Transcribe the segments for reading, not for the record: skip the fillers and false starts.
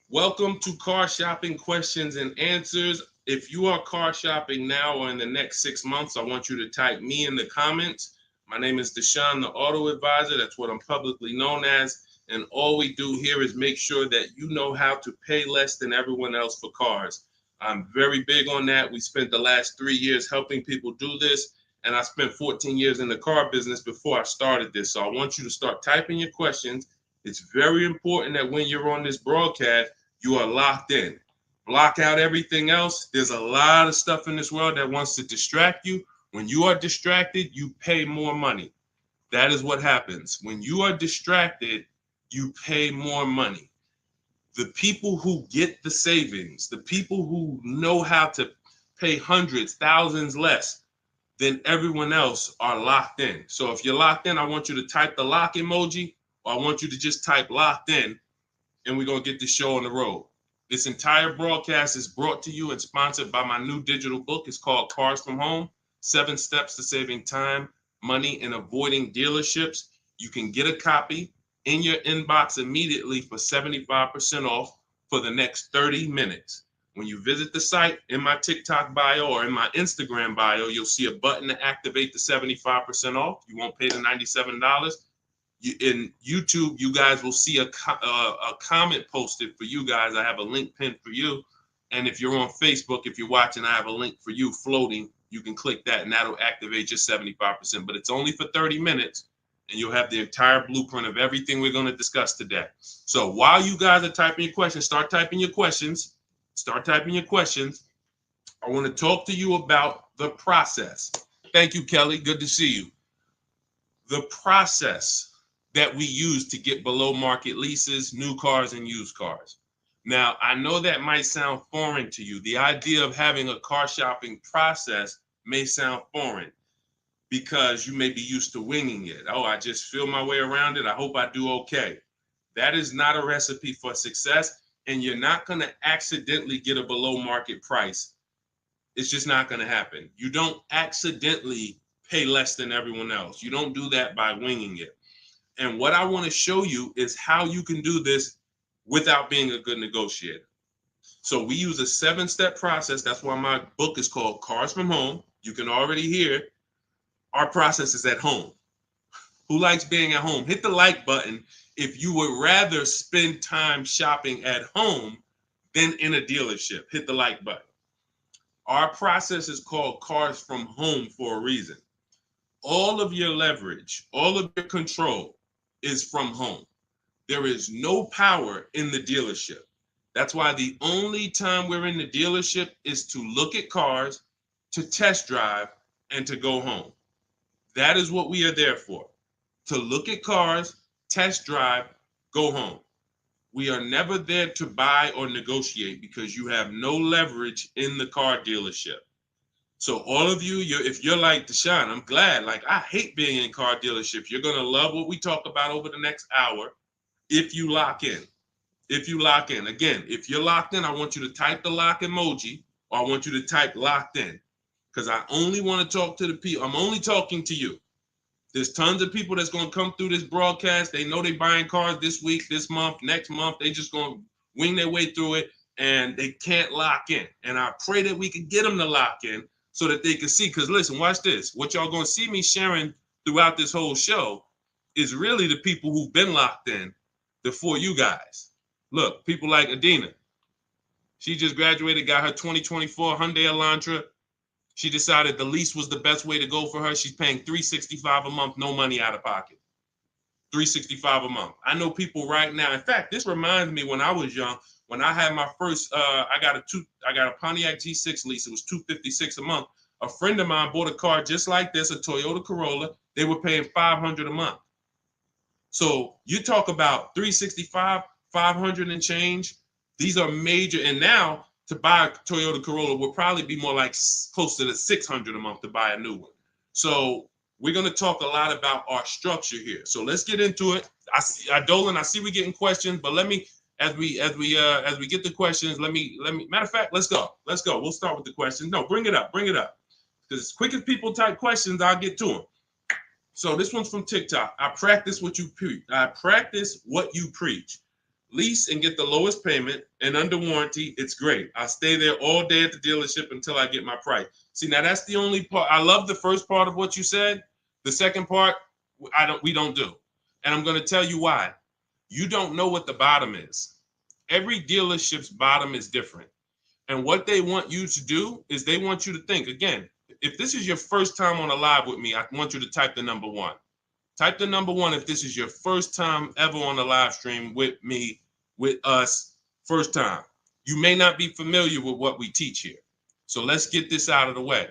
Welcome to Car Shopping Questions and Answers. If you are car shopping now or in the next 6 months, I want you to type me in the comments. My name is Deshone, the Auto Advisor. That's what I'm publicly known as. And all we do here is make sure that you know how to pay less than everyone else for cars. I'm very big on that. We spent the last 3 years helping people do this. And I spent 14 years in the car business before I started this. So I want you to start typing your questions. It's very important that when you're on this broadcast, you are locked in. Block out everything else. There's a lot of stuff in this world that wants to distract you. When you are distracted, you pay more money. That is what happens. When you are distracted, you pay more money. The people who get the savings, the people who know how to pay hundreds, thousands less than everyone else are locked in. So if you're locked in, I want you to type the lock emoji, or I want you to just type locked in, and we're going to get this show on the road. This entire broadcast is brought to you and sponsored by my new digital book. It's called Cars from Home, 7 Steps to Saving Time, Money, and Avoiding Dealerships. You can get a copy in your inbox immediately for 75% off for the next 30 minutes. When you visit the site, in my TikTok bio or in my Instagram bio, you'll see a button to activate the 75% off. You won't pay the $97. In YouTube, you guys will see a comment posted for you guys. I have a link pinned for you. And if you're on Facebook, if you're watching, I have a link for you floating. You can click that and that'll activate your 75%. But it's only for 30 minutes and you'll have the entire blueprint of everything we're going to discuss today. So while you guys are typing your questions, start typing your questions. Start typing your questions. I want to talk to you about the process. Thank you, Kelly. Good to see you. The process that we use to get below market leases, new cars, and used cars. Now, I know that might sound foreign to you. The idea of having a car shopping process may sound foreign because you may be used to winging it. Oh, I just feel my way around it. I hope I do okay. That is not a recipe for success, and you're not going to accidentally get a below market price. It's just not going to happen. You don't accidentally pay less than everyone else. You don't do that by winging it. And what I want to show you is how you can do this without being a good negotiator. So we use a 7-step process. That's why my book is called Cars from Home. You can already hear our process is at home. Who likes being at home? Hit the like button if you would rather spend time shopping at home than in a dealership. Hit the like button. Our process is called Cars from Home for a reason. All of your leverage, all of your control is from home. There is no power in the dealership. That's why the only time we're in the dealership is to look at cars, to test drive, and to go home. That is what we are there for. To look at cars, test drive, go home. We are never there to buy or negotiate because you have no leverage in the car dealership. So all of you, if you're like Deshone, I'm glad. Like, I hate being in car dealerships. You're going to love what we talk about over the next hour if you lock in. If you lock in. Again, if you're locked in, I want you to type the lock emoji, or I want you to type locked in, because I only want to talk to the people. I'm only talking to you. There's tons of people that's going to come through this broadcast. They know they're buying cars this week, this month, next month. They just going to wing their way through it, and they can't lock in. And I pray that we can get them to lock in so that they can see. Because listen, watch this. What y'all going to see me sharing throughout this whole show is really the people who've been locked in before you guys. Look, people like Adina. She just graduated, got her 2024 Hyundai Elantra. She decided the lease was the best way to go for her. She's paying $365 a month, no money out of pocket. $365 a month. I know people right now. In fact, this reminds me when I was young, when I had my first, I got a Pontiac G6 lease. It was $256 a month. A friend of mine bought a car just like this, a Toyota Corolla. They were paying $500 a month. So you talk about 365, 500 and change. These are major. And now to buy a Toyota Corolla will probably be more like close to the $600 a month to buy a new one. So we're going to talk a lot about our structure here. So let's get into it. Dolan, I see we getting questions, but let me, as we get the questions, let me, matter of fact, let's go. We'll start with the questions. No, bring it up. Because as quick as people type questions, I'll get to them. So this one's from TikTok. I practice what you preach. lease and get the lowest payment and under warranty, it's great. I stay there all day at the dealership until I get my price. See, now that's the only part. I love the first part of what you said. The second part, we don't do. And I'm going to tell you why. You don't know what the bottom is. Every dealership's bottom is different. And what they want you to do is they want you to think, again, if this is your first time on a live with me, I want you to type the number 1. Type the number 1 if this is your first time ever on a live stream with me, with us, first time. You may not be familiar with what we teach here. So let's get this out of the way.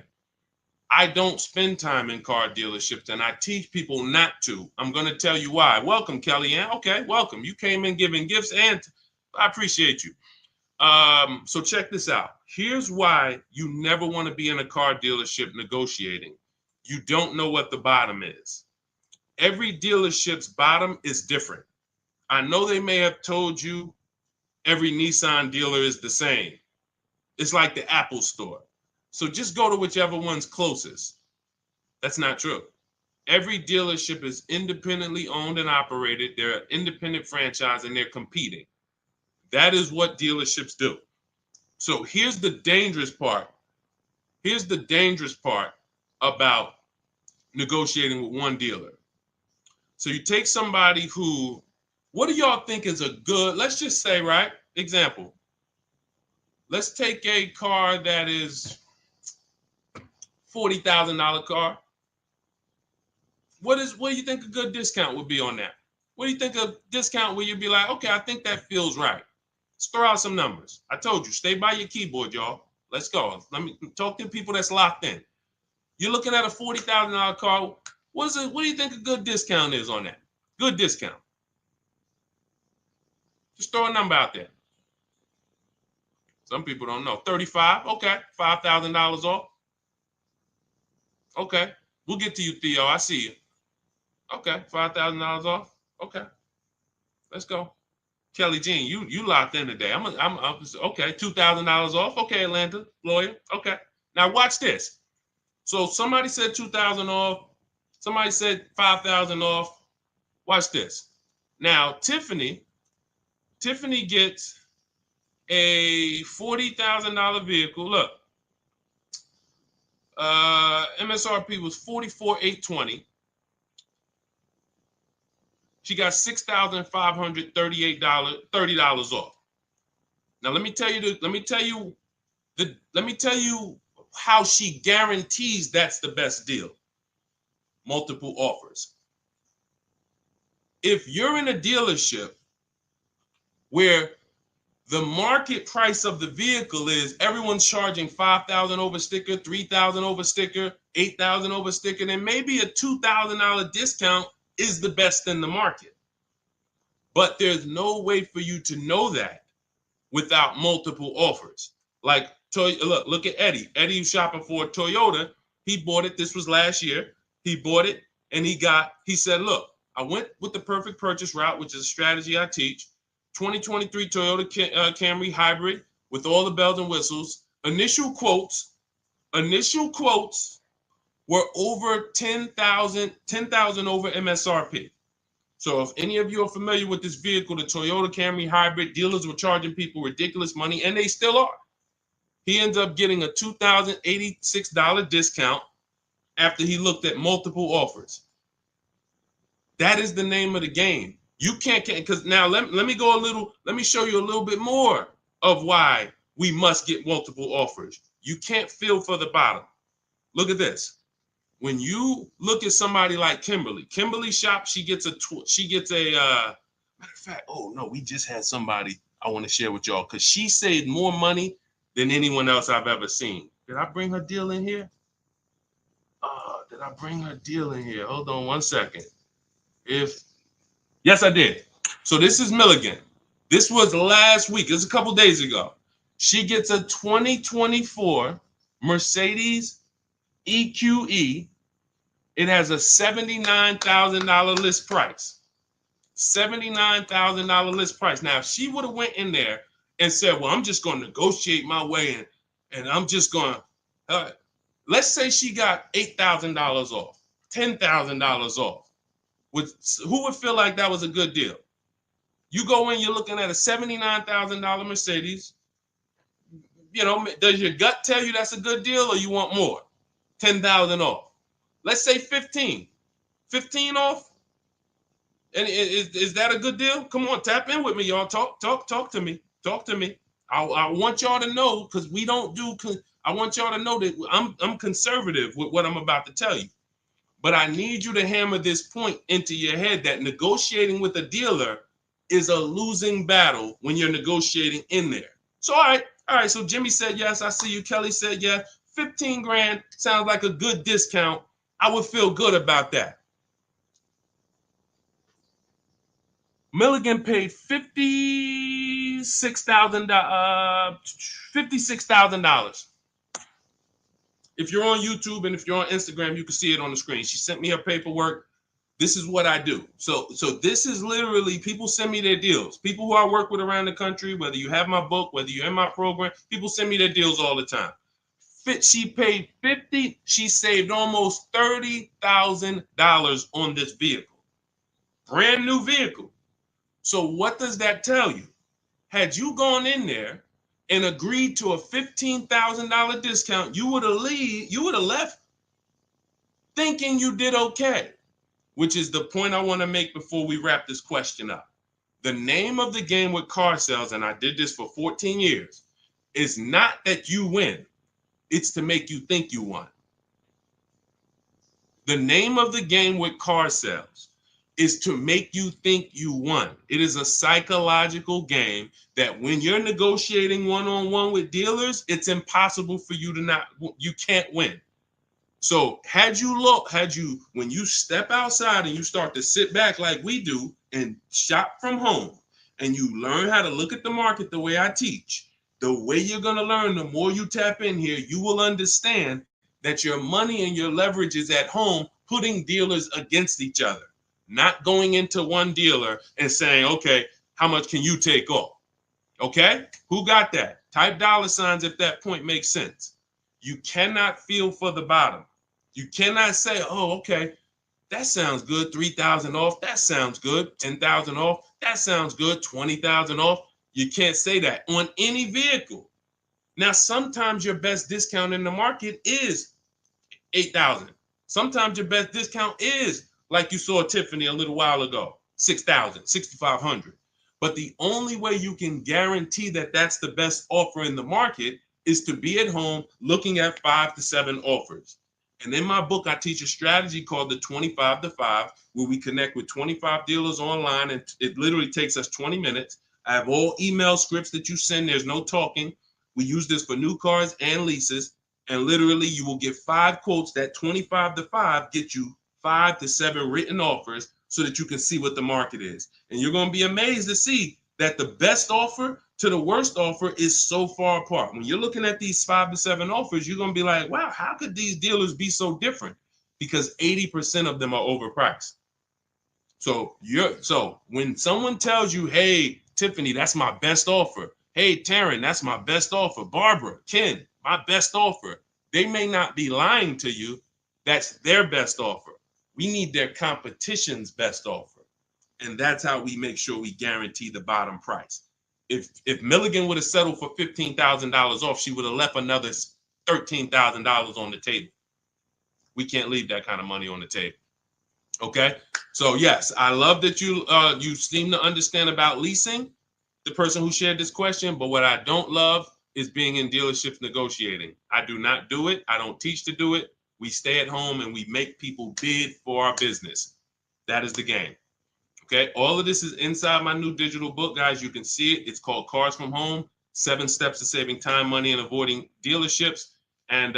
I don't spend time in car dealerships, and I teach people not to. I'm going to tell you why. Welcome, Kellyanne. Okay, welcome. You came in giving gifts, and I appreciate you. So check this out. Here's why you never want to be in a car dealership negotiating. You don't know what the bottom is. Every dealership's bottom is different. I know they may have told you every Nissan dealer is the same. It's like the Apple store. So just go to whichever one's closest. That's not true. Every dealership is independently owned and operated. They're an independent franchise and they're competing. That is what dealerships do. So here's the dangerous part. Here's the dangerous part about negotiating with one dealer. So you take somebody who, what do y'all think is a good, let's just say, right? Example. Let's take a car that is $40,000 car. What do you think a good discount would be on that? What do you think a discount where you'd be like, okay, I think that feels right. Let's throw out some numbers. I told you, stay by your keyboard, y'all. Let's go. Let me talk to people that's locked in. You're looking at a $40,000 car. What do you think a good discount is on that? Good discount. Just throw a number out there. Some people don't know. 35, okay. $5,000 off. Okay. We'll get to you, Theo. I see you. Okay. $5,000 off. Okay. Let's go. Kelly Jean, you locked in today. I'm okay. $2,000 off. Okay, Atlanta lawyer. Okay. Now watch this. So somebody said 2,000 off. Somebody said 5,000 off. Watch this. Now Tiffany gets a $40,000 vehicle. Look, MSRP was $44,820. She got $6,538, $30 off. Now let me tell you how she guarantees that's the best deal. Multiple offers. If you're in a dealership where the market price of the vehicle is everyone's charging $5,000 over sticker, $3,000 over sticker, $8,000 over sticker, then maybe a $2,000 discount is the best in the market. But there's no way for you to know that without multiple offers. Like, look at Eddie. Eddie's shopping for a Toyota. He bought it. This was last year. He bought it and he said, look, I went with the perfect purchase route, which is a strategy I teach. 2023 Toyota Camry hybrid with all the bells and whistles. Initial quotes were over 10,000 over MSRP. So if any of you are familiar with this vehicle, the Toyota Camry hybrid, dealers were charging people ridiculous money, and they still are. He ends up getting a $2,086 discount after he looked at multiple offers. That is the name of the game. You can't, because now let me show you a little bit more of why we must get multiple offers. You can't feel for the bottom. Look at this. When you look at somebody like Kimberly shop, she gets a matter of fact, oh no, we just had somebody I want to share with y'all because she saved more money than anyone else I've ever seen. Did I bring her deal in here? Did I bring her deal in here? Hold on one second. Yes, I did. So this is Milligan. This was last week. It was a couple days ago. She gets a 2024 Mercedes EQE. It has a $79,000 list price. $79,000 list price. Now, if she would have went in there and said, well, I'm just going to negotiate my way in, and I'm just going to, let's say she got $8,000 off, $10,000 off. Who would feel like that was a good deal? You go in, you're looking at a $79,000 Mercedes. You know, does your gut tell you that's a good deal or you want more? 10,000 off. Let's say 15. 15 off. And is that a good deal? Come on, tap in with me, y'all. Talk to me. Talk to me. I want y'all to know, because we don't do. I want y'all to know that I'm conservative with what I'm about to tell you. But I need you to hammer this point into your head that negotiating with a dealer is a losing battle when you're negotiating in there. So all right. So Jimmy said yes. I see you. Kelly said yes. 15 grand sounds like a good discount. I would feel good about that. Milligan paid $56,000. If you're on YouTube and if you're on Instagram, you can see it on the screen. She sent me her paperwork. This is what I do. So this is literally, people send me their deals. People who I work with around the country, whether you have my book, whether you're in my program, people send me their deals all the time. She paid 50. She saved almost $30,000 on this vehicle. Brand new vehicle. So what does that tell you? Had you gone in there and agreed to a $15,000 discount, you would have left thinking you did okay, which is the point I want to make before we wrap this question up. The name of the game with car sales, and I did this for 14 years, is not that you win. It's to make you think you won. The name of the game with car sales is to make you think you won. It is a psychological game that when you're negotiating one-on-one with dealers, it's impossible for you to you can't win. So when you step outside and you start to sit back like we do and shop from home, and you learn how to look at the market the way I teach, the way you're going to learn, the more you tap in here, you will understand that your money and your leverage is at home, putting dealers against each other. Not going into one dealer and saying, okay, how much can you take off? Okay, who got that? Type $ if that point makes sense. You cannot feel for the bottom. You cannot say, oh, okay, that sounds good. 3,000 off. That sounds good. 10,000 off. That sounds good. 20,000 off. You can't say that on any vehicle. Now, sometimes your best discount in the market is 8,000. Sometimes your best discount is, like you saw Tiffany a little while ago, 6,000, 6,500. But the only way you can guarantee that that's the best offer in the market is to be at home looking at 5 to 7 offers. And in my book, I teach a strategy called the 25 to 5, where we connect with 25 dealers online, and it literally takes us 20 minutes. I have all email scripts that you send. There's no talking. We use this for new cars and leases. And literally, you will get 5 quotes. That 25 to 5 get you 5 to 7 written offers so that you can see what the market is. And you're going to be amazed to see that the best offer to the worst offer is so far apart. When you're looking at these 5 to 7 offers, you're going to be like, wow, how could these dealers be so different? Because 80% of them are overpriced. So when someone tells you, hey, Tiffany, that's my best offer. Hey, Taryn, that's my best offer. Barbara, Ken, my best offer. They may not be lying to you. That's their best offer. We need their competition's best offer. And that's how we make sure we guarantee the bottom price. If Milligan would have settled for $15,000 off, she would have left another $13,000 on the table. We can't leave that kind of money on the table. Okay? So yes, I love that you seem to understand about leasing, the person who shared this question, but what I don't love is being in dealerships negotiating. I do not do it. I don't teach to do it. We stay at home and we make people bid for our business. That is the game. Okay, all of this is inside my new digital book, guys. You can see it. It's called Cars from Home, 7 Steps to Saving Time, Money, and Avoiding Dealerships. And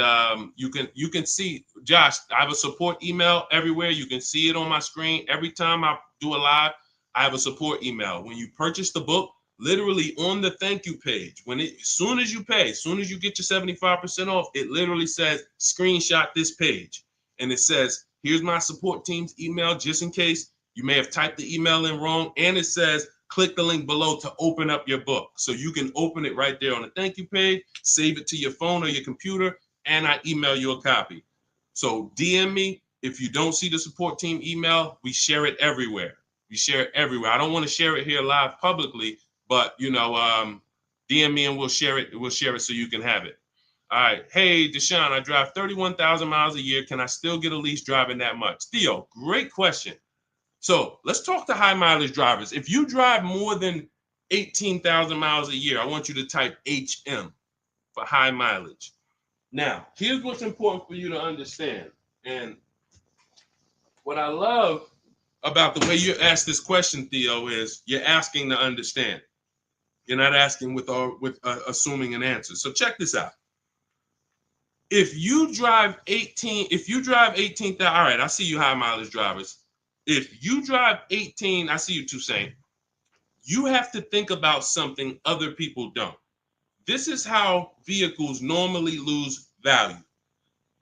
you can see, Josh, I have a support email everywhere. You can see it on my screen. Every time I do a live, I have a support email. When you purchase the book, literally on the thank you page, as soon as you pay, as soon as you get your 75% off, it literally says, screenshot this page. And it says, here's my support team's email, just in case you may have typed the email in wrong. And it says, click the link below to open up your book. So you can open it right there on the thank you page, save it to your phone or your computer, and I email you a copy. So DM me. If you don't see the support team email, we share it everywhere. We share it everywhere. I don't want to share it here live publicly, but DM me and we'll share it. We'll share it so you can have it. All right. Hey, Deshone, I drive 31,000 miles a year. Can I still get a lease driving that much? Theo, great question. So let's talk to high mileage drivers. If you drive more than 18,000 miles a year, I want you to type HM for high mileage. Now, here's what's important for you to understand. And what I love about the way you ask this question, Theo, is you're asking to understand. You're not asking with assuming an answer. So check this out. If you drive 18,000, all right, I see you high mileage drivers. If you drive 18, I see you Toussaint. You have to think about something other people don't. This is how vehicles normally lose value.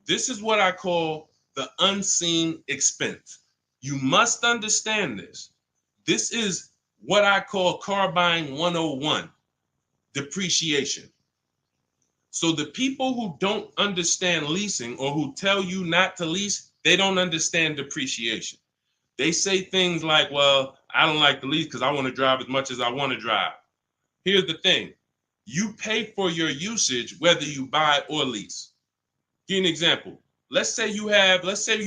This is what I call the unseen expense. You must understand this. This is what I call car buying 101, depreciation. So the people who don't understand leasing or who tell you not to lease, they don't understand depreciation. They say things like, well, I don't like to lease because I want to drive as much as I want to drive. Here's the thing. You pay for your usage whether you buy or lease. Give you an example. Let's say you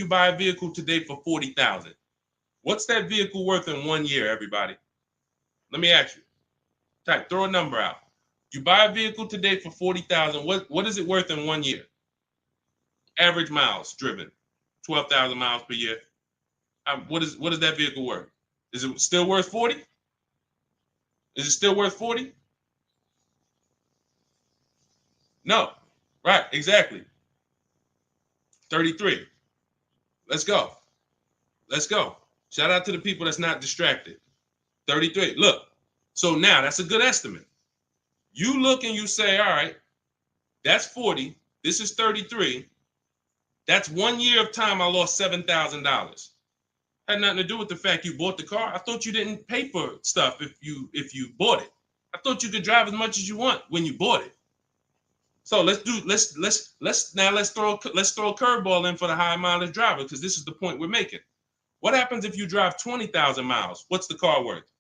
buy a vehicle today for $40,000. What's that vehicle worth in 1 year, everybody? Let me ask you. Throw a number out. You buy a vehicle today for $40,000. What is it worth in 1 year? Average miles driven, 12,000 miles per year. What is that vehicle worth? Is it still worth 40? Is it still worth 40? No. Right, exactly. 33. Let's go. Let's go. Shout out to the people that's not distracted. 33. Look. So now that's a good estimate. You look and you say, all right, that's 40. This is 33. That's 1 year of time I lost $7,000. Had nothing to do with the fact you bought the car. I thought you didn't pay for stuff if you bought it. I thought you could drive as much as you want when you bought it. So let's throw a curveball in for the high mileage driver, because this is the point we're making. What happens if you drive 20,000 miles? What's the car worth?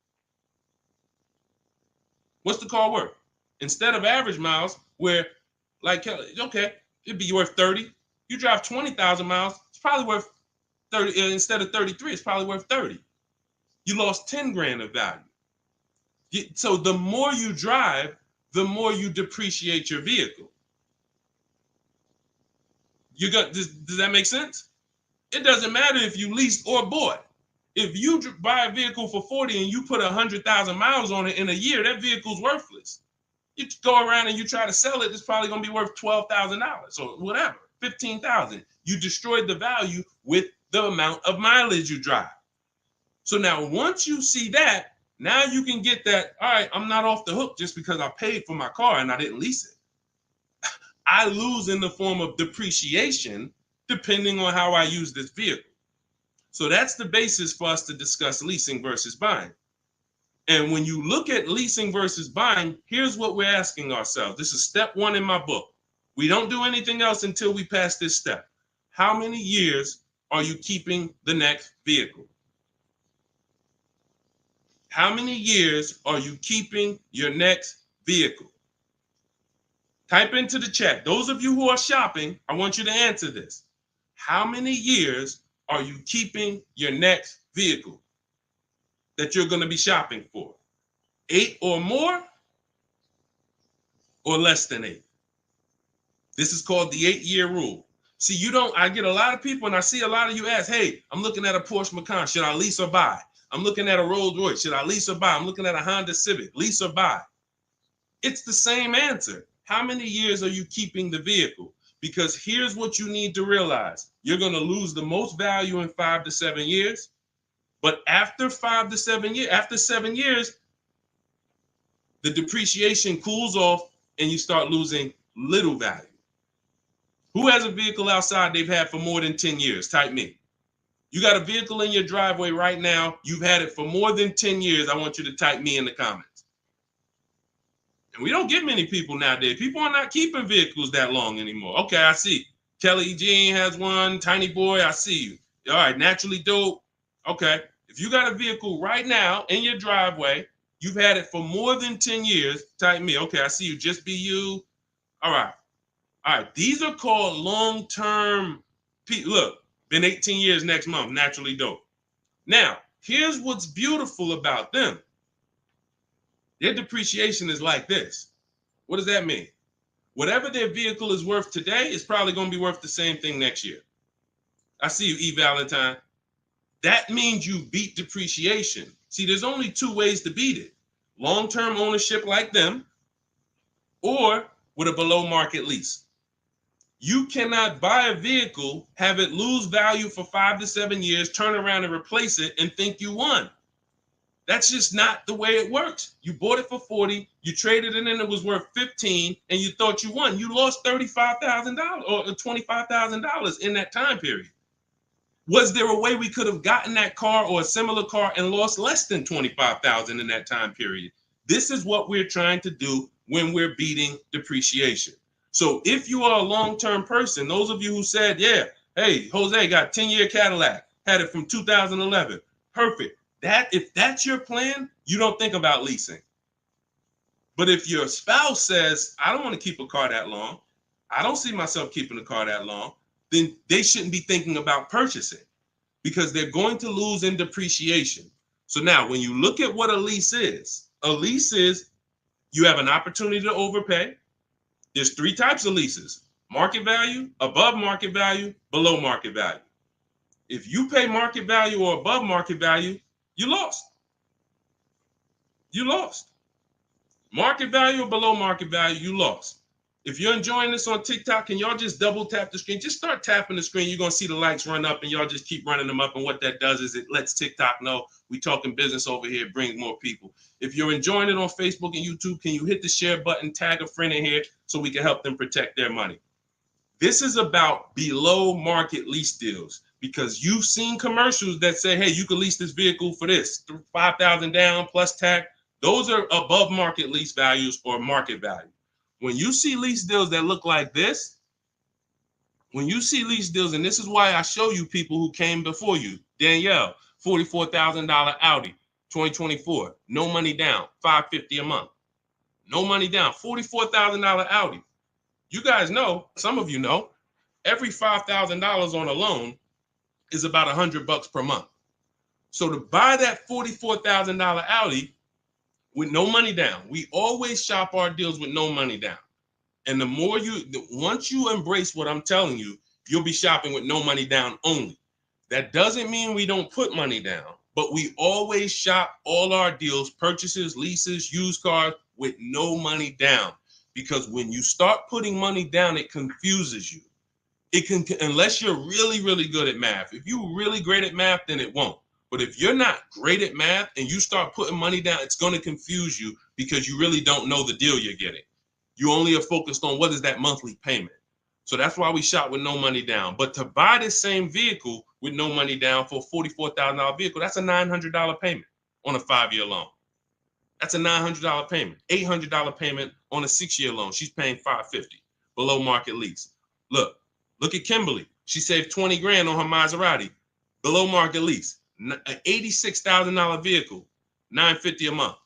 What's the car worth? Instead of average miles, where like, okay, it'd be worth 30. You drive 20,000 miles, it's probably worth 30. Instead of 33, it's probably worth 30. You lost 10 grand of value. So the more you drive, the more you depreciate your vehicle. Does that make sense? It doesn't matter if you leased or bought. If you buy a vehicle for 40 and you put 100,000 miles on it in a year, that vehicle's worthless. You go around and you try to sell it, it's probably going to be worth $12,000 or whatever, $15,000. You destroyed the value with the amount of mileage you drive. So now once you see that, now you can get that, all right, I'm not off the hook just because I paid for my car and I didn't lease it. I lose in the form of depreciation depending on how I use this vehicle. So that's the basis for us to discuss leasing versus buying. And when you look at leasing versus buying, here's what we're asking ourselves. This is step one in my book. We don't do anything else until we pass this step. How many years are you keeping the next vehicle? How many years are you keeping your next vehicle? Type into the chat. Those of you who are shopping, I want you to answer this. How many years are you keeping your next vehicle that you're going to be shopping for? 8 or more, or less than 8? This is called the 8-year rule. See, I get a lot of people, and I see a lot of you ask, hey, I'm looking at a Porsche Macan. Should I lease or buy? I'm looking at a Rolls Royce. Should I lease or buy? I'm looking at a Honda Civic. Lease or buy? It's the same answer. How many years are you keeping the vehicle? Because here's what you need to realize. You're going to lose the most value in 5 to 7 years. But after 5 to 7 years, after 7 years, the depreciation cools off and you start losing little value. Who has a vehicle outside they've had for more than 10 years? Type me. You got a vehicle in your driveway right now. You've had it for more than 10 years. I want you to type me in the comments. And we don't get many people nowadays. People are not keeping vehicles that long anymore. Okay, I see. Kelly Jean has one. Tiny Boy, I see you. All right, Naturally Dope. Okay. If you got a vehicle right now in your driveway, you've had it for more than 10 years, type me. Okay, I see you, just be you. All right. All right. These are called long-term. Look, been 18 years next month, naturally dope. Now, here's what's beautiful about them. Their depreciation is like this. What does that mean? Whatever their vehicle is worth today is probably going to be worth the same thing next year. I see you, E. Valentine. That means you beat depreciation. See, there's only two ways to beat it. Long-term ownership like them, or with a below market lease. You cannot buy a vehicle, have it lose value for 5 to 7 years, turn around and replace it and think you won. That's just not the way it works. You bought it for 40, you traded it in, it was worth 15, and you thought you won. You lost $35,000 or $25,000 in that time period. Was there a way we could have gotten that car or a similar car and lost less than $25,000 in that time period? This is what we're trying to do when we're beating depreciation. So if you are a long-term person, those of you who said, yeah, hey, Jose got 10-year Cadillac, had it from 2011, perfect. If that's your plan, you don't think about leasing. But if your spouse says, I don't want to keep a car that long, I don't see myself keeping a car that long, then they shouldn't be thinking about purchasing because they're going to lose in depreciation. So now when you look at what a lease is you have an opportunity to overpay. There's 3 types of leases: market value, above market value, below market value. If you pay market value or above market value, you lost. You lost. Market value or below market value, you lost. If you're enjoying this on TikTok, can y'all just double tap the screen? Just start tapping the screen. You're going to see the likes run up, and y'all just keep running them up. And what that does is it lets TikTok know we talking business over here, brings more people. If you're enjoying it on Facebook and YouTube, can you hit the share button, tag a friend in here so we can help them protect their money? This is about below market lease deals because you've seen commercials that say, hey, you can lease this vehicle for this, $5,000 down plus tax. Those are above market lease values or market value. When you see lease deals that look like this, and this is why I show you people who came before you. Danielle, $44,000 Audi, 2024, no money down, $550 a month. No money down, $44,000 Audi. You guys know, some of you know, every $5,000 on a loan is about $100 per month. So to buy that $44,000 Audi with no money down, we always shop our deals with no money down. And once you embrace what I'm telling you, you'll be shopping with no money down only. That doesn't mean we don't put money down, but we always shop all our deals, purchases, leases, used cars with no money down. Because when you start putting money down, it confuses you. Unless you're really, really good at math. If you're really great at math, then it won't. But if you're not great at math and you start putting money down, it's going to confuse you because you really don't know the deal you're getting. You only are focused on what is that monthly payment. So that's why we shop with no money down. But to buy this same vehicle with no money down for a $44,000 vehicle, that's a $900 payment on a 5-year loan. That's a $900 payment, $800 payment on a 6-year loan. She's paying $550 below market lease. Look at Kimberly. She saved 20 grand on her Maserati, below market lease, an $86,000 vehicle, $950 a month.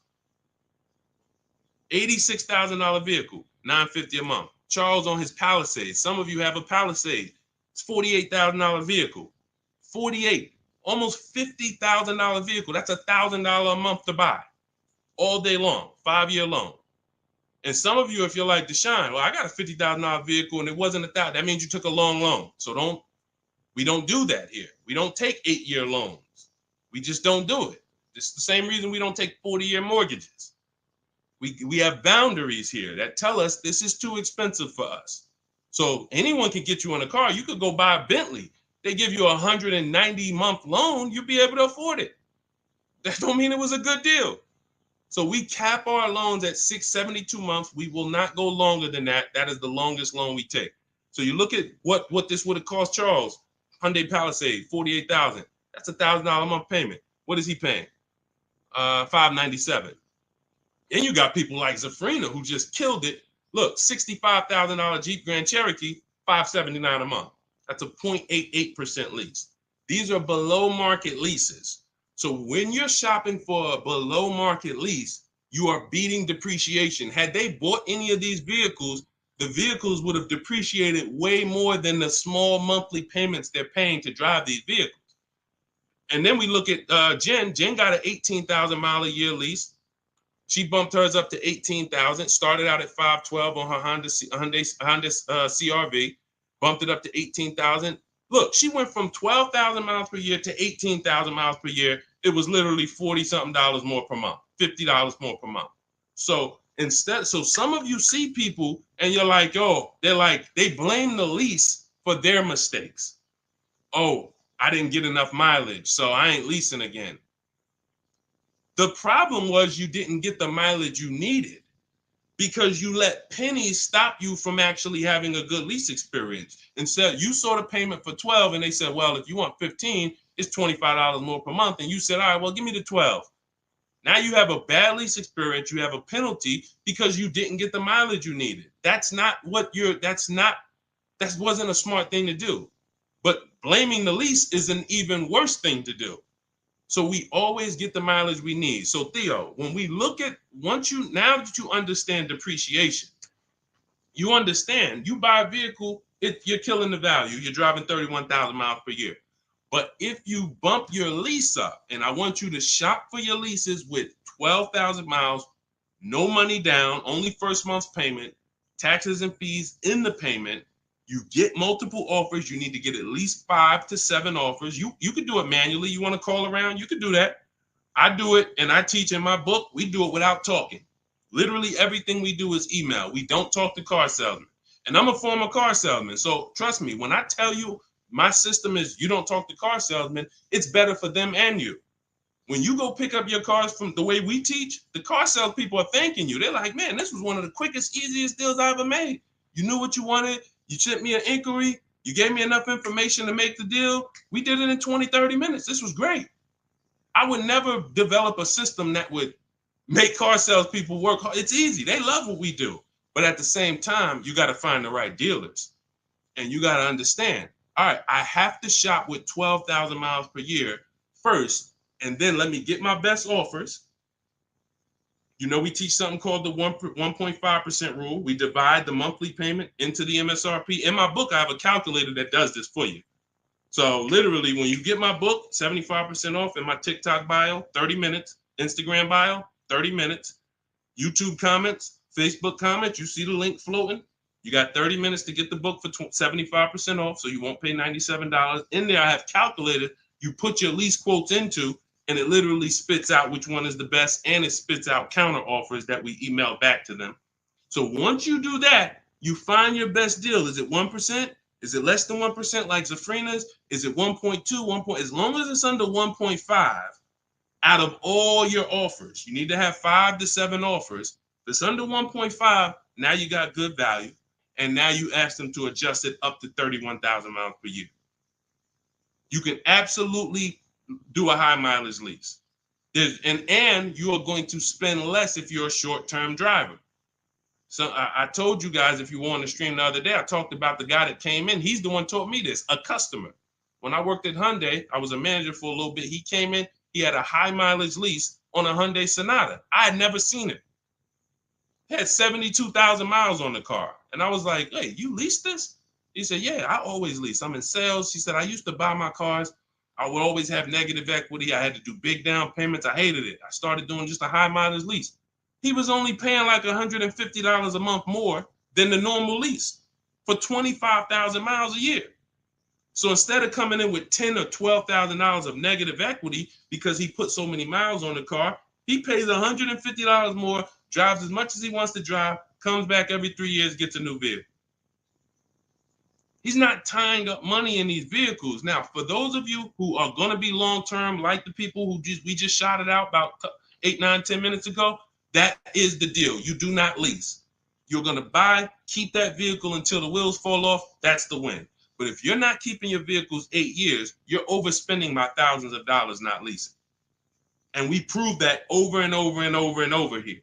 $86,000 vehicle, $950 a month. Charles on his Palisade. Some of you have a Palisade. It's $48,000 vehicle. 48, almost $50,000 vehicle. That's $1,000 a month to buy. All day long, 5-year loan. And some of you, if you're like Deshone, well, I got a $50,000 vehicle and it wasn't $1,000. That means you took a long loan. So we don't do that here. We don't take 8-year loans. We just don't do it. It's the same reason we don't take 40-year mortgages. We have boundaries here that tell us this is too expensive for us. So anyone can get you in a car. You could go buy a Bentley. They give you a 190-month loan. You'll be able to afford it. That don't mean it was a good deal. So we cap our loans at 672 months. We will not go longer than that. That is the longest loan we take. So you look at what this would have cost Charles. Hyundai Palisade, $48,000. That's $1,000 a month payment. What is he paying? $597. And you got people like Zafrina who just killed it. Look, $65,000 Jeep Grand Cherokee, $579 a month. That's a 0.88% lease. These are below market leases. So when you're shopping for a below market lease, you are beating depreciation. Had they bought any of these vehicles, the vehicles would have depreciated way more than the small monthly payments they're paying to drive these vehicles. And then we look at Jen. Jen got an 18,000 mile a year lease. She bumped hers up to 18,000. Started out at 512 on her Honda CRV. Bumped it up to 18,000. Look, she went from 12,000 miles per year to 18,000 miles per year. It was literally 40 something dollars more per month, $50 more per month. So some of you see people and you're like, oh, they blame the lease for their mistakes. Oh, I didn't get enough mileage, so I ain't leasing again. The problem was you didn't get the mileage you needed because you let pennies stop you from actually having a good lease experience. Instead, you saw the payment for 12 and they said, well, if you want 15, it's $25 more per month. And you said, all right, well, give me the 12. Now you have a bad lease experience. You have a penalty because you didn't get the mileage you needed. That wasn't a smart thing to do. But blaming the lease is an even worse thing to do. So we always get the mileage we need. So Theo, when we look at now that you understand depreciation, you understand you buy a vehicle, you're killing the value. You're driving 31,000 miles per year. But if you bump your lease up, and I want you to shop for your leases with 12,000 miles, no money down, only first month's payment, taxes and fees in the payment. You get multiple offers. You need to get at least 5 to 7 offers. You could do it manually. You want to call around? You could do that. I do it, and I teach in my book. We do it without talking. Literally everything we do is email. We don't talk to car salesmen. And I'm a former car salesman. So trust me, when I tell you my system is you don't talk to car salesmen, it's better for them and you. When you go pick up your cars from the way we teach, the car sales people are thanking you. They're like, man, this was one of the quickest, easiest deals I ever made. You knew what you wanted. You sent me an inquiry. You gave me enough information to make the deal. We did it in 20, 30 minutes. This was great. I would never develop a system that would make car sales people work hard. It's easy. They love what we do. But at the same time, you got to find the right dealers. And you got to understand, all right, I have to shop with 12,000 miles per year first, and then let me get my best offers. You know, we teach something called the 1.5% rule. We divide the monthly payment into the MSRP. In my book, I have a calculator that does this for you. So literally, when you get my book, 75% off in my TikTok bio, 30 minutes, Instagram bio, 30 minutes, YouTube comments, Facebook comments, you see the link floating. You got 30 minutes to get the book for 75% off, so you won't pay $97. In there, I have calculated, you put your lease quotes into, and it literally spits out which one is the best, and it spits out counter offers that we email back to them. So once you do that, you find your best deal. Is it 1%? Is it less than 1% like Zafrina's? Is it 1.2, 1. As long as it's under 1.5, out of all your offers, you need to have 5 to 7 offers. If it's under 1.5, now you got good value. And now you ask them to adjust it up to 31,000 miles per year. You can absolutely do a high mileage lease. And you are going to spend less if you're a short-term driver. So I told you guys, if you were on the stream the other day, I talked about the guy that came in. He's the one taught me this, a customer. When I worked at Hyundai, I was a manager for a little bit. He came in, he had a high mileage lease on a Hyundai Sonata. I had never seen it. He had 72,000 miles on the car. And I was like, hey, you leased this? He said, yeah, I always lease. I'm in sales. He said, I used to buy my cars. I would always have negative equity. I had to do big down payments. I hated it. I started doing just a high mileage lease. He was only paying like $150 a month more than the normal lease for 25,000 miles a year. So instead of coming in with $10,000 or $12,000 of negative equity because he put so many miles on the car, he pays $150 more, drives as much as he wants to drive, comes back every 3 years, gets a new vehicle. He's not tying up money in these vehicles. Now, for those of you who are going to be long-term, like the people who we just shouted out about 8, 9, 10 minutes ago, that is the deal. You do not lease. You're going to buy, keep that vehicle until the wheels fall off. That's the win. But if you're not keeping your vehicles 8 years, you're overspending by thousands of dollars not leasing. And we prove that over and over and over and over here.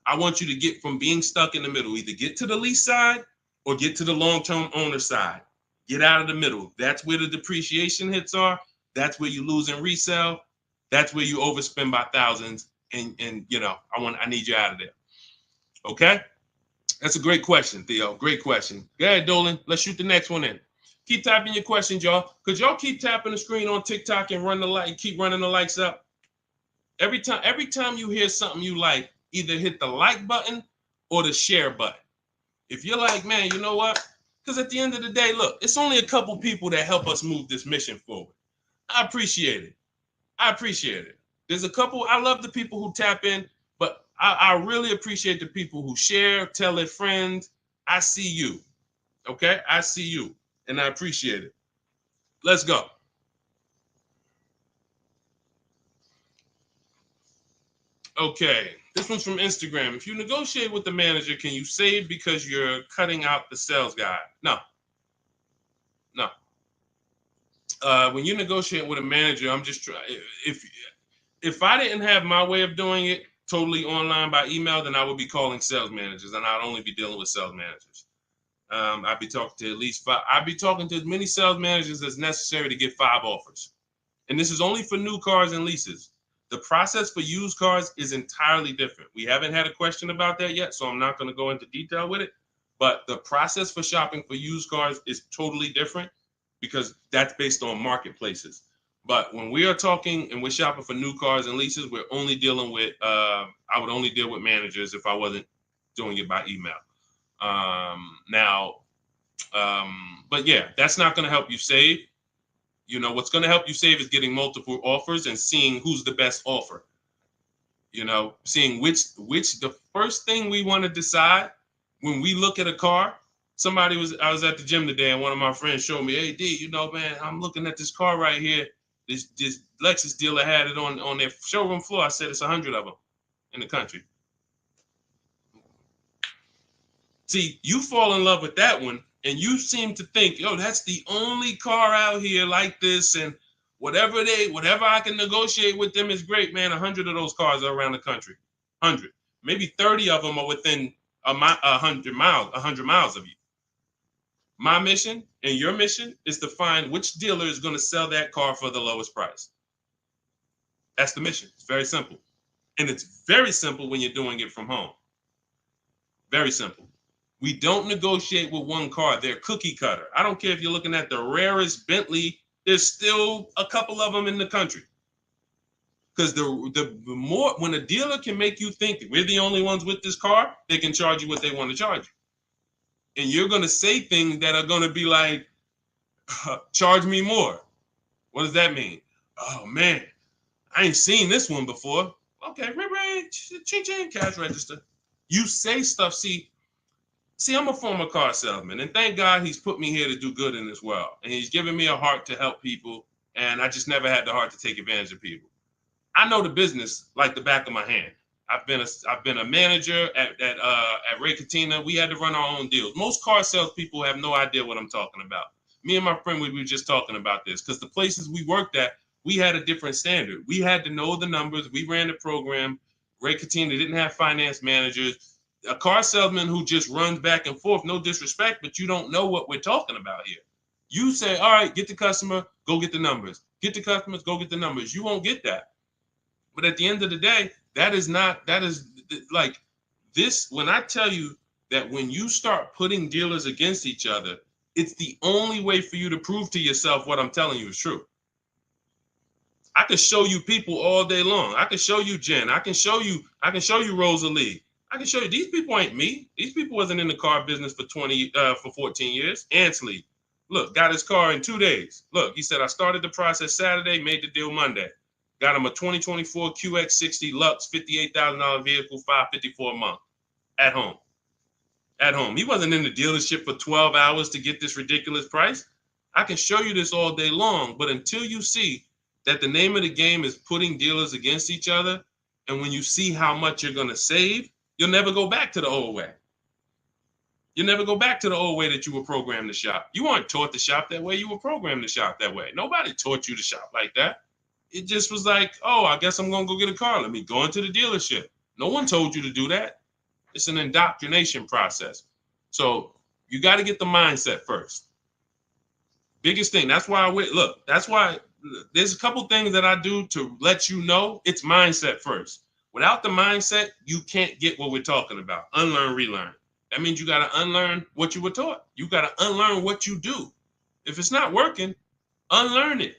I want you to get from being stuck in the middle. Either get to the lease side or get to the long-term owner side. Get out of the middle. That's where the depreciation hits are. That's where you lose in resale. That's where you overspend by thousands, and I need you out of there. Okay, that's a great question, Theo. Great question. Go ahead, Dolan. Let's shoot the next one in. Keep typing your questions, y'all. Could y'all keep tapping the screen on TikTok and keep running the likes up? Every time you hear something you like, either hit the like button or the share button. If you're like, man, you know what? Because at the end of the day, look, it's only a couple people that help us move this mission forward. I appreciate it. There's a couple. I love the people who tap in, but I really appreciate the people who share, tell their friends. I see you. Okay? I see you, and I appreciate it. Let's go. Okay, this one's from Instagram. If you negotiate with the manager, can you save because you're cutting out the sales guy? No. When you negotiate with a manager, I'm just trying. If I didn't have my way of doing it totally online by email, then I would be calling sales managers, and I'd only be dealing with sales managers. I'd be talking to at least 5. I'd be talking to as many sales managers as necessary to get 5 offers. And this is only for new cars and leases. The process for used cars is entirely different. We haven't had a question about that yet, so I'm not going to go into detail with it. But the process for shopping for used cars is totally different because that's based on marketplaces. But when we are talking and we're shopping for new cars and leases, we're only dealing with, I would only deal with managers if I wasn't doing it by email. But yeah, that's not going to help you save. What's going to help you save is getting multiple offers and seeing who's the best offer. Seeing which the first thing we want to decide when we look at a car. I was at the gym today and one of my friends showed me, hey, D, man, I'm looking at this car right here. This Lexus dealer had it on their showroom floor. I said it's 100 of them in the country. See, you fall in love with that one, and you seem to think, that's the only car out here like this, and whatever I can negotiate with them is great, man. 100 of those cars are around the country. 100. Maybe 30 of them are within 100 miles of you. My mission and your mission is to find which dealer is going to sell that car for the lowest price. That's the mission. It's very simple. And it's very simple when you're doing it from home. Very simple. We don't negotiate with one car. They're cookie cutter. I don't care if you're looking at the rarest Bentley. There's still a couple of them in the country. Because the more, when a dealer can make you think we're the only ones with this car, they can charge you what they want to charge you. And you're going to say things that are going to be like, charge me more. What does that mean? Oh, man, I ain't seen this one before. Okay, ching, cash register. You say stuff. See, I'm a former car salesman, and thank God he's put me here to do good in this world. And he's given me a heart to help people, and I just never had the heart to take advantage of people. I know the business like the back of my hand. I've been a manager at Ray Katina. We had to run our own deals. Most car salespeople have no idea what I'm talking about. Me and my friend, we were just talking about this because the places we worked at, we had a different standard. We had to know the numbers. We ran the program. Ray Katina didn't have finance managers. A car salesman who just runs back and forth, no disrespect, but you don't know what we're talking about here. You say, all right, get the customer, go get the numbers. Get the customers, go get the numbers. You won't get that. But at the end of the day, that is like this. When I tell you that when you start putting dealers against each other, it's the only way for you to prove to yourself what I'm telling you is true. I can show you people all day long. I can show you Jen. I can show you Rosalie. I can show you these people ain't me. These people wasn't in the car business for 14 years. Ansley, look, got his car in 2 days. Look, he said I started the process Saturday, made the deal Monday. Got him a 2024 QX60 Lux, $58,000 vehicle, $554 a month, at home. At home. He wasn't in the dealership for 12 hours to get this ridiculous price. I can show you this all day long, but until you see that the name of the game is putting dealers against each other, and when you see how much you're going to save, you'll never go back to the old way. You'll never go back to the old way that you were programmed to shop. You weren't taught to shop that way. You were programmed to shop that way. Nobody taught you to shop like that. It just was like, oh, I guess I'm going to go get a car. Let me go into the dealership. No one told you to do that. It's an indoctrination process. So you got to get the mindset first. Biggest thing. That's why that's why there's a couple things that I do to let you know it's mindset first. Without the mindset, you can't get what we're talking about. Unlearn, relearn. That means you got to unlearn what you were taught. You got to unlearn what you do. If it's not working, unlearn it.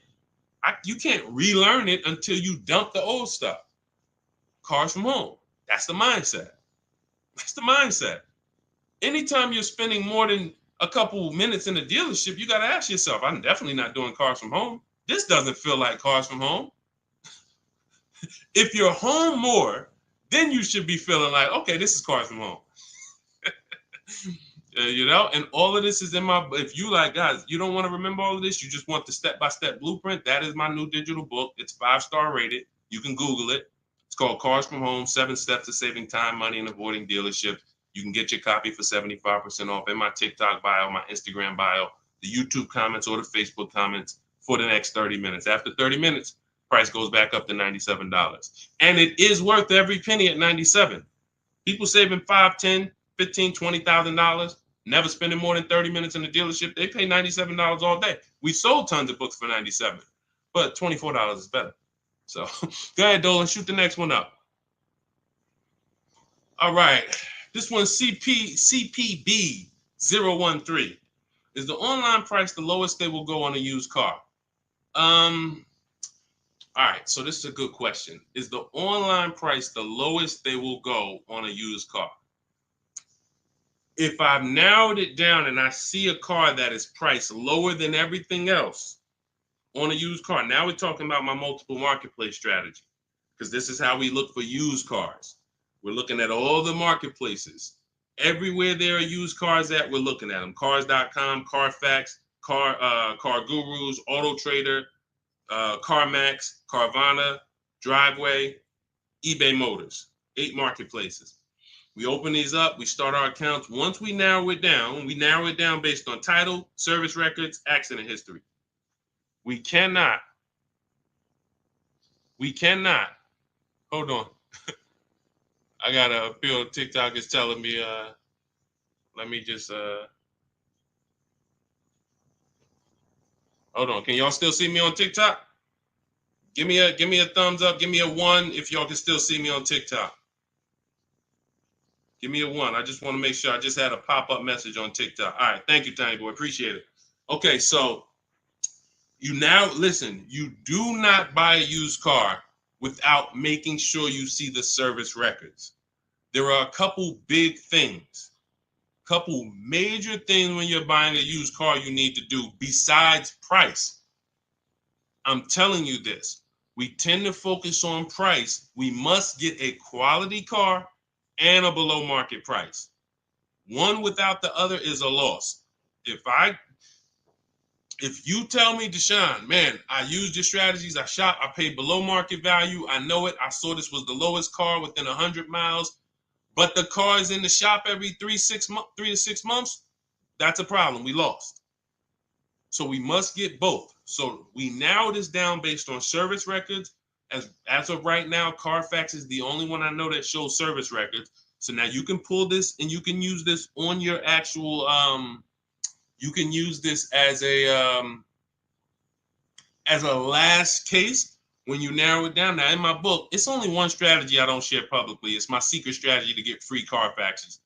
You can't relearn it until you dump the old stuff. Cars from home. That's the mindset. That's the mindset. Anytime you're spending more than a couple minutes in the dealership, you got to ask yourself, I'm definitely not doing cars from home. This doesn't feel like cars from home. If you're home more, then you should be feeling like, okay, this is cars from home. And all of this is in my, if you like, guys, you don't want to remember all of this, you just want the step-by-step blueprint, that is my new digital book. It's 5-star rated. You can Google it. It's called Cars from Home, 7 Steps to Saving Time, Money, and Avoiding Dealerships. You can get your copy for 75% off in my TikTok bio, my Instagram bio, the YouTube comments, or the Facebook comments for the next 30 minutes. After 30 minutes, price goes back up to $97. And it is worth every penny at $97. People saving $5, $10, $15, $20,000, never spending more than 30 minutes in the dealership. They pay $97 all day. We sold tons of books for $97, but $24 is better. So go ahead, Dolan, shoot the next one up. All right. This one's CPB013. Is the online price the lowest they will go on a used car? All right, so this is a good question. Is the online price the lowest they will go on a used car? If I've narrowed it down and I see a car that is priced lower than everything else on a used car, now we're talking about my multiple marketplace strategy, because this is how we look for used cars. We're looking at all the marketplaces. Everywhere there are used cars at, we're looking at them. Cars.com, Carfax, Car Gurus, Auto Trader, CarMax, Carvana, Driveway, eBay Motors. 8 marketplaces. We open these up, we start our accounts. Once we narrow it down based on title, service records, accident history. We cannot, hold on. I got a feel TikTok is telling me, let me just, hold on. Can y'all still see me on TikTok? Give me a thumbs up. Give me a 1 if y'all can still see me on TikTok. Give me a 1. I just want to make sure. I just had a pop-up message on TikTok. All right. Thank you, Tiny Boy. Appreciate it. Okay, so you do not buy a used car without making sure you see the service records. There are a couple big things, couple major things when you're buying a used car you need to do besides price. I'm telling you this. We tend to focus on price. We must get a quality car and a below market price. One without the other is a loss. If you tell me, Deshone, man, I used your strategies, I shop, I paid below market value, I know it, I saw this was the lowest car within 100 miles, but the car is in the shop every 3 to 6 months, that's a problem. We lost. So we must get both. So we narrow this down based on service records. As of right now, Carfax is the only one I know that shows service records. So now you can pull this and you can use this on your actual, you can use this as a last case when you narrow it down. Now in my book, it's only one strategy I don't share publicly. It's my secret strategy to get free Carfaxes.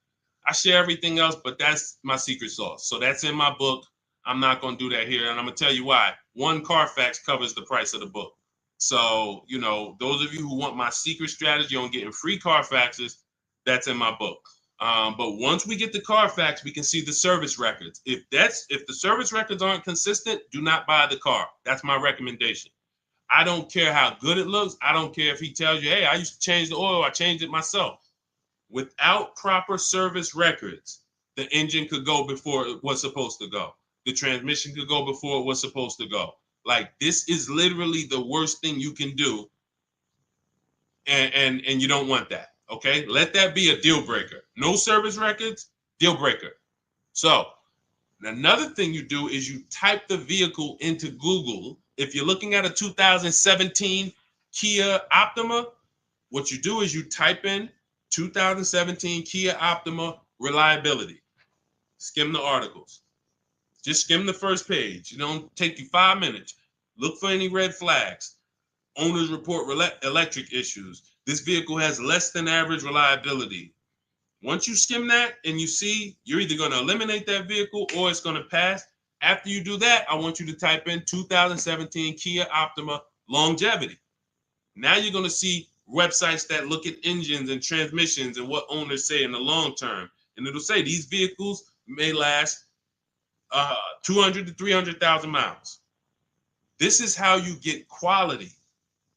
I share everything else, but that's my secret sauce. So that's in my book. I'm not going to do that here. And I'm going to tell you why. One Carfax covers the price of the book. So, those of you who want my secret strategy on getting free Carfaxes, that's in my book. But once we get the Carfax, we can see the service records. If the service records aren't consistent, do not buy the car. That's my recommendation. I don't care how good it looks. I don't care if he tells you, hey, I used to change the oil. I changed it myself. Without proper service records, the engine could go before it was supposed to go. The transmission could go before it was supposed to go. Like, this is literally the worst thing you can do. And you don't want that. Okay, let that be a deal breaker. No service records, deal breaker. So another thing you do is you type the vehicle into Google. If you're looking at a 2017 Kia Optima, what you do is you type in 2017 Kia Optima reliability. Skim the articles. Just skim the first page. It don't take you 5 minutes. Look for any red flags. Owners report electric issues. This vehicle has less than average reliability. Once you skim that and you see you're either going to eliminate that vehicle or it's going to pass, after you do that, I want you to type in 2017 Kia Optima longevity. Now you're going to see websites that look at engines and transmissions and what owners say in the long term. And it'll say these vehicles may last 200 to 300,000 miles. This is how you get quality.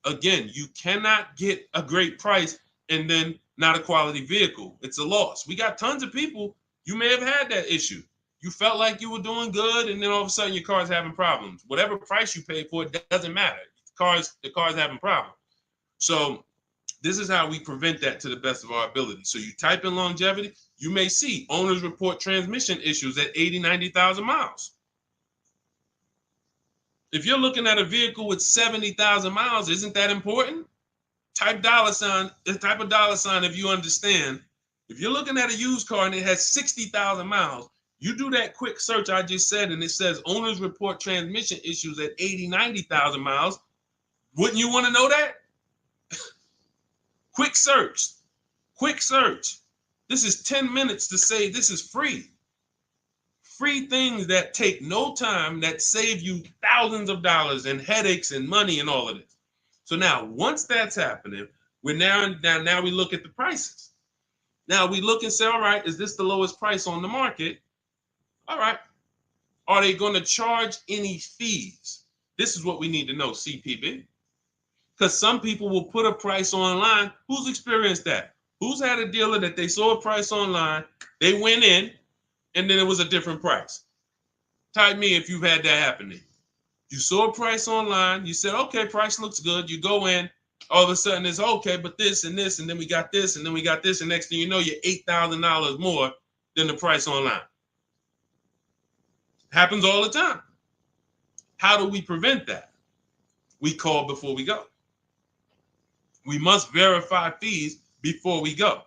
Again, you cannot get a great price and then not a quality vehicle. It's a loss. We got tons of people, you may have had that issue. You felt like you were doing good, and then all of a sudden your car's having problems. Whatever price you paid for it doesn't matter. The car's having problems. So this is how we prevent that to the best of our ability. So you type in longevity, you may see owners report transmission issues at 80, 90,000 miles. If you're looking at a vehicle with 70,000 miles, isn't that important? Type dollar sign if you understand. If you're looking at a used car and it has 60,000 miles, you do that quick search I just said, and it says owners report transmission issues at 80, 90,000 miles. Wouldn't you want to know that? Quick search. This is 10 minutes to say this is free. Free things that take no time, that save you thousands of dollars and headaches and money and all of this. So now, once that's happening, we look at the prices. Now we look and say, all right, is this the lowest price on the market? All right. Are they going to charge any fees? This is what we need to know, CPB. Because some people will put a price online. Who's experienced that? Who's had a dealer that they saw a price online, they went in, and then it was a different price? Type me if you've had that happen to you. You saw a price online, you said, okay, price looks good. You go in, all of a sudden it's okay, but this and this, and then we got this, and then we got this, and next thing you know, you're $8,000 more than the price online. Happens all the time. How do we prevent that? We call before we go. We must verify fees before we go.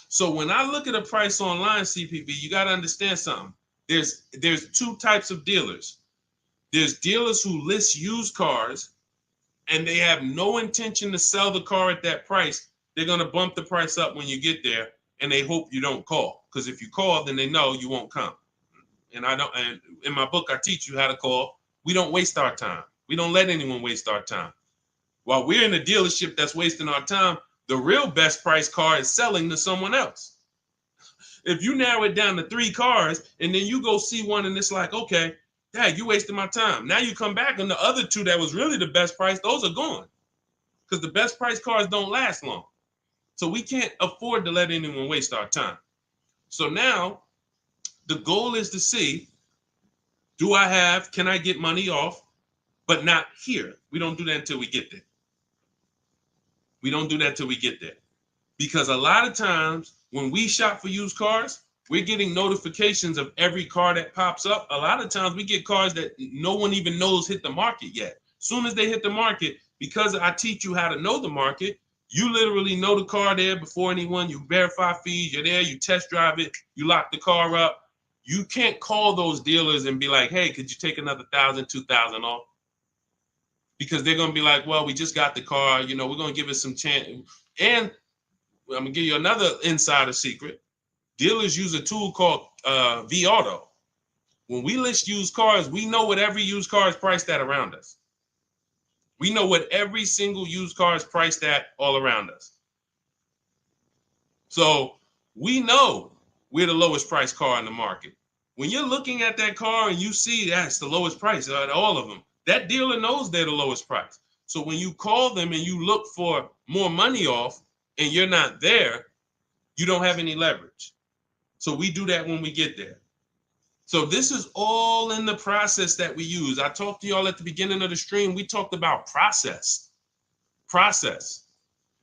So when I look at a price online, CPV, you got to understand something. There's two types of dealers. There's dealers who list used cars and they have no intention to sell the car at that price. They're going to bump the price up when you get there, and they hope you don't call. Because if you call, then they know you won't come. And in my book, I teach you how to call. We don't waste our time. We don't let anyone waste our time. While we're in a dealership that's wasting our time, the real best price car is selling to someone else. If you narrow it down to 3 cars and then you go see one and it's like, okay, Dad, you wasted my time. Now you come back and the other 2 that was really the best price, those are gone. Because the best price cars don't last long. So we can't afford to let anyone waste our time. So now the goal is to see, can I get money off, but not here? We don't do that until we get there. Because a lot of times when we shop for used cars, we're getting notifications of every car that pops up. A lot of times we get cars that no one even knows hit the market yet. Soon as they hit the market, because I teach you how to know the market, you literally know the car there before anyone. You verify fees, you're there, you test drive it, you lock the car up. You can't call those dealers and be like, hey, could you take another $1,000, $2,000 off? Because they're going to be like, well, we just got the car, we're going to give it some chance. And I'm going to give you another insider secret. Dealers use a tool called V-Auto. When we list used cars, we know what every used car is priced at around us. We know what every single used car is priced at all around us. So we know we're the lowest priced car in the market. When you're looking at that car and you see that's the lowest price out of all of them, that dealer knows they're the lowest price. So when you call them and you look for more money off and you're not there, you don't have any leverage. So we do that when we get there. So this is all in the process that we use. I talked to y'all at the beginning of the stream. We talked about process.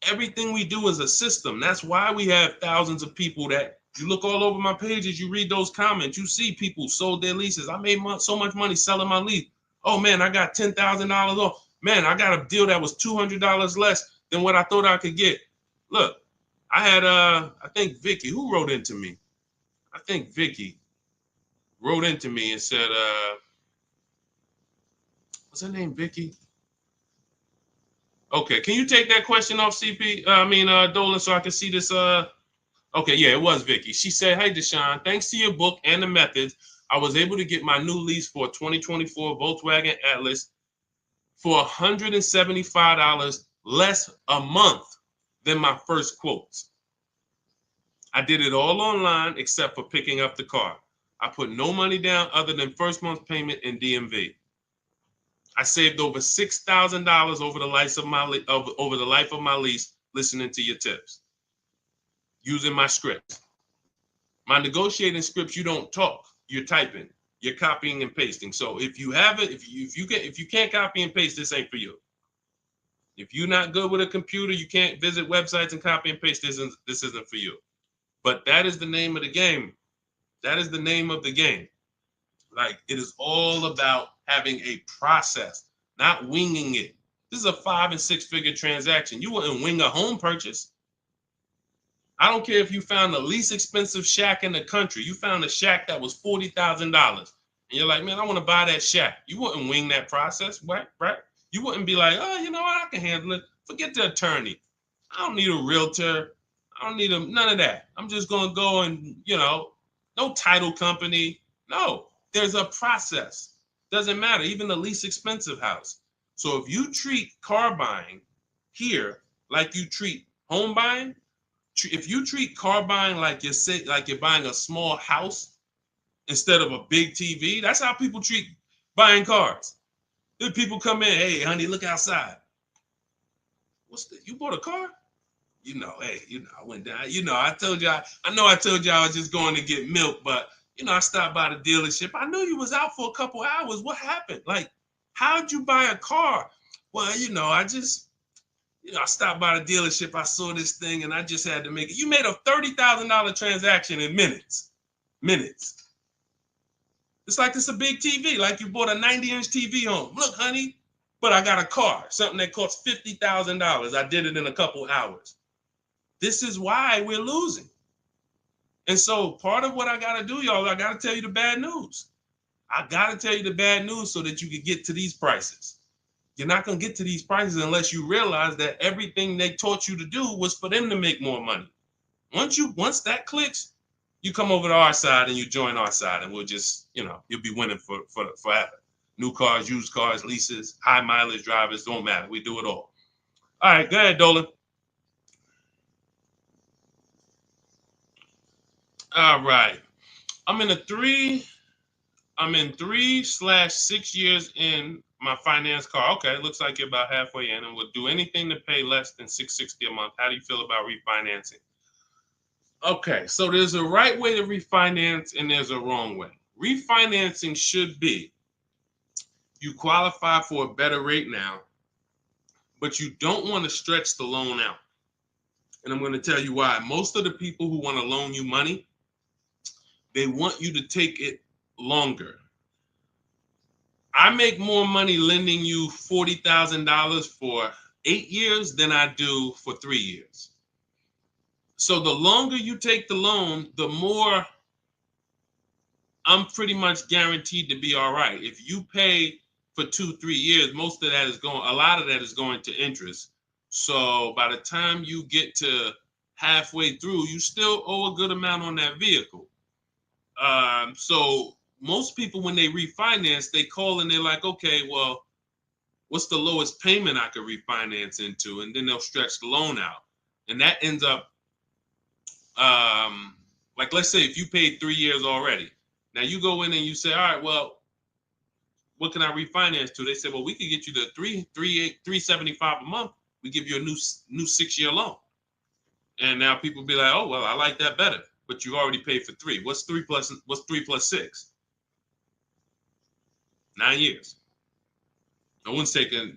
Everything we do is a system. That's why we have thousands of people that you look all over my pages, you read those comments, you see people sold their leases. I made so much money selling my lease. Oh man, I got $10,000 off. Man, I got a deal that was $200 less than what I thought I could get. Look, I had, I think Vicky, who wrote into me? I think Vicky wrote into me and said, What's her name, Vicky? Okay, can you take that question off, CP? Dolan, so I can see this. Okay, yeah, it was Vicky. She said, "Hey, Deshone, thanks to your book and the methods, I was able to get my new lease for a 2024 Volkswagen Atlas for $175 less a month than my first quotes. I did it all online except for picking up the car. I put no money down other than first month's payment in DMV. I saved over $6,000 over the life of my lease listening to your tips, using my scripts. My negotiating scripts, you don't talk, you're typing, you're copying and pasting. So if you have it, if you can't copy and paste, this ain't for you. If you're not good with a computer, you can't visit websites and copy and paste. This isn't for you. But that is the name of the game. That is the name of the game. Like, it is all about having a process, not winging it. This is a 5 and 6 figure transaction. You wouldn't wing a home purchase. I don't care if you found the least expensive shack in the country. You found a shack that was $40,000. And you're like, man, I want to buy that shack. You wouldn't wing that process, right? You wouldn't be like, oh, you know what? I can handle it. Forget the attorney. I don't need a realtor. I don't need none of that. I'm just going to go and, no title company. No, there's a process. Doesn't matter. Even the least expensive house. So if you treat car buying here like you treat home buying, if you treat car buying like you're buying a small house instead of a big TV, that's how people treat buying cars. Then people come in, hey, honey, look outside. You bought a car? Hey, I went down. I told you, I told you I was just going to get milk, but I stopped by the dealership. I knew you was out for a couple hours. What happened? Like, how'd you buy a car? Well, I stopped by the dealership. I saw this thing and I just had to make it. You made a $30,000 transaction in minutes. Minutes. It's like it's a big TV, like you bought a 90-inch TV home. Look, honey, but I got a car, something that costs $50,000. I did it in a couple hours. This is why we're losing. And so part of what I got to do, y'all, I got to tell you the bad news. I got to tell you the bad news so that you can get to these prices. You're not going to get to these prices unless you realize that everything they taught you to do was for them to make more money. Once that clicks, you come over to our side and you join our side, and we'll just, you'll be winning for forever. New cars, used cars, leases, high mileage drivers, don't matter. We do it all. All right, go ahead, Dolan. All right. I'm in 3/6 years in my finance car. Okay, it looks like you're about halfway in and would do anything to pay less than $660 a month. How do you feel about refinancing? Okay, so there's a right way to refinance and there's a wrong way. Refinancing should be you qualify for a better rate now, but you don't want to stretch the loan out. And I'm going to tell you why. Most of the people who want to loan you money, they want you to take it longer. I make more money lending you $40,000 for 8 years than I do for 3 years. So the longer you take the loan, the more I'm pretty much guaranteed to be all right. If you pay for 2-3 years, a lot of that is going to interest. So by the time you get to halfway through, you still owe a good amount on that vehicle. So most people, when they refinance, they call and they're like, okay, well, what's the lowest payment I could refinance into? And then they'll stretch the loan out. And that ends up, like, let's say if you paid 3 years already. Now you go in and you say, all right, well, what can I refinance to? They say, well, we could get you the $375 a month. We give you a new 6-year loan. And now people be like, oh, well, I like that better. But you already paid for 3. What's 3 plus 6? 9 years. No one's taking,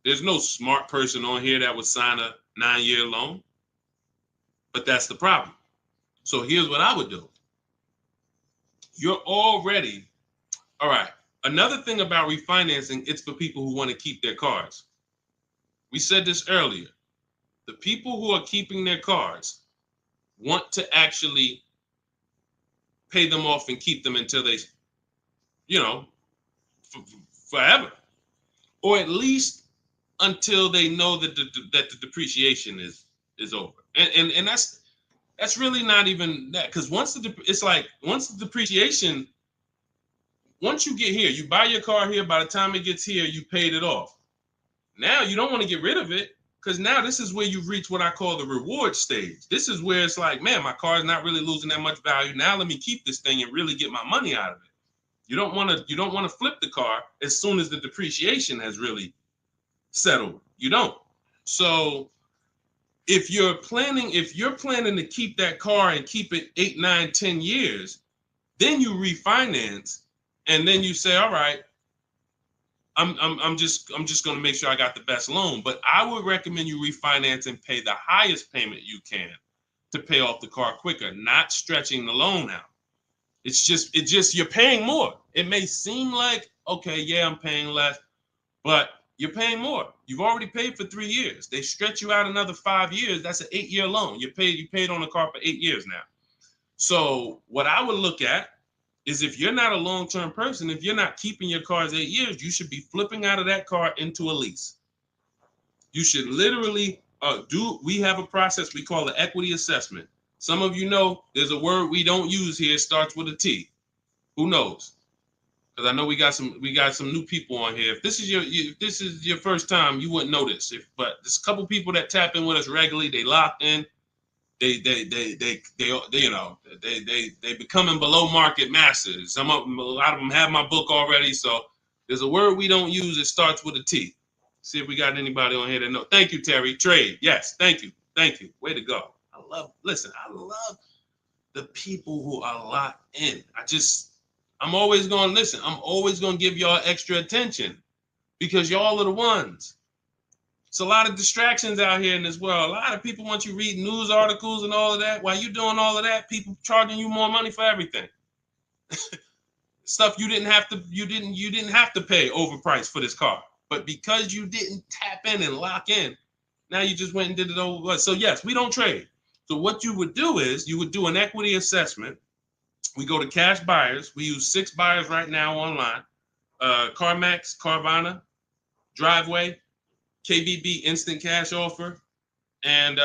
there's no smart person on here that would sign a 9-year loan. But that's the problem. So here's what I would do. You're already, all right. Another thing about refinancing, it's for people who want to keep their cars. We said this earlier. The people who are keeping their cars want to actually pay them off and keep them until they, forever. or at least until they know that the depreciation is over. And that's really not even that, because once the depreciation, once you get here, you buy your car here, by the time it gets here, you paid it off. Now you don't want to get rid of it, because now this is where you've reached what I call the reward stage. This is where it's like, man, my car is not really losing that much value. Now let me keep this thing and really get my money out of it. You don't want to flip the car as soon as the depreciation has really settled. You don't. So if you're planning to keep that car and keep it 8, 9, 10 years, then you refinance, and then you say, all right, I'm just going to make sure I got the best loan. But I would recommend you refinance and pay the highest payment you can to pay off the car quicker, not stretching the loan out. It's just you're paying more. It may seem like, okay, yeah, I'm paying less, but you're paying more. You've already paid for 3 years. They stretch you out another 5 years. That's an 8-year loan. You paid on the car for 8 years now. So what I would look at is, if you're not a long-term person, if you're not keeping your cars 8 years, you should be flipping out of that car into a lease. You should literally we have a process we call the equity assessment. Some of you know there's a word we don't use here. It starts with a T. Who knows? Because I know we got some new people on here. If this is your first time, you wouldn't know this. But there's a couple people that tap in with us regularly. They locked in. They becoming below market masters. A lot of them have my book already. So there's a word we don't use. It starts with a T. See if we got anybody on here that know. Thank you, Terry. Trade. Yes. Thank you. Way to go. I love the people who are locked in. I'm always going to listen. I'm always going to give y'all extra attention, because y'all are the ones. It's a lot of distractions out here in this world. A lot of people want you reading news articles and all of that. While you doing all of that, people charging you more money for everything. Stuff you didn't have to pay overpriced for this car. But because you didn't tap in and lock in, now you just went and did it over. So yes, we don't trade. So what you would do is you would do an equity assessment. We go to cash buyers. We use 6 buyers right now online. CarMax, Carvana, Driveway, KBB Instant Cash Offer, and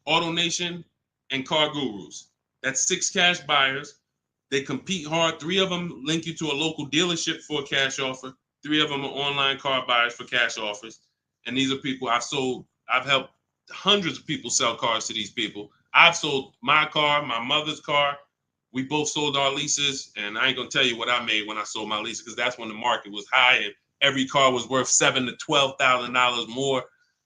AutoNation and Car Gurus. That's 6 cash buyers. They compete hard. 3 of them link you to a local dealership for a cash offer. 3 of them are online car buyers for cash offers. And these are people I've helped hundreds of people sell cars to these people. I've sold my car, my mother's car. We both sold our leases, and I ain't gonna tell you what I made when I sold my leases, because that's when the market was high and every car was worth $7,000 to $12,000 more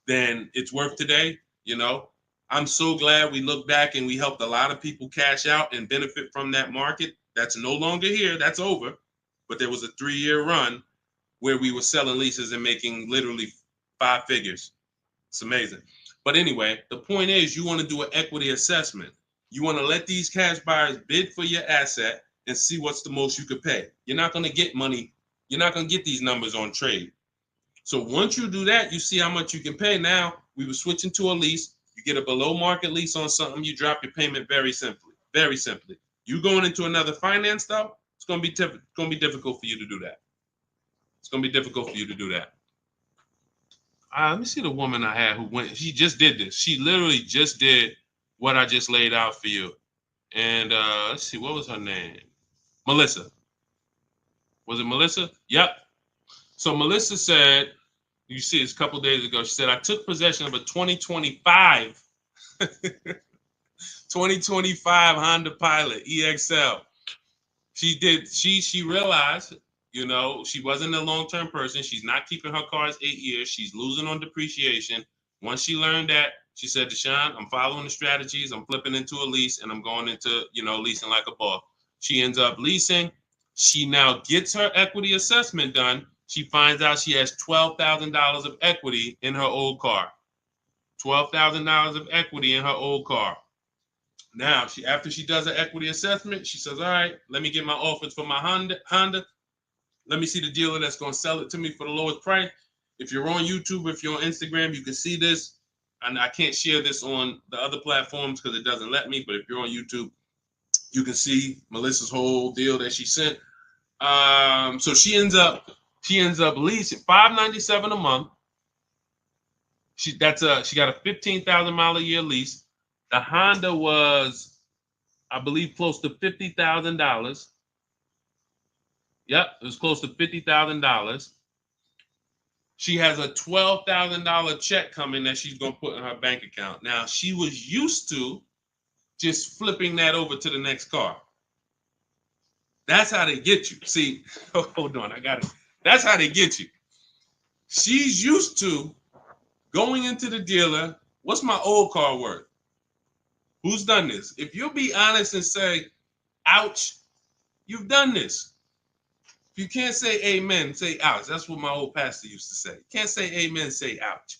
than it's worth today. You know, I'm so glad we look back and we helped a lot of people cash out and benefit from that market. That's no longer here. That's over. But there was a 3-year run where we were selling leases and making literally 5 figures. It's amazing. But anyway, the point is, you want to do an equity assessment. You want to let these cash buyers bid for your asset and see what's the most you could pay. You're not going to get money. You're not going to get these numbers on trade. So once you do that, you see how much you can pay. Now, we were switching to a lease. You get a below market lease on something, you drop your payment very simply. Very simply. You going into another finance though, it's going to be difficult for you to do that. It's going to be difficult for you to do that. Let me see the woman I had who went. She just did this. She literally just did what I just laid out for you. And let's see, what was her name? Melissa. Was it Melissa? Yep. So Melissa said, you see this a couple days ago, she said, I took possession of a 2025 Honda Pilot EXL. She realized, you know, she wasn't a long-term person. She's not keeping her cars 8 years. She's losing on depreciation. Once she learned that, she said, Deshone, I'm following the strategies. I'm flipping into a lease and I'm going into, leasing like a boss. She ends up leasing. She now gets her equity assessment done. She finds out she has $12,000 of equity in her old car. $12,000 of equity in her old car. Now, after she does her equity assessment, she says, all right, let me get my offers for my Honda. Let me see the dealer that's going to sell it to me for the lowest price. If you're on YouTube, if you're on Instagram, you can see this. And I can't share this on the other platforms because it doesn't let me. But if you're on YouTube, you can see Melissa's whole deal that she sent. So she ends up She ends up leasing $597 a month. She got a 15,000 mile a year lease. The Honda was, I believe, close to $50,000. Yep, it was close to $50,000. She has a $12,000 check coming that she's gonna put in her bank account. Now she was used to just flipping that over to the next car. That's how they get you. See, hold on, I got it. That's how they get you. She's used to going into the dealer. What's my old car worth? Who's done this? If you'll be honest and say, ouch, you've done this. If you can't say amen, say ouch. That's what my old pastor used to say. Can't say amen, say ouch.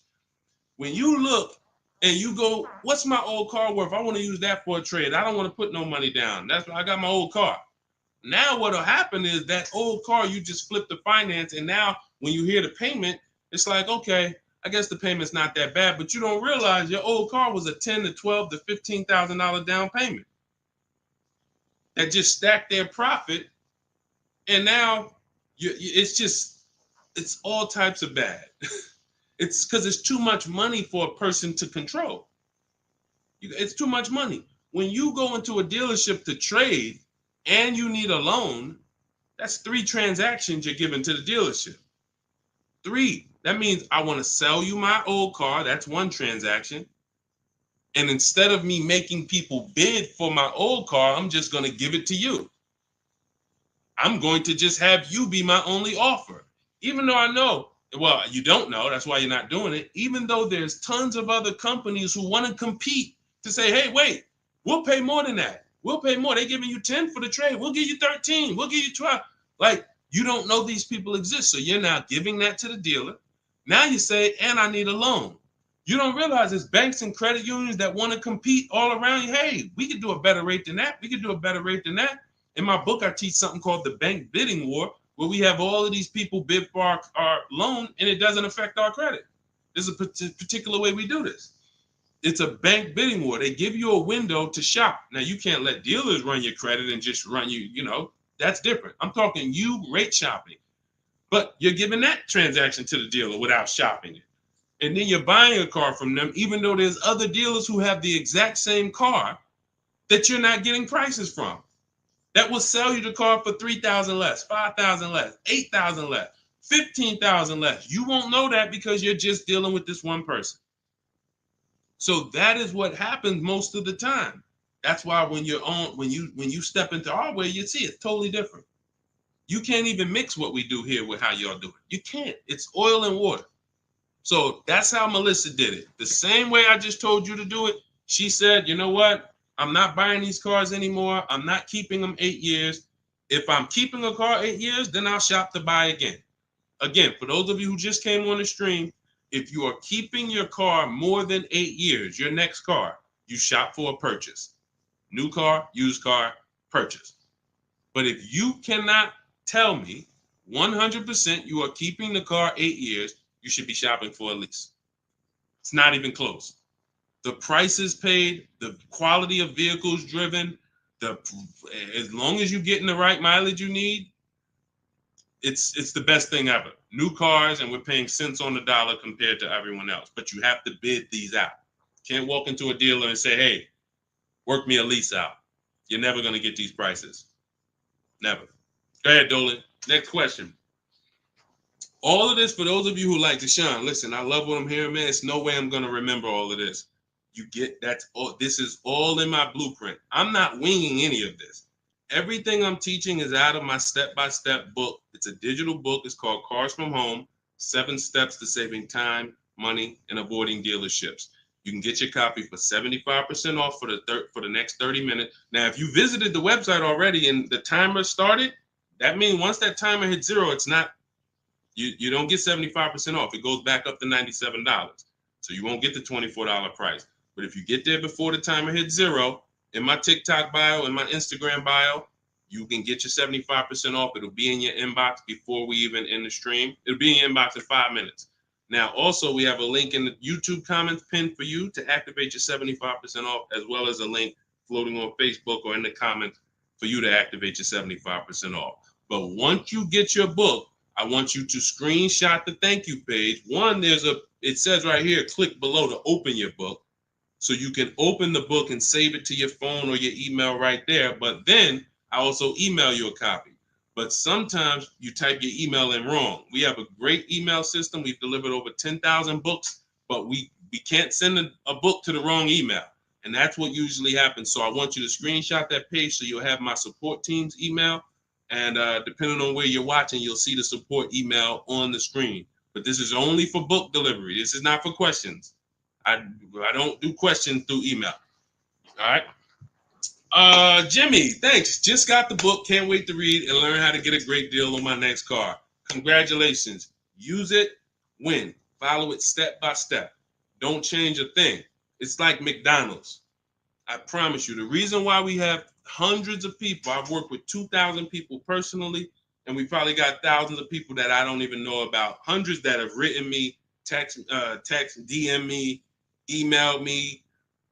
When you look and you go, what's my old car worth? I want to use that for a trade. I don't want to put no money down. That's why I got my old car. Now what'll happen is that old car, you just flip the finance, and now when you hear the payment, it's like, okay, I guess the payment's not that bad, but you don't realize your old car was a $10,000 to $12,000 to $15,000 down payment that just stacked their profit, and now it's all types of bad. It's because it's too much money for a person to control. It's too much money. When you go into a dealership to trade and you need a loan, that's 3 transactions you're giving to the dealership. 3. That means I want to sell you my old car. That's 1 transaction. And instead of me making people bid for my old car, I'm just going to give it to you. I'm going to just have you be my only offer. Even though I know, well, you don't know, that's why you're not doing it. Even though there's tons of other companies who want to compete to say, hey, wait, we'll pay more than that. We'll pay more. They're giving you 10 for the trade. We'll give you 13. We'll give you 12. Like, you don't know these people exist. So you're now giving that to the dealer. Now you say, and I need a loan. You don't realize there's banks and credit unions that want to compete all around you. Hey, we could do a better rate than that. We could do a better rate than that. In my book, I teach something called the bank bidding war, where we have all of these people bid for our loan, and it doesn't affect our credit. There's a particular way we do this. It's a bank bidding war. They give you a window to shop. Now, you can't let dealers run your credit and just run you, that's different. I'm talking you rate shopping. But you're giving that transaction to the dealer without shopping it. And then you're buying a car from them, even though there's other dealers who have the exact same car that you're not getting prices from. That will sell you the car for $3,000 less, $5,000 less, $8,000 less, $15,000 less. You won't know that because you're just dealing with this one person. So that is what happens most of the time. That's why when you step into our way, you see it's totally different. You can't even mix what we do here with how y'all do it. You can't. It's oil and water. So that's how Melissa did it. The same way I just told you to do it. She said, you know what? I'm not buying these cars anymore. I'm not keeping them 8 years. If I'm keeping a car 8 years, then I'll shop to buy again. Again, for those of you who just came on the stream, if you are keeping your car more than 8 years, your next car, you shop for a purchase. New car, used car, purchase. But if you cannot tell me 100% you are keeping the car 8 years, you should be shopping for a lease. It's not even close. The prices paid, the quality of vehicles driven, as long as you're getting the right mileage you need, it's the best thing ever. New cars, and we're paying cents on the dollar compared to everyone else. But you have to bid these out. Can't walk into a dealer and say, hey, work me a lease out. You're never going to get these prices. Never. Go ahead, Dolan. Next question. All of this, for those of you who like Deshone, listen, I love what I'm hearing, man. It's no way I'm going to remember all of this. You get that's all. This is all in my blueprint. I'm not winging any of this. Everything I'm teaching is out of my step-by-step book. It's a digital book. It's called Cars from Home, 7 Steps to Saving Time, Money, and Avoiding Dealerships. You can get your copy for 75% off for the next 30 minutes. Now, if you visited the website already and the timer started, that means once that timer hits 0, it's not, you don't get 75% off. It goes back up to $97. So you won't get the $24 price. But if you get there before the timer hits 0, in my TikTok bio, in my Instagram bio, you can get your 75% off. It'll be in your inbox before we even end the stream. It'll be in your inbox in 5 minutes. Now, also, we have a link in the YouTube comments pinned for you to activate your 75% off, as well as a link floating on Facebook or in the comments for you to activate your 75% off. But once you get your book, I want you to screenshot the thank you page. One, it says right here, click below to open your book. So you can open the book and save it to your phone or your email right there. But then I also email you a copy. But sometimes you type your email in wrong. We have a great email system. We've delivered over 10,000 books, but we can't send a book to the wrong email. And that's what usually happens. So I want you to screenshot that page so you'll have my support team's email. And depending on where you're watching, you'll see the support email on the screen. But this is only for book delivery. This is not for questions. I don't do questions through email. All right. Jimmy, thanks. Just got the book. Can't wait to read and learn how to get a great deal on my next car. Congratulations. Use it, win. Follow it step by step. Don't change a thing. It's like McDonald's. I promise you. The reason why we have hundreds of people, I've worked with 2,000 people personally, and we probably got thousands of people that I don't even know about. Hundreds that have written me, text, DM me, emailed me.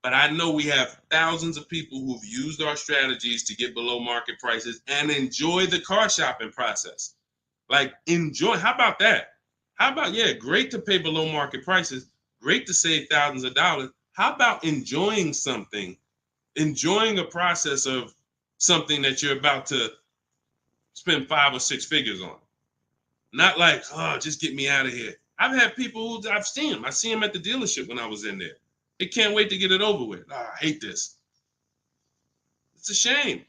But I know we have thousands of people who've used our strategies to get below market prices and enjoy the car shopping process. Like, enjoy. How about that? How about, yeah, great to pay below market prices, great to save thousands of dollars. How about enjoying something, enjoying a process of something that you're about to spend 5 or 6 figures on? Not like, oh, just get me out of here. I've had people who I've seen them. I see them at the dealership when I was in there. They can't wait to get it over with. Oh, I hate this. It's a shame.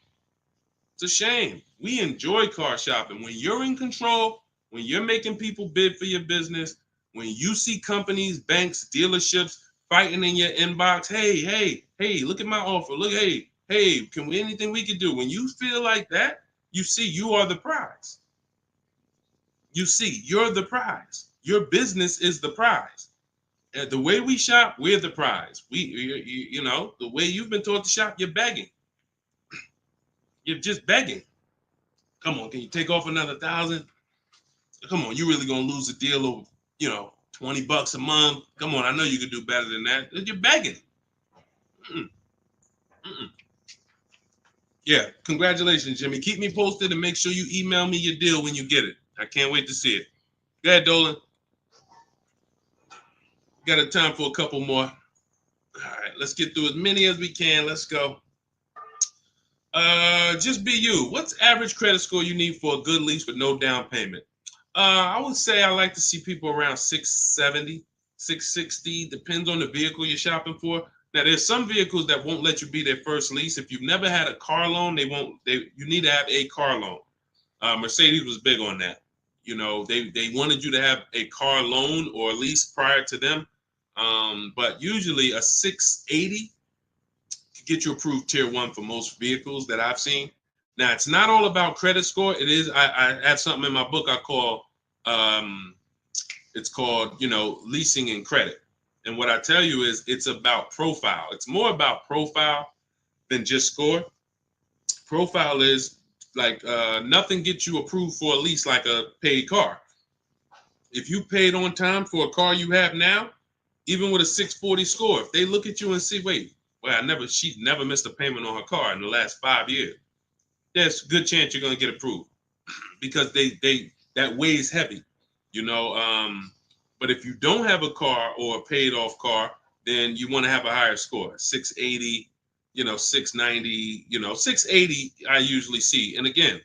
It's a shame. We enjoy car shopping. When you're in control, when you're making people bid for your business, when you see companies, banks, dealerships fighting in your inbox, hey, look at my offer. Look, hey, can we anything we can do? When you feel like that, you see you are the prize. You see, you're the prize. Your business is the prize. The way we shop, we're the prize. You know, the way you've been taught to shop, you're begging. You're just begging. Come on, can you take off another 1,000? Come on, you really gonna lose a deal over, $20 a month? Come on, I know you could do better than that. You're begging. Mm-mm. Mm-mm. Yeah, congratulations, Jimmy. Keep me posted and make sure you email me your deal when you get it. I can't wait to see it. Go ahead, Dolan. Got a time for a couple more. All right, let's get through as many as we can. Let's go. Just be you. What's average credit score you need for a good lease with no down payment? I would say I like to see people around 670, 660. Depends on the vehicle you're shopping for. Now, there's some vehicles that won't let you be their first lease. If you've never had a car loan, you need to have a car loan. Mercedes was big on that. They wanted you to have a car loan or lease prior to them. But usually a 680 can get you approved tier 1 for most vehicles that I've seen. Now, it's not all about credit score. It is. I have something in my book I call, it's called, leasing and credit. And what I tell you is it's about profile. It's more about profile than just score. Profile is like nothing gets you approved for a lease like a paid car. If you paid on time for a car you have now, even with a 640 score, if they look at you and see, wait, well, she's never missed a payment on her car in the last 5 years. There's a good chance you're going to get approved because that weighs heavy, But if you don't have a car or a paid off car, then you want to have a higher score, 680, 690, 680 I usually see. And again,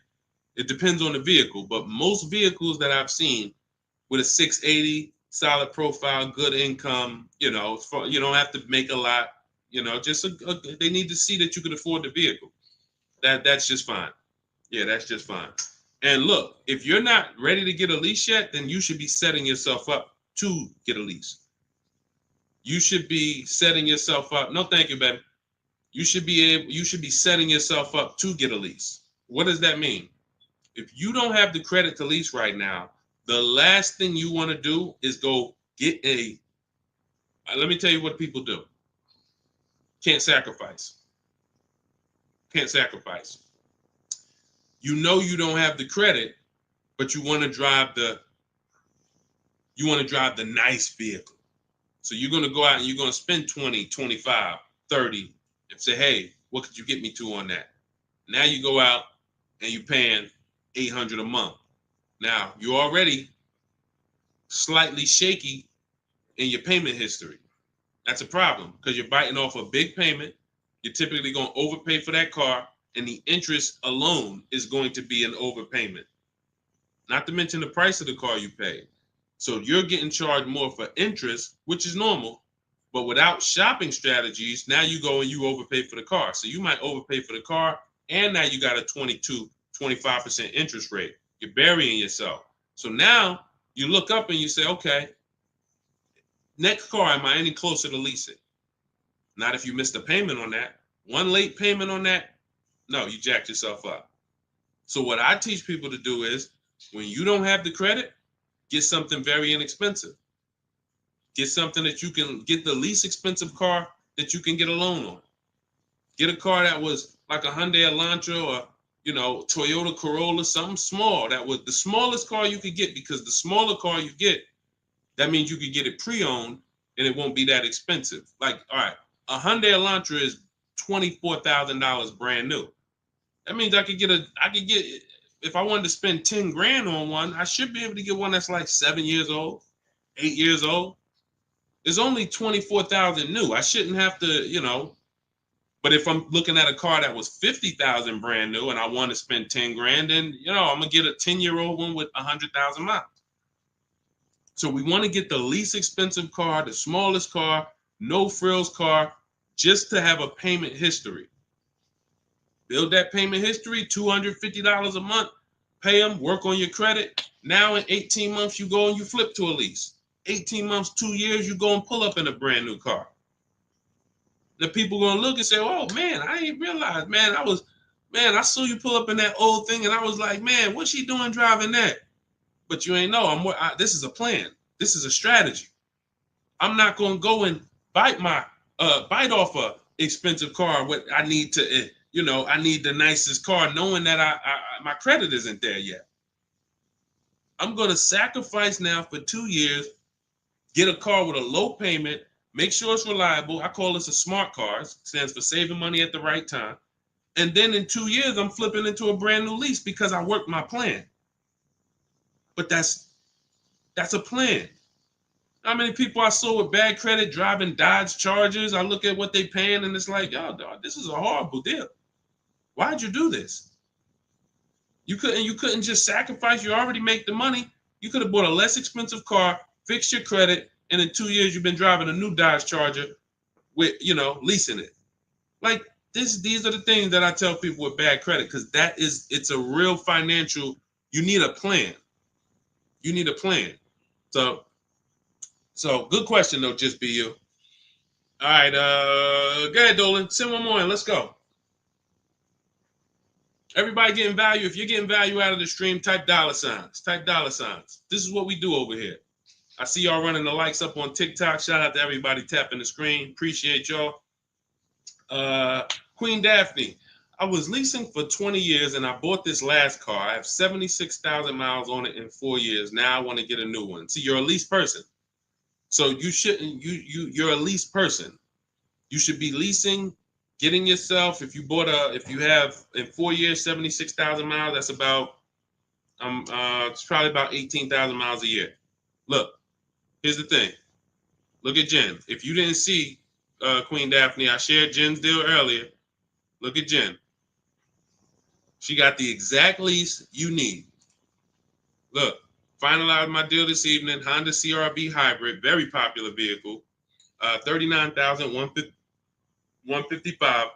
it depends on the vehicle, but most vehicles that I've seen with a 680, solid profile, good income, you don't have to make a lot, they need to see that you can afford the vehicle. That's just fine. Yeah, that's just fine. And look, if you're not ready to get a lease yet, then you should be setting yourself up to get a lease. You should be setting yourself up. No, thank you, baby. You should be setting yourself up to get a lease. What does that mean? If you don't have the credit to lease right now, the last thing you want to do is go get let me tell you what people do. Can't sacrifice. Can't sacrifice. You don't have the credit, but you want to drive the nice vehicle. So you're going to go out and you're going to spend 20, 25, 30 and say, hey, what could you get me to on that? Now you go out and you're paying $800 a month. Now, you're already slightly shaky in your payment history. That's a problem because you're biting off a big payment. You're typically going to overpay for that car, and the interest alone is going to be an overpayment. Not to mention the price of the car you pay. So you're getting charged more for interest, which is normal. But without shopping strategies, now you go and you overpay for the car. So you might overpay for the car, and now you got a 22, 25% interest rate. You're burying yourself. So now you look up and you say, okay, next car, am I any closer to leasing? Not if you missed a payment on that. One late payment on that, no, you jacked yourself up. So what I teach people to do is when you don't have the credit, get something very inexpensive. Get something that you can get the least expensive car that you can get a loan on. Get a car that was like a Hyundai Elantra or, Toyota Corolla, something small. That was the smallest car you could get, because the smaller car you get, that means you could get it pre-owned and it won't be that expensive. Like, all right, a Hyundai Elantra is $24,000 brand new. That means I could get, if I wanted to spend 10 grand on one, I should be able to get one that's like 7 years old, 8 years old. It's only 24,000 new. I shouldn't have to, but if I'm looking at a car that was 50,000 brand new and I want to spend 10 grand, then, I'm going to get a 10-year-old one with 100,000 miles. So we want to get the least expensive car, the smallest car, no frills car, just to have a payment history. Build that payment history, $250 a month, pay them, work on your credit. Now in 18 months, you go and you flip to a lease. 18 months, 2 years, you go and pull up in a brand new car. The people going to look and say, oh, man, I ain't realized, man, I saw you pull up in that old thing, and I was like, man, what's she doing driving that? But you ain't know, this is a plan. This is a strategy. I'm not going to go and bite off a expensive car. What I need to, I need the nicest car, knowing that my credit isn't there yet. I'm going to sacrifice now for 2 years, get a car with a low payment, make sure it's reliable. I call this a smart car. It stands for saving money at the right time. And then in 2 years, I'm flipping into a brand new lease because I worked my plan. But that's a plan. How many people I saw with bad credit driving Dodge Chargers? I look at what they paying and it's like, yo, dog, this is a horrible deal. Why'd you do this? You couldn't just sacrifice. You already make the money. You could have bought a less expensive car, fixed your credit, and in 2 years you've been driving a new Dodge Charger with, leasing it. Like these are the things that I tell people with bad credit, because it's a real financial, you need a plan. You need a plan. So good question though, just be you. All right, go ahead, Dolan. Send one more in. Let's go. Everybody getting value. If you're getting value out of the stream, type dollar signs. Type dollar signs. This is what we do over here. I see y'all running the likes up on TikTok. Shout out to everybody tapping the screen. Appreciate y'all. Queen Daphne, I was leasing for 20 years and I bought this last car. I have 76,000 miles on it in 4 years. Now I want to get a new one. See, you're a lease person. So you shouldn't, you're a lease person. You should be leasing, getting yourself, if you have in 4 years, 76,000 miles, that's about, it's probably about 18,000 miles a year. Look, here's the thing. Look at Jen. If you didn't see Queen Daphne, I shared Jen's deal earlier. Look at Jen. She got the exact lease you need. Look, finalized my deal this evening. Honda CRV hybrid, very popular vehicle. 39,155,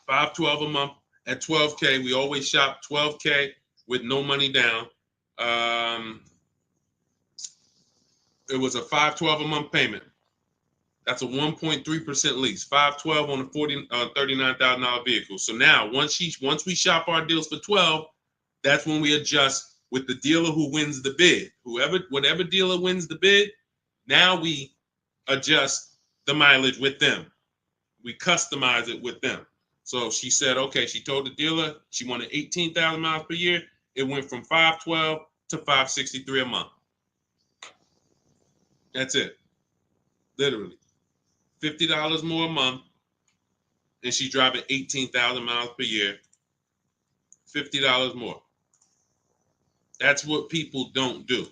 512 a month at 12K. We always shop 12K with no money down. It was a 512 a month payment. That's a 1.3% lease. 512 on a $39,000 vehicle. So now once we shop our deals for 12, that's when we adjust with the dealer who wins the bid. Whatever dealer wins the bid, now we adjust the mileage with them. We customize it with them. So she said, okay, she told the dealer she wanted 18,000 miles per year. It went from 512 to 563 a month. That's it. Literally. $50 more a month. And she's driving 18,000 miles per year. $50 more. That's what people don't do.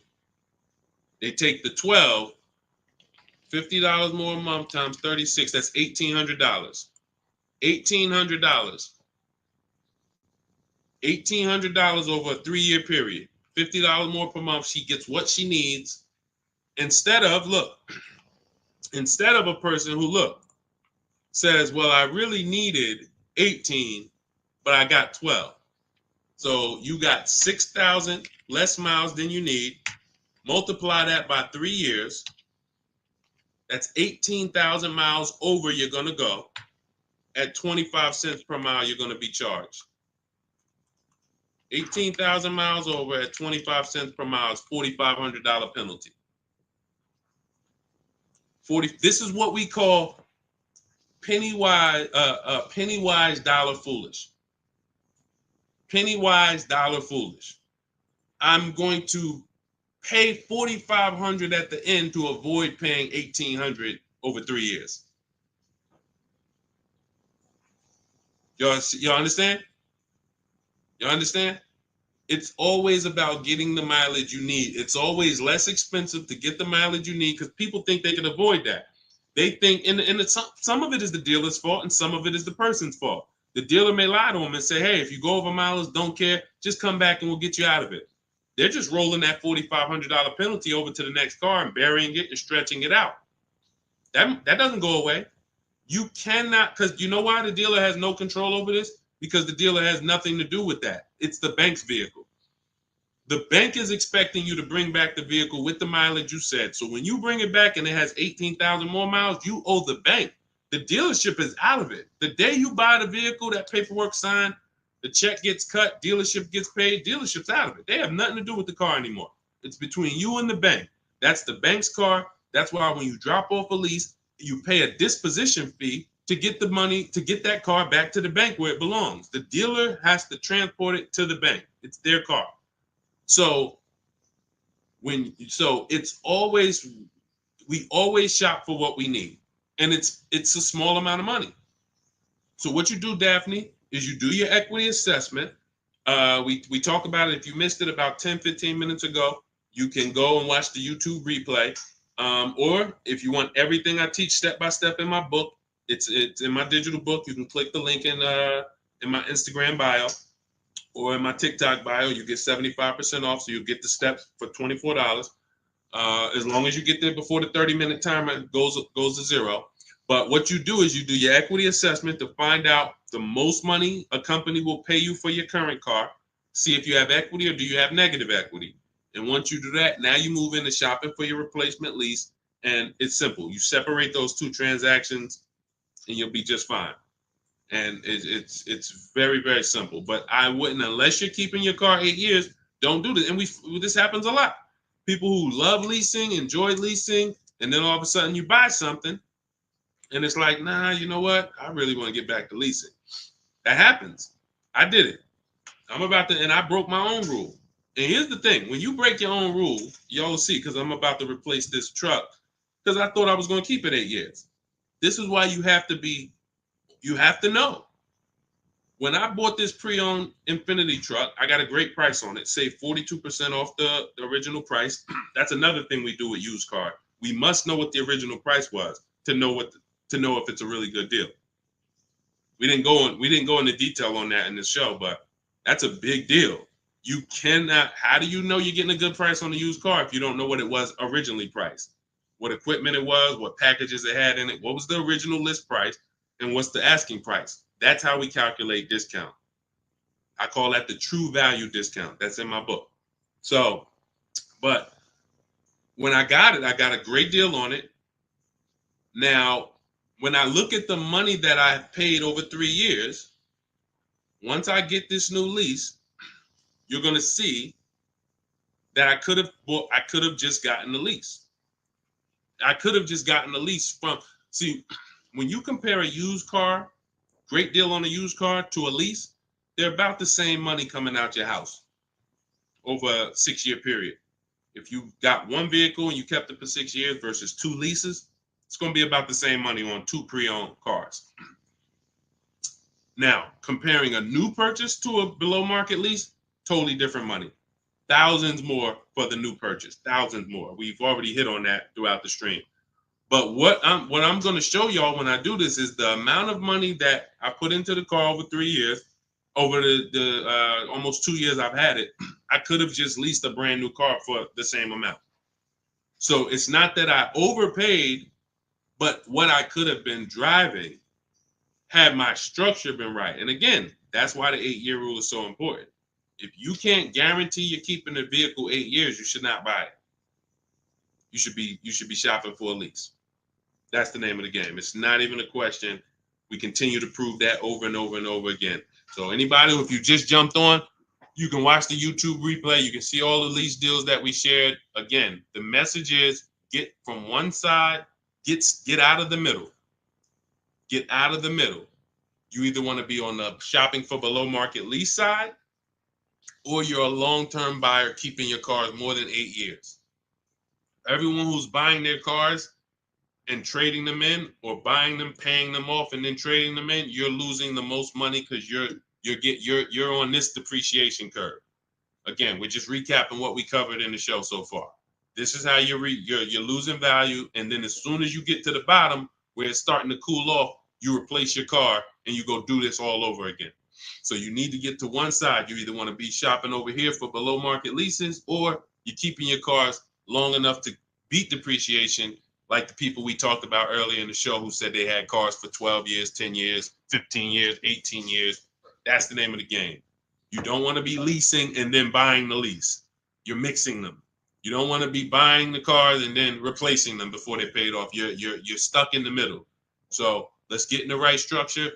They take the 12, $50 more a month times 36, that's $1,800. $1,800. $1,800 over a 3-year period. $50 more per month. She gets what she needs instead of a person who says, well, I really needed 18, but I got 12. So you got 6,000 less miles than you need. Multiply that by 3 years. That's 18,000 miles over you're going to go. At 25 cents per mile, you're going to be charged. 18,000 miles over at 25 cents per mile is $4,500 penalty. This is what we call penny wise, dollar foolish. Penny wise, dollar foolish. I'm going to pay $4,500 at the end to avoid paying $1,800 over 3 years. Y'all understand? You understand? It's always about getting the mileage you need. It's always less expensive to get the mileage you need because people think they can avoid that. They think, some of it is the dealer's fault and some of it is the person's fault. The dealer may lie to them and say, hey, if you go over mileage, don't care, just come back and we'll get you out of it. They're just rolling that $4,500 penalty over to the next car and burying it and stretching it out. That doesn't go away. You cannot, because you know why the dealer has no control over this? Because the dealer has nothing to do with that. It's the bank's vehicle. The bank is expecting you to bring back the vehicle with the mileage you said. So when you bring it back and it has 18,000 more miles, you owe the bank. The dealership is out of it. The day you buy the vehicle, that paperwork signed, the check gets cut, dealership gets paid, dealership's out of it. They have nothing to do with the car anymore. It's between you and the bank. That's the bank's car. That's why when you drop off a lease, you pay a disposition fee to get the money, to get that car back to the bank where it belongs. The dealer has to transport it to the bank. It's their car. So it's always, we always shop for what we need. And it's a small amount of money. So what you do, Daphne, is you do your equity assessment. We talked about it. If you missed it about 10, 15 minutes ago, you can go and watch the YouTube replay. Or if you want everything I teach step by step in my book, it's in my digital book. You can click the link in my Instagram bio or in my TikTok bio. You get 75% off, so you get the steps for $24. As long as you get there before the 30-minute timer goes to zero. But what you do is you do your equity assessment to find out the most money a company will pay you for your current car. See if you have equity or do you have negative equity. And once you do that, now you move into shopping for your replacement lease. And it's simple. You separate those two transactions and you'll be just fine. And it's very, very simple. But I wouldn't, unless you're keeping your car 8 years, don't do this. And this happens a lot. People who love leasing, enjoy leasing, and then all of a sudden you buy something and it's like, nah, you know what? I really want to get back to leasing. That happens. I did it. And I broke my own rule. And here's the thing. When you break your own rule, y'all see, because I'm about to replace this truck, because I thought I was going to keep it 8 years. This is why you have to know. When I bought this pre-owned Infiniti truck, I got a great price on it. Saved 42% off the original price. That's another thing we do with used car. We must know what the original price was to know if it's a really good deal. We didn't go into detail on that in this show, but that's a big deal. You cannot. How do you know you're getting a good price on a used car if you don't know what it was originally priced? What equipment it was, what packages it had in it, what was the original list price, and what's the asking price? That's how we calculate discount. I call that the true value discount. That's in my book. So, but when I got it, I got a great deal on it. Now, when I look at the money that I paid over 3 years, once I get this new lease, you're going to see that I could have just gotten the lease. I could have just gotten the lease when you compare a used car, great deal on a used car, to a lease, they're about the same money coming out your house over a 6-year period. If you got one vehicle and you kept it for 6 years versus 2 leases, it's going to be about the same money on 2 pre-owned cars. Now, comparing a new purchase to a below market lease, totally different money. thousands more for the new purchase, thousands more. We've already hit on that throughout the stream. But what I'm going to show y'all when I do this is the amount of money that I put into the car over 3 years, over the almost 2 years I've had it. I could have just leased a brand new car for the same amount. So it's not that I overpaid, but what I could have been driving had my structure been right. And again, that's why the 8-year rule is so important. If you can't guarantee you're keeping the vehicle 8 years, you should not buy it. You should be shopping for a lease. That's the name of the game. It's not even a question. We continue to prove that over and over and over again. So anybody, if you just jumped on, you can watch the YouTube replay. You can see all the lease deals that we shared. Again, the message is get from one side, get out of the middle. Get out of the middle. You either want to be on the shopping for below market lease side, or you're a long-term buyer keeping your cars more than 8 years. Everyone who's buying their cars and trading them in, or buying them, paying them off, and then trading them in, you're losing the most money because you're on this depreciation curve. Again, we're just recapping what we covered in the show so far. This is how you're losing value, and then as soon as you get to the bottom where it's starting to cool off, you replace your car and you go do this all over again. So you need to get to one side. You either want to be shopping over here for below market leases, or you're keeping your cars long enough to beat depreciation, like the people we talked about earlier in the show who said they had cars for 12 years, 10 years, 15 years, 18 years. That's the name of the game. You don't want to be leasing and then buying the lease. You're mixing them. You don't want to be buying the cars and then replacing them before they're paid off. You're stuck in the middle. So let's get in the right structure.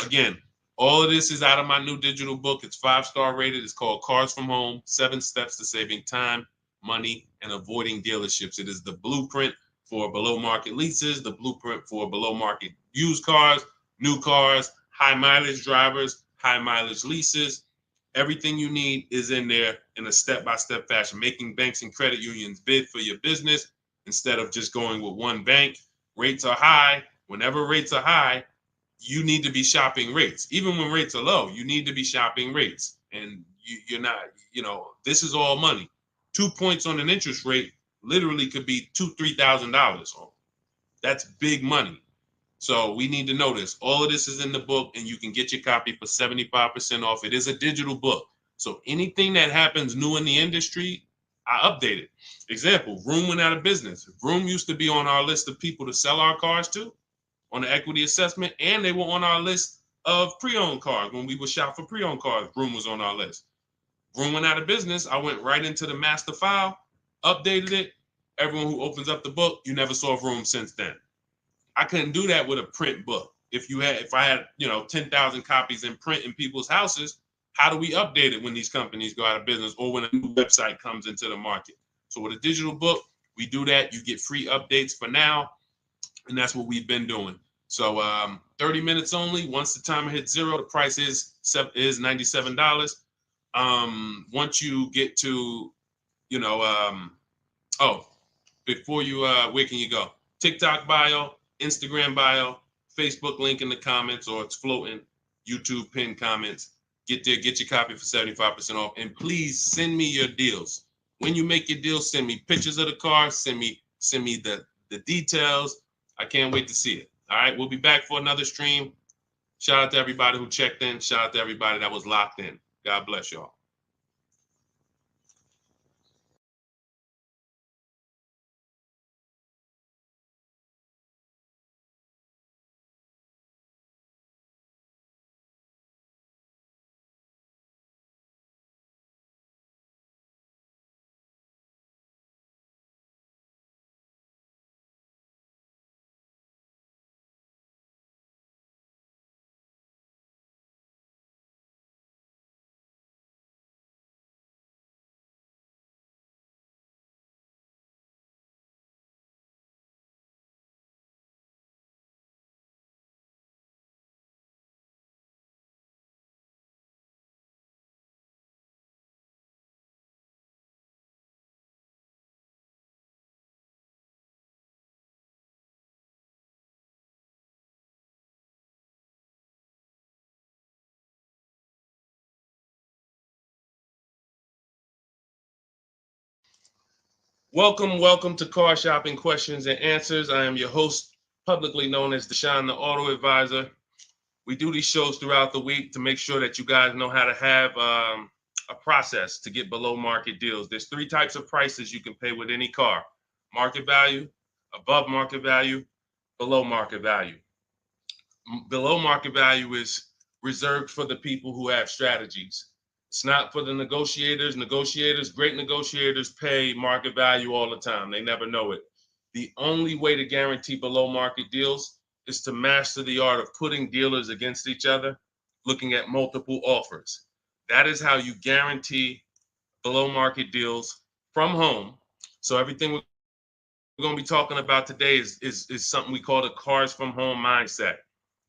Again, all of this is out of my new digital book. It's 5-star rated. It's called Cars from Home, 7 Steps to Saving Time, Money, and Avoiding Dealerships. It is the blueprint for below market leases, the blueprint for below market used cars, new cars, high mileage drivers, high mileage leases. Everything you need is in there in a step-by-step fashion, making banks and credit unions bid for your business instead of just going with one bank. Rates are high. Whenever rates are high, you need to be shopping rates. Even when rates are low, you need to be shopping rates. And you're not, this is all money. 2 points on an interest rate literally could be $2,000-$3,000. That's big money. So we need to know this. All of this is in the book, and you can get your copy for 75% off. It is a digital book. So anything that happens new in the industry, I update it. Example, Vroom went out of business. Vroom used to be on our list of people to sell our cars to on the equity assessment, and they were on our list of pre-owned cars. When we would shop for pre-owned cars, Vroom was on our list. Vroom went out of business. I went right into the master file, updated it. Everyone who opens up the book, you never saw Vroom since then. I couldn't do that with a print book. If I had 10,000 copies in print in people's houses, how do we update it when these companies go out of business or when a new website comes into the market? So with a digital book, we do that. You get free updates for now, and that's what we've been doing. So 30 minutes only. Once the timer hits 0, the price is $97. Once you get to, before you, where can you go? TikTok bio, Instagram bio, Facebook link in the comments, or it's floating, YouTube pinned comments. Get there, get your copy for 75% off. And please send me your deals. When you make your deals, send me pictures of the car, send me the details. I can't wait to see it. All right, we'll be back for another stream. Shout out to everybody who checked in. Shout out to everybody that was locked in. God bless y'all. Welcome to Car Shopping Questions and Answers. I am your host, publicly known as Deshone, the Auto Advisor. We do these shows throughout the week to make sure that you guys know how to have a process to get below market deals. There's three types of prices you can pay with any car: market value, above market value, below market value. Below market value is reserved for the people who have strategies. It's not for the negotiators. Great negotiators pay market value all the time. They never know it. The only way to guarantee below market deals is to master the art of putting dealers against each other, looking at multiple offers. That is how you guarantee below market deals from home. So everything we're going to be talking about today is something we call the cars from home mindset.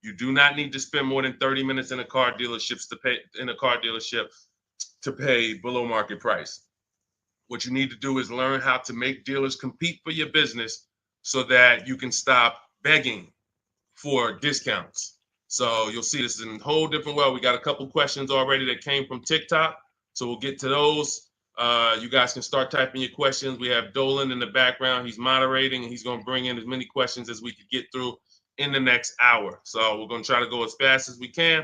You do not need to spend more than 30 minutes in a car dealership to pay below market price. What you need to do is learn how to make dealers compete for your business so that you can stop begging for discounts. So you'll see this in a whole different way. We got a couple questions already that came from TikTok. So we'll get to those. You guys can start typing your questions. We have Dolan in the background. He's moderating and he's going to bring in as many questions as we could get through in the next hour. So we're going to try to go as fast as we can.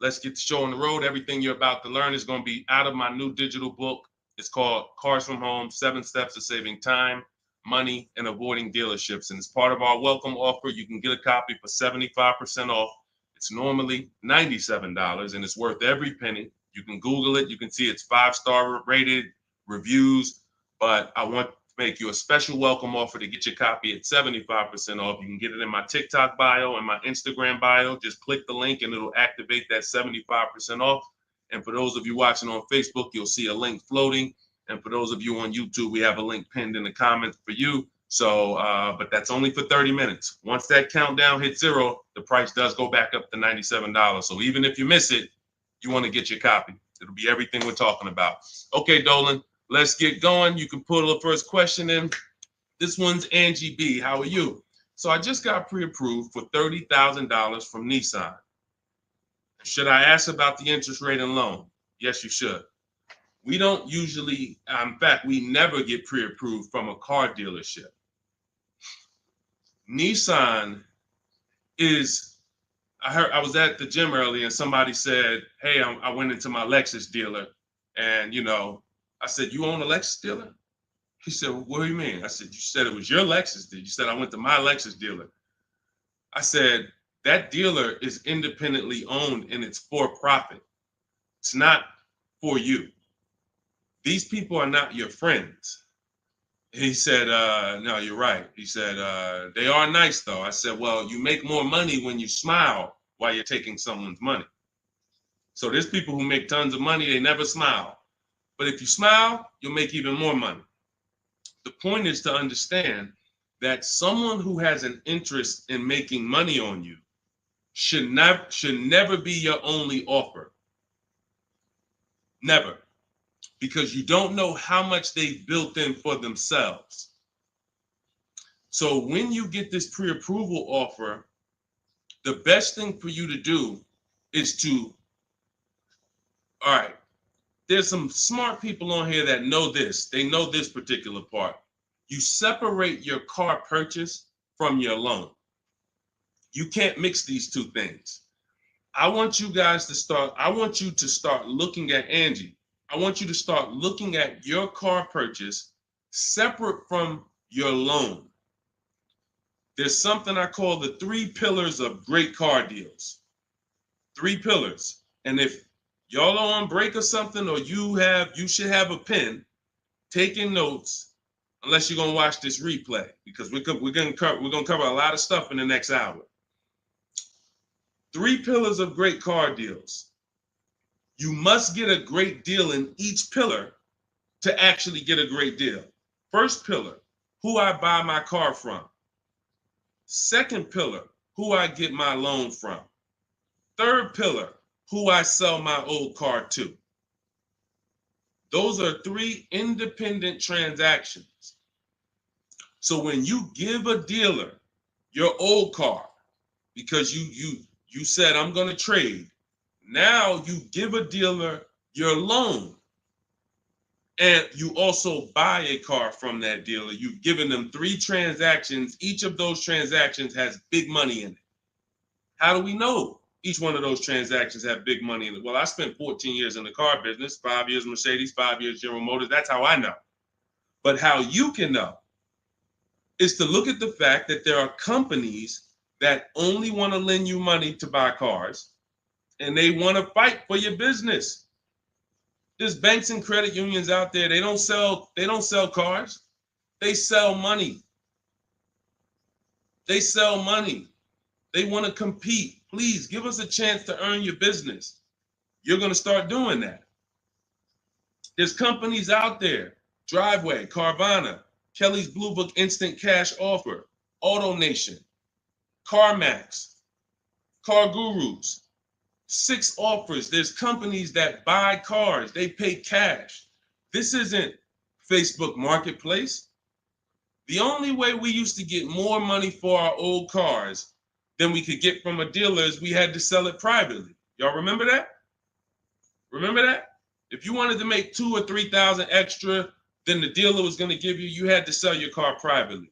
Let's get the show on the road. Everything you're about to learn is going to be out of my new digital book. It's called Cars from Home, 7 Steps to Saving Time, Money, and Avoiding Dealerships. And as part of our welcome offer, you can get a copy for 75% off. It's normally $97 and it's worth every penny. You can Google it. You can see it's 5-star rated reviews, but I want to make you a special welcome offer to get your copy at 75% off. You can get it in my TikTok bio and my Instagram bio. Just click the link and it'll activate that 75% off. And for those of you watching on Facebook, you'll see a link floating. And for those of you on YouTube, we have a link pinned in the comments for you. So, but that's only for 30 minutes. Once that countdown hits 0, the price does go back up to $97. So even if you miss it, you want to get your copy. It'll be everything we're talking about. Okay, Dolan, let's get going. You can put the first question in. This one's Angie B. How are you? So I just got pre-approved for $30,000 from Nissan. Should I ask about the interest rate and loan? Yes, you should. We don't usually, in fact, we never get pre-approved from a car dealership. Nissan is, I was at the gym earlier and somebody said, hey, I went into my Lexus dealer and, I said, you own a Lexus dealer? He said, well, what do you mean? I said, you said it was your Lexus dealer. You said, I went to my Lexus dealer. I said, that dealer is independently owned and it's for profit. It's not for you. These people are not your friends. He said, no, you're right. He said, they are nice though. I said, well, you make more money when you smile while you're taking someone's money. So there's people who make tons of money, they never smile. But if you smile, you'll make even more money. The point is to understand that someone who has an interest in making money on you should never be your only offer. Never. Because you don't know how much they've built in for themselves. So when you get this pre-approval offer, the best thing for you to do is to, all right, there's some smart people on here that know this. They know this particular part. You separate your car purchase from your loan. You can't mix these two things. I want you to start looking at Angie. I want you to start looking at your car purchase separate from your loan. There's something I call the 3 pillars of great car deals. 3 pillars. And if y'all are on break or something, or you should have a pen taking notes, unless you're gonna watch this replay, because we're gonna cover a lot of stuff in the next hour. 3 pillars of great car deals. You must get a great deal in each pillar to actually get a great deal. First pillar, who I buy my car from. Second pillar, who I get my loan from. Third pillar, who I sell my old car to. Those are 3 independent transactions. So when you give a dealer your old car, because you said I'm going to trade, now you give a dealer your loan. And you also buy a car from that dealer. You've given them 3 transactions. Each of those transactions has big money in it. How do we know each one of those transactions have big money in it? Well, I spent 14 years in the car business, 5 years Mercedes, 5 years General Motors. That's how I know. But how you can know is to look at the fact that there are companies that only want to lend you money to buy cars, and they want to fight for your business. There's banks and credit unions out there. They don't sell cars. They sell money. They sell money. They want to compete. Please give us a chance to earn your business. You're going to start doing that. There's companies out there, Driveway, Carvana, Kelly's Blue Book Instant Cash Offer, AutoNation, CarMax, Car Gurus, 6 offers. There's companies that buy cars. They pay cash. This isn't Facebook Marketplace. The only way we used to get more money for our old cars than we could get from a dealer is we had to sell it privately. Y'all remember that? Remember that? If you wanted to make 2,000 or 3,000 extra than the dealer was going to give you, you had to sell your car privately.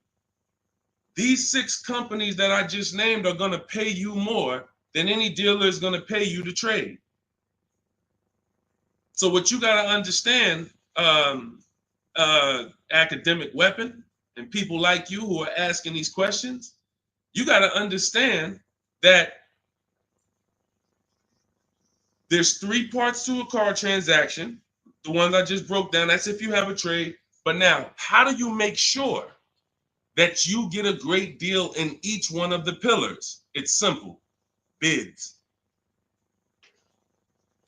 These 6 companies that I just named are going to pay you more than any dealer is going to pay you to trade. So what you got to understand, academic weapon, and people like you who are asking these questions, you got to understand that there's 3 parts to a car transaction. The ones I just broke down, that's if you have a trade. But now, how do you make sure that you get a great deal in each one of the pillars? It's simple. Bids.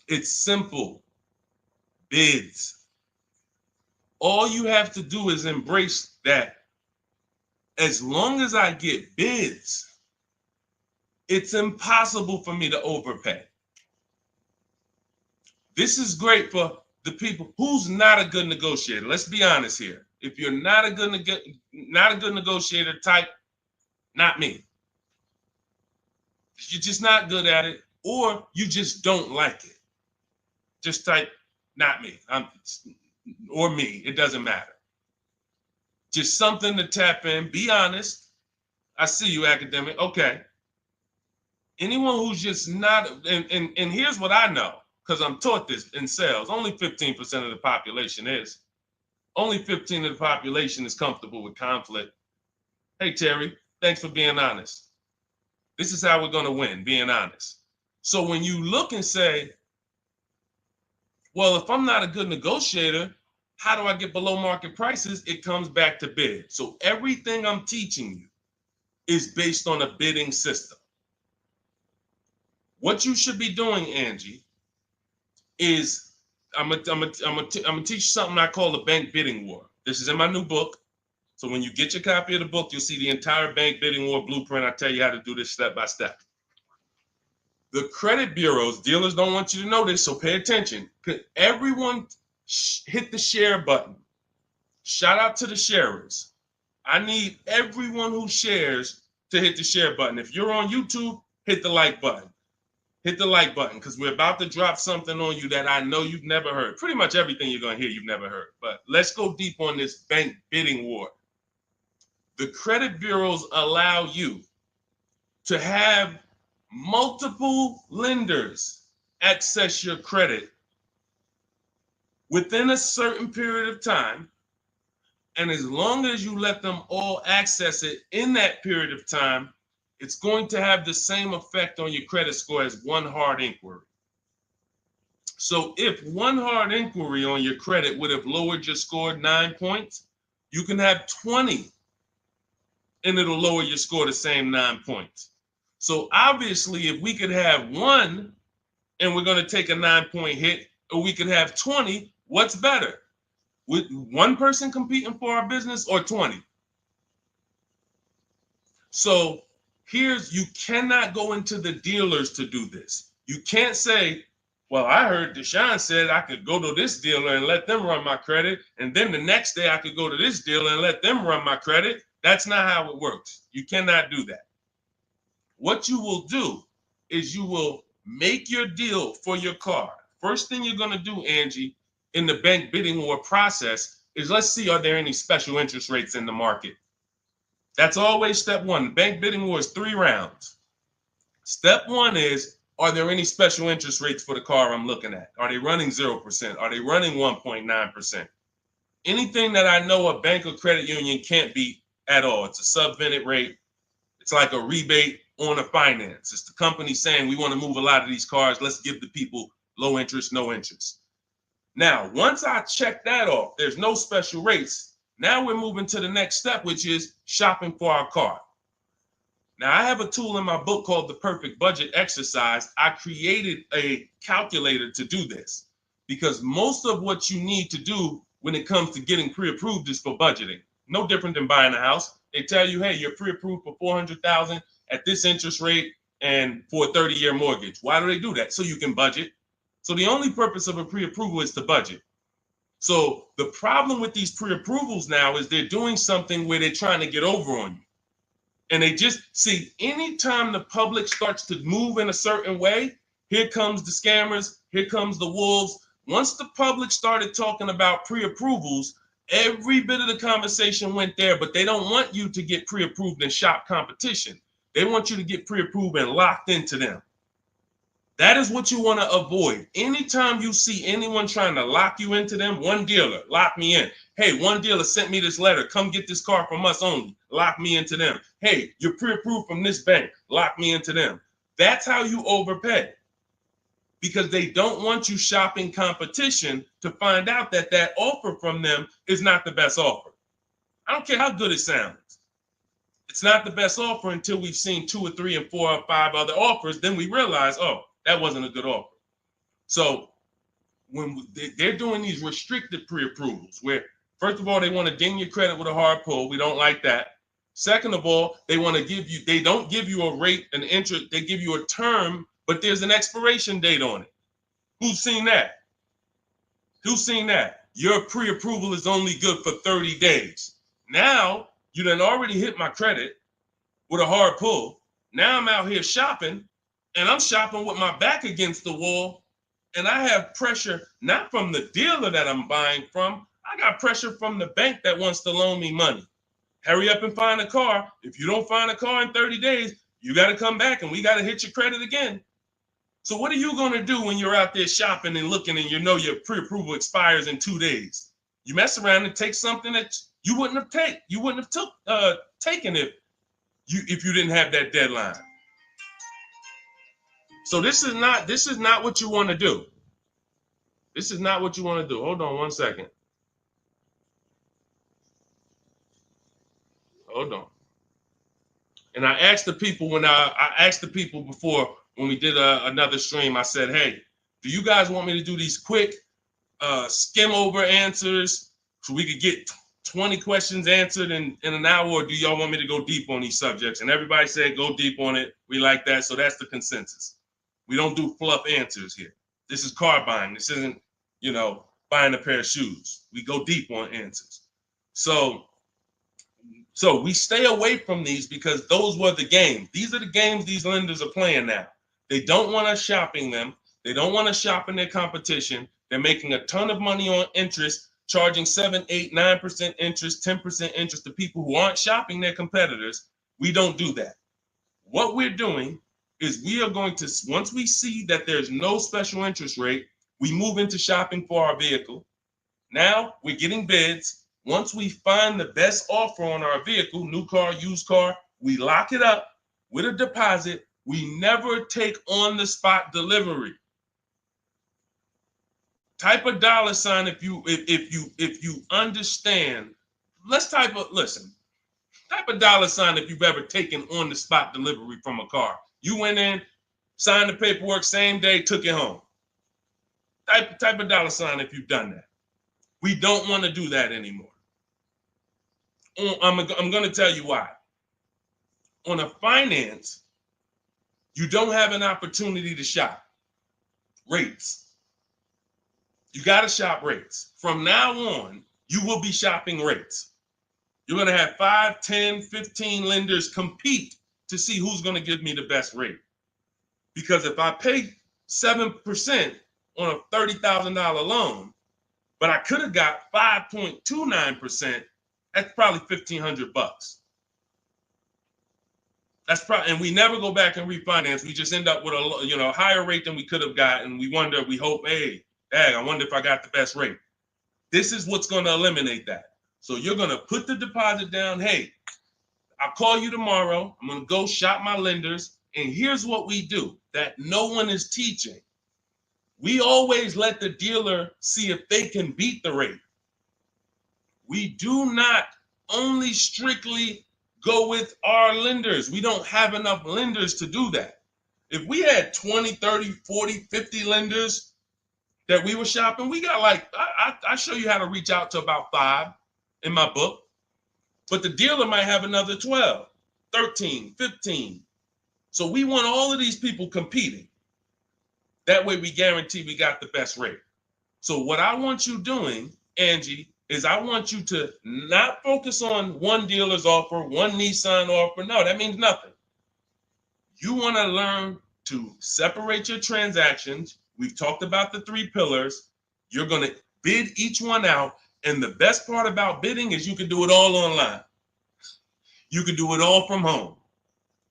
It's simple. Bids. All you have to do is embrace that. As long as I get bids, it's impossible for me to overpay. This is great for the people who's not a good negotiator. Let's be honest here. If you're not a good negotiator, type not me. You're just not good at it, or you just don't like it. Just type not me. Or me. It doesn't matter. Just something to tap in. Be honest. I see you, academic. Okay. Anyone who's just not, and here's what I know, because I'm taught this in sales. Only 15% of the population is. Only 15% of the population is comfortable with conflict. Hey, Terry, thanks for being honest. This is how we're going to win, being honest. So when you look and say, well, if I'm not a good negotiator, how do I get below market prices? It comes back to bid. So everything I'm teaching you is based on a bidding system. What you should be doing, Angie, is I'm gonna teach you something I call the bank bidding war. This is in my new book. So when you get your copy of the book, you'll see the entire bank bidding war blueprint. I tell you how to do this step by step. The credit bureaus, dealers don't want you to know this, so pay attention. Everyone hit the share button. Shout out to the sharers. I need everyone who shares to hit the share button. If you're on YouTube, hit the like button. Hit the like button, because we're about to drop something on you that I know you've never heard. Pretty much everything you're going to hear you've never heard. But let's go deep on this bank bidding war. The credit bureaus allow you to have multiple lenders access your credit within a certain period of time. And as long as you let them all access it in that period of time, it's going to have the same effect on your credit score as one hard inquiry. So if one hard inquiry on your credit would have lowered your score 9 points, you can have 20 and it'll lower your score the same 9 points. So obviously, if we could have one and we're going to take a 9-point hit, or we could have 20, what's better? With one person competing for our business or 20? So you cannot go into the dealers to do this. You can't say, well, I heard Deshone said I could go to this dealer and let them run my credit, and then the next day I could go to this dealer and let them run my credit. That's not how it works. You cannot do that. What you will do is you will make your deal for your car. First thing you're going to do, Angie, in the bank bidding war process is let's see, are there any special interest rates in the market? That's always step one. The bank bidding war is 3 rounds. Step one is, are there any special interest rates for the car I'm looking at? Are they running 0%? Are they running 1.9%? Anything that I know a bank or credit union can't beat at all. It's a subvented rate. It's like a rebate on a finance. It's the company saying we want to move a lot of these cars. Let's give the people low interest, no interest. Now, once I check that off, there's no special rates. Now we're moving to the next step, which is shopping for our car. Now, I have a tool in my book called the Perfect Budget Exercise. I created a calculator to do this because most of what you need to do when it comes to getting pre-approved is for budgeting. No different than buying a house. They tell you, hey, you're pre-approved for $400,000 at this interest rate and for a 30-year mortgage. Why do they do that? So you can budget. So the only purpose of a pre-approval is to budget. So the problem with these pre-approvals now is they're doing something where they're trying to get over on you. And they just see anytime the public starts to move in a certain way, here comes the scammers, here comes the wolves. Once the public started talking about pre-approvals, every bit of the conversation went there, but they don't want you to get pre-approved and shop competition. They want you to get pre-approved and locked into them. That is what you want to avoid. Anytime you see anyone trying to lock you into them, one dealer, lock me in. Hey, one dealer sent me this letter. Come get this car from us only. Lock me into them. Hey, you're pre-approved from this bank. Lock me into them. That's how you overpay. Because they don't want you shopping competition to find out that that offer from them is not the best offer. I don't care how good it sounds. It's not the best offer until we've seen 2 or 3 and 4 or 5 other offers. Then we realize, oh, that wasn't a good offer. So when they're doing these restricted pre-approvals, where first of all, they want to ding your credit with a hard pull. We don't like that. Second of all, they want to give you, they don't give you a rate, an interest, they give you a term, but there's an expiration date on it. Who's seen that? Who's seen that? Your pre-approval is only good for 30 days. Now, you done already hit my credit with a hard pull. Now I'm out here shopping, and I'm shopping with my back against the wall, and I have pressure not from the dealer that I'm buying from. I got pressure from the bank that wants to loan me money. Hurry up and find a car. If you don't find a car in 30 days, you got to come back and we got to hit your credit again. So what are you going to do when you're out there shopping and looking and you know your pre-approval expires in 2 days? You mess around and take something that you wouldn't have taken if you didn't have that deadline. So this is not what you want to do. This is not what you want to do. Hold on one second. Hold on. And I asked the people before when we did another stream, I said, hey, do you guys want me to do these quick skim over answers so we could get 20 questions answered in an hour, or do y'all want me to go deep on these subjects? And everybody said go deep on it. We like that. So that's the consensus. We don't do fluff answers here. This is car buying. This isn't, buying a pair of shoes. We go deep on answers. So we stay away from these because those were the games. These are the games these lenders are playing now. They don't want us shopping them. They don't want us shopping their competition. They're making a ton of money on interest, charging 7, 8, 9% interest, 10% interest to people who aren't shopping their competitors. We don't do that. What we're doing is we are going to, once we see that there's no special interest rate, we move into shopping for our vehicle. Now we're getting bids. Once we find the best offer on our vehicle, new car, used car, we lock it up with a deposit. We never take on the spot delivery. Type a $sign if you understand. Type a $sign if you've ever taken on the spot delivery from a car. You went in, signed the paperwork, same day, took it home. Type a $sign if you've done that. We don't want to do that anymore. I'm going to tell you why. On a finance, you don't have an opportunity to shop rates. You got to shop rates. From now on, you will be shopping rates. You're going to have 5, 10, 15 lenders compete to see who's going to give me the best rate. Because if I pay 7% on a $30,000 loan, but I could have got 5.29%. That's probably $1,500. That's probably, and we never go back and refinance. We just end up with a higher rate than we could have gotten. We wonder, we hope, hey, dang, I wonder if I got the best rate. This is what's going to eliminate that. So you're going to put the deposit down. Hey, I'll call you tomorrow. I'm going to go shop my lenders. And here's what we do that no one is teaching. We always let the dealer see if they can beat the rate. We do not only strictly go with our lenders. We don't have enough lenders to do that. If we had 20, 30, 40, 50 lenders that we were shopping, we got like, I show you how to reach out to about 5 in my book, but the dealer might have another 12, 13, 15. So we want all of these people competing. That way we guarantee we got the best rate. So what I want you doing, Angie, is I want you to not focus on one dealer's offer, one Nissan offer. No, that means nothing. You want to learn to separate your transactions. We've talked about the 3 pillars. You're going to bid each one out. And the best part about bidding is you can do it all online. You can do it all from home.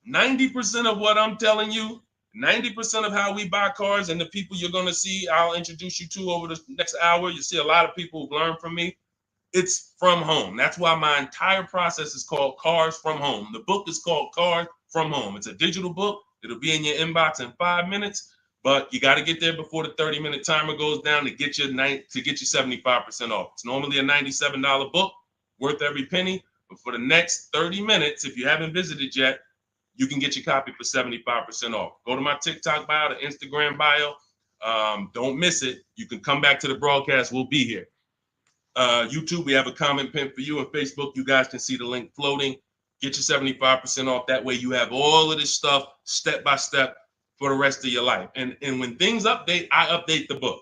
90% of what I'm telling you, 90% of how we buy cars and the people you're going to see, I'll introduce you to over the next hour. You see a lot of people who've learned from me. It's from home. That's why my entire process is called Cars from Home. The book is called Cars from Home. It's a digital book. It'll be in your inbox in 5 minutes, but you got to get there before the 30-minute timer goes down to get you 75% off. It's normally a $97 book, worth every penny. But for the next 30 minutes, if you haven't visited yet, you can get your copy for 75% off. Go to my TikTok bio, the Instagram bio. Don't miss it. You can come back to the broadcast. We'll be here. YouTube, we have a comment pin for you. On Facebook, you guys can see the link floating. Get your 75% off. That way you have all of this stuff step by step for the rest of your life. And when things update, I update the book.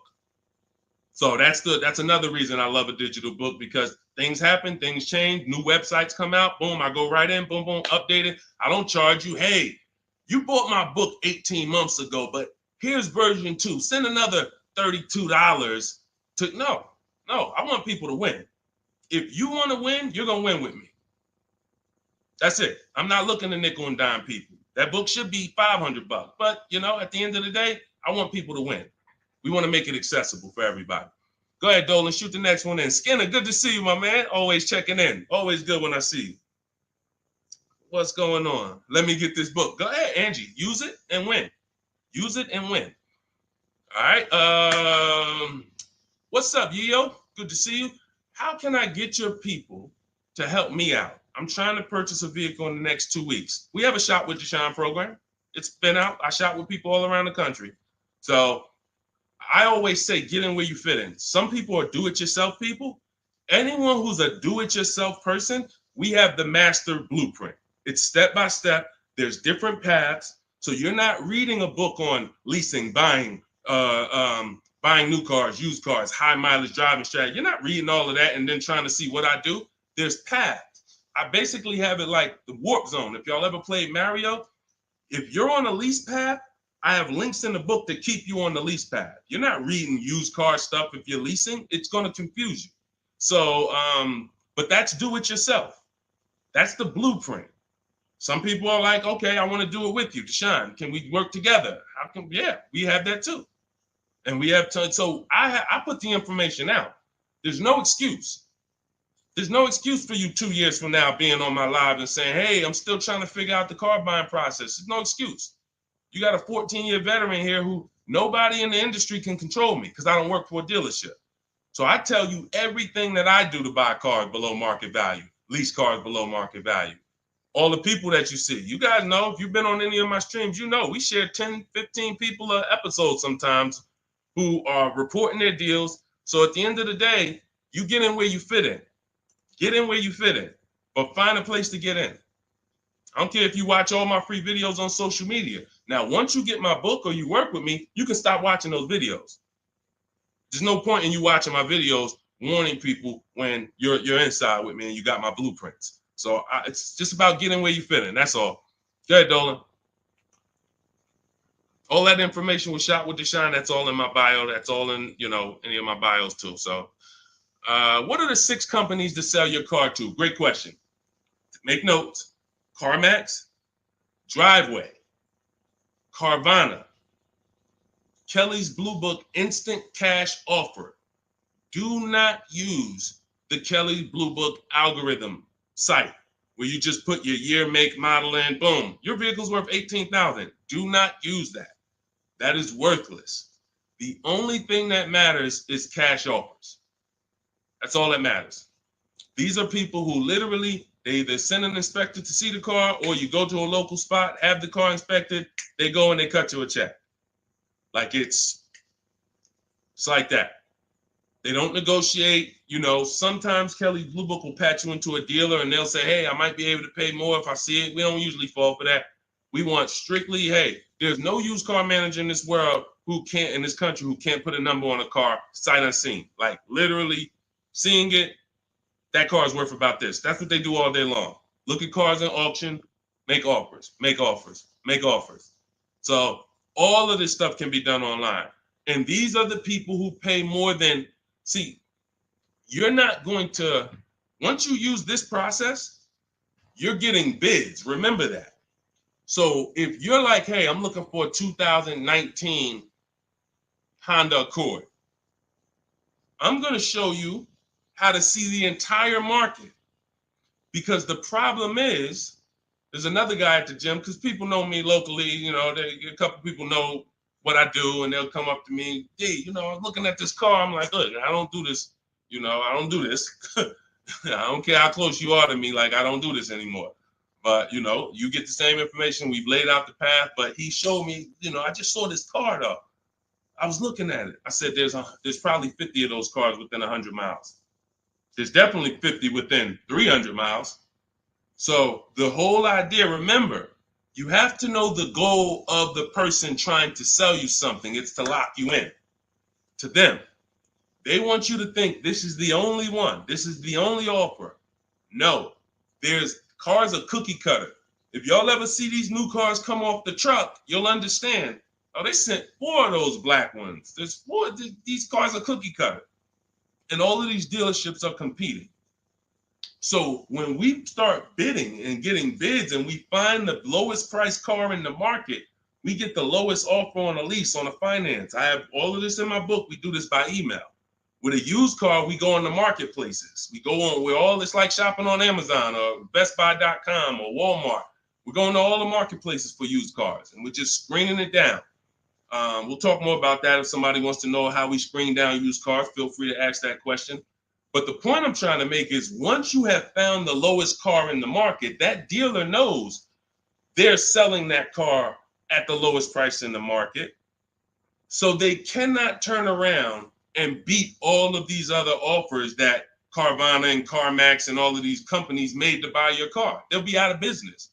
So that's another reason I love a digital book, because things happen, things change, new websites come out, boom, I go right in, boom, boom, update it. I don't charge you. Hey, you bought my book 18 months ago, but here's version 2. Send another $32 to, no, I want people to win. If you want to win, you're going to win with me. That's it. I'm not looking to nickel and dime people. That book should be $500, but at the end of the day, I want people to win. We want to make it accessible for everybody. Go ahead, Dolan, shoot the next one in. Skinner, good to see you, my man. Always checking in. Always good when I see you. What's going on? Let me get this book. Go ahead, Angie. Use it and win. Use it and win. All right. What's up, Yo? Good to see you. How can I get your people to help me out? I'm trying to purchase a vehicle in the next 2 weeks. We have a Shop with Deshone program. It's been out. I shop with people all around the country. So I always say, get in where you fit in. Some people are do-it-yourself people. Anyone who's a do-it-yourself person, we have the master blueprint. It's step-by-step. There's different paths. So you're not reading a book on leasing, buying new cars, used cars, high mileage driving strategy. You're not reading all of that and then trying to see what I do. There's paths. I basically have it like the warp zone. If y'all ever played Mario, if you're on a lease path, I have links in the book to keep you on the lease path. You're not reading used car stuff if you're leasing. It's going to confuse you. So, but that's do it yourself. That's the blueprint. Some people are like, okay, I want to do it with you, Deshone. Can we work together? How can? Yeah, we have that too. And we have to. So I put the information out. There's no excuse. There's no excuse for you 2 years from now being on my live and saying, hey, I'm still trying to figure out the car buying process. There's no excuse. You got a 14-year veteran here who nobody in the industry can control me because I don't work for a dealership. So I tell you everything that I do to buy cars below market value, lease cars below market value. All the people that you see, you guys know, if you've been on any of my streams, you know we share 10, 15 people an episode sometimes who are reporting their deals. So at the end of the day, you get in where you fit in. Get in where you fit in, but find a place to get in. I don't care if you watch all my free videos on social media. Now, once you get my book or you work with me, you can stop watching those videos. There's no point in you watching my videos warning people when you're inside with me and you got my blueprints. So it's just about getting where you fit in. That's all. Go ahead, Dolan. All that information was Shop with Deshone. That's all in my bio. That's all in, any of my bios too. So what are the 6 companies to sell your car to? Great question. Make notes. CarMax, Driveway, Carvana, Kelly's Blue Book Instant Cash Offer. Do not use the Kelly Blue Book algorithm site where you just put your year, make, model in, boom. Your vehicle's worth $18,000. Do not use that. That is worthless. The only thing that matters is cash offers. That's all that matters. These are people who literally, they either send an inspector to see the car, or you go to a local spot, have the car inspected, they go and they cut you a check. Like it's like that. They don't negotiate. Sometimes Kelly Blue Book will patch you into a dealer and they'll say, hey, I might be able to pay more if I see it. We don't usually fall for that. We want strictly, hey, there's no used car manager in this world in this country who can't put a number on a car sight unseen. Like literally seeing it, that car is worth about this. That's what they do all day long. Look at cars in auction, make offers, make offers, make offers. So all of this stuff can be done online. And these are the people who pay more than, see, you're not going to, once you use this process, you're getting bids. Remember that. So if you're like, hey, I'm looking for a 2019 Honda Accord, I'm going to show you how to see the entire market. Because the problem is, there's another guy at the gym, because people know me locally, a couple people know what I do, and they'll come up to me, hey, I'm looking at this car. I'm like, look, I don't do this. I don't do this. I don't care how close you are to me. Like, I don't do this anymore. But, you get the same information. We've laid out the path. But he showed me, I just saw this car, though. I was looking at it. I said, there's probably 50 of those cars within 100 miles. There's definitely 50 within 300 miles. So the whole idea, remember, you have to know the goal of the person trying to sell you something. It's to lock you in to them. They want you to think this is the only one. This is the only offer. No, there's cars are cookie cutter. If y'all ever see these new cars come off the truck, you'll understand. Oh, they sent 4 of those black ones. There's 4. These cars are cookie cutter. And all of these dealerships are competing. So when we start bidding and getting bids and we find the lowest price car in the market, we get the lowest offer on a lease, on a finance. I have all of this in my book. We do this by email. With a used car, we go on the marketplaces. We go on, it's like shopping on Amazon or BestBuy.com or Walmart. We're going to all the marketplaces for used cars, and we're just screening it down. We'll talk more about that. If somebody wants to know how we screen down used cars, feel free to ask that question. But the point I'm trying to make is, once you have found the lowest car in the market, that dealer knows they're selling that car at the lowest price in the market. So they cannot turn around and beat all of these other offers that Carvana and CarMax and all of these companies made to buy your car. They'll be out of business.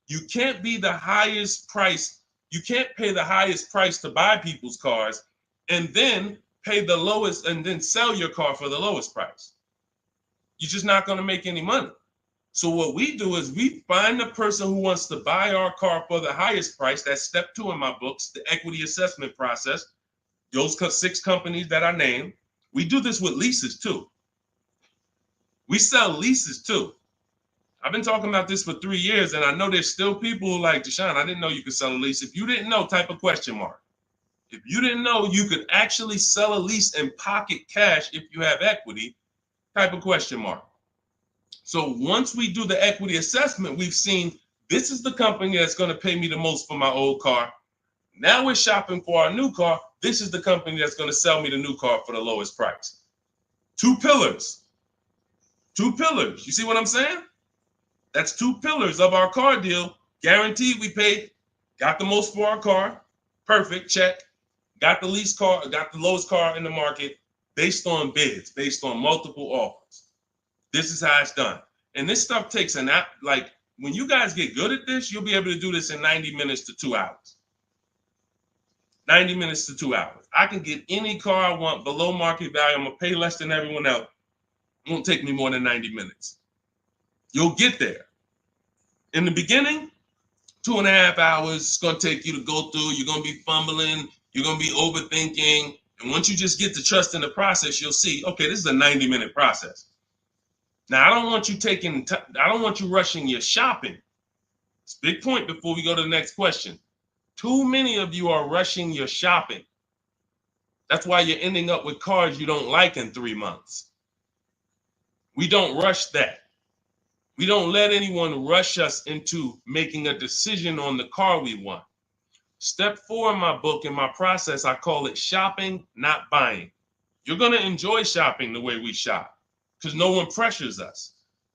You can't be the highest price. You can't pay the highest price to buy people's cars and then pay the lowest and then sell your car for the lowest price. You're just not going to make any money. So what we do is we find the person who wants to buy our car for the highest price. That's step 2 in my books, the equity assessment process. Those 6 companies that I named. We do this with leases too. We sell leases too. I've been talking about this for 3 years, and I know there's still people who like, Deshone, I didn't know you could sell a lease. If you didn't know, type a question mark. If you didn't know you could actually sell a lease and pocket cash if you have equity, type a question mark. So once we do the equity assessment, we've seen this is the company that's going to pay me the most for my old car. Now we're shopping for our new car. This is the company that's going to sell me the new car for the lowest price. 2 pillars. 2 pillars. You see what I'm saying? That's 2 pillars of our car deal. Guaranteed we paid, got the most for our car. Perfect, check. Got the least car, got the lowest car in the market based on bids, based on multiple offers. This is how it's done. And this stuff takes an app. Like, when you guys get good at this, you'll be able to do this in 90 minutes to 2 hours. 90 minutes to 2 hours. I can get any car I want below market value. I'm going to pay less than everyone else. It won't take me more than 90 minutes. You'll get there. In the beginning, 2.5 hours it's going to take you to go through. You're going to be fumbling. You're going to be overthinking. And once you just get to trust in the process, you'll see, okay, this is a 90-minute process. Now, I don't want you rushing your shopping. It's a big point before we go to the next question. Too many of you are rushing your shopping. That's why you're ending up with cars you don't like in 3 months. We don't rush that. We don't let anyone rush us into making a decision on the car we want. Step 4 in my book, in my process, I call it shopping, not buying. You're going to enjoy shopping the way we shop because no one pressures us.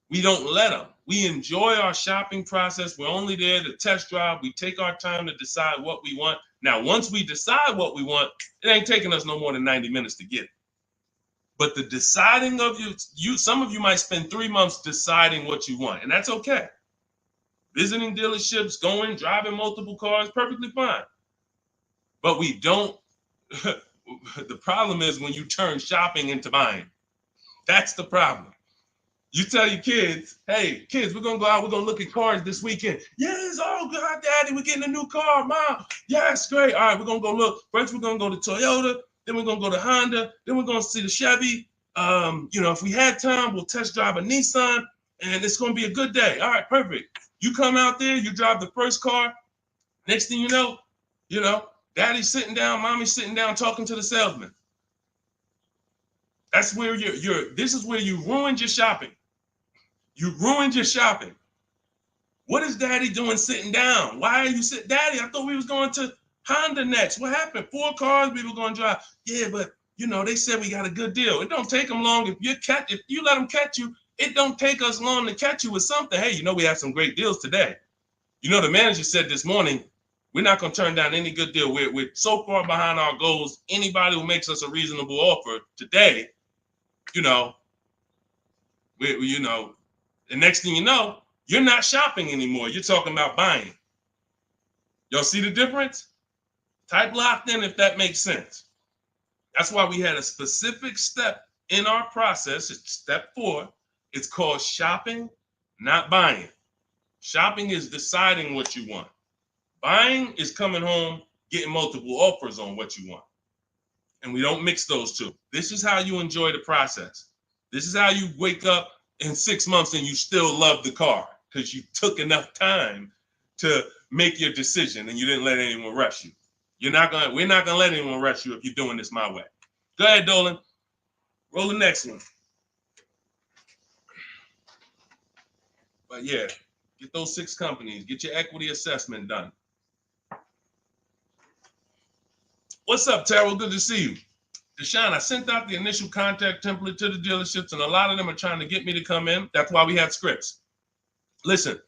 We don't let them. We enjoy our shopping process. We're only there to test drive. We take our time to decide what we want. Now, once we decide what we want, it ain't taking us no more than 90 minutes to get it. But the deciding of some of you might spend 3 months deciding what you want, and that's okay. Visiting dealerships, driving multiple cars, perfectly fine. But we don't, the problem is when you turn shopping into buying. That's the problem. You tell your kids, hey, kids, we're going to go out, we're going to look at cars this weekend. Yes, oh, God, Daddy, we're getting a new car, Mom. Yes, great. All right, we're going to go look. First, we're going to go to Toyota. Then we're going to go to Honda. Then we're going to see the Chevy. If we had time, we'll test drive a Nissan, and it's going to be a good day. All right, perfect. You come out there, you drive the first car. Next thing you know, Daddy's sitting down, Mommy's sitting down talking to the salesman. That's where this is where you ruined your shopping. You ruined your shopping. What is Daddy doing sitting down? Why are you sitting? Daddy, I thought we was going to Honda next. What happened? 4 cars we were going to drive. Yeah, but they said we got a good deal. It don't take them long. If you let them catch you, it don't take us long to catch you with something. Hey, we have some great deals today. The manager said this morning, we're not going to turn down any good deal. We're so far behind our goals. Anybody who makes us a reasonable offer today, the next thing you know, you're not shopping anymore. You're talking about buying. Y'all see the difference? Type locked in if that makes sense. That's why we had a specific step in our process. It's step 4. It's called shopping, not buying. Shopping is deciding what you want. Buying is coming home, getting multiple offers on what you want. And we don't mix those two. This is how you enjoy the process. This is how you wake up in 6 months and you still love the car because you took enough time to make your decision and you didn't let anyone rush you. We're not gonna let anyone rush you if you're doing this my way. Go ahead, Dolan. Roll the next one. But yeah, get those 6 companies. Get your equity assessment done. What's up, Terrell? Good to see you. Deshone, I sent out the initial contact template to the dealerships, and a lot of them are trying to get me to come in. That's why we had scripts. Listen,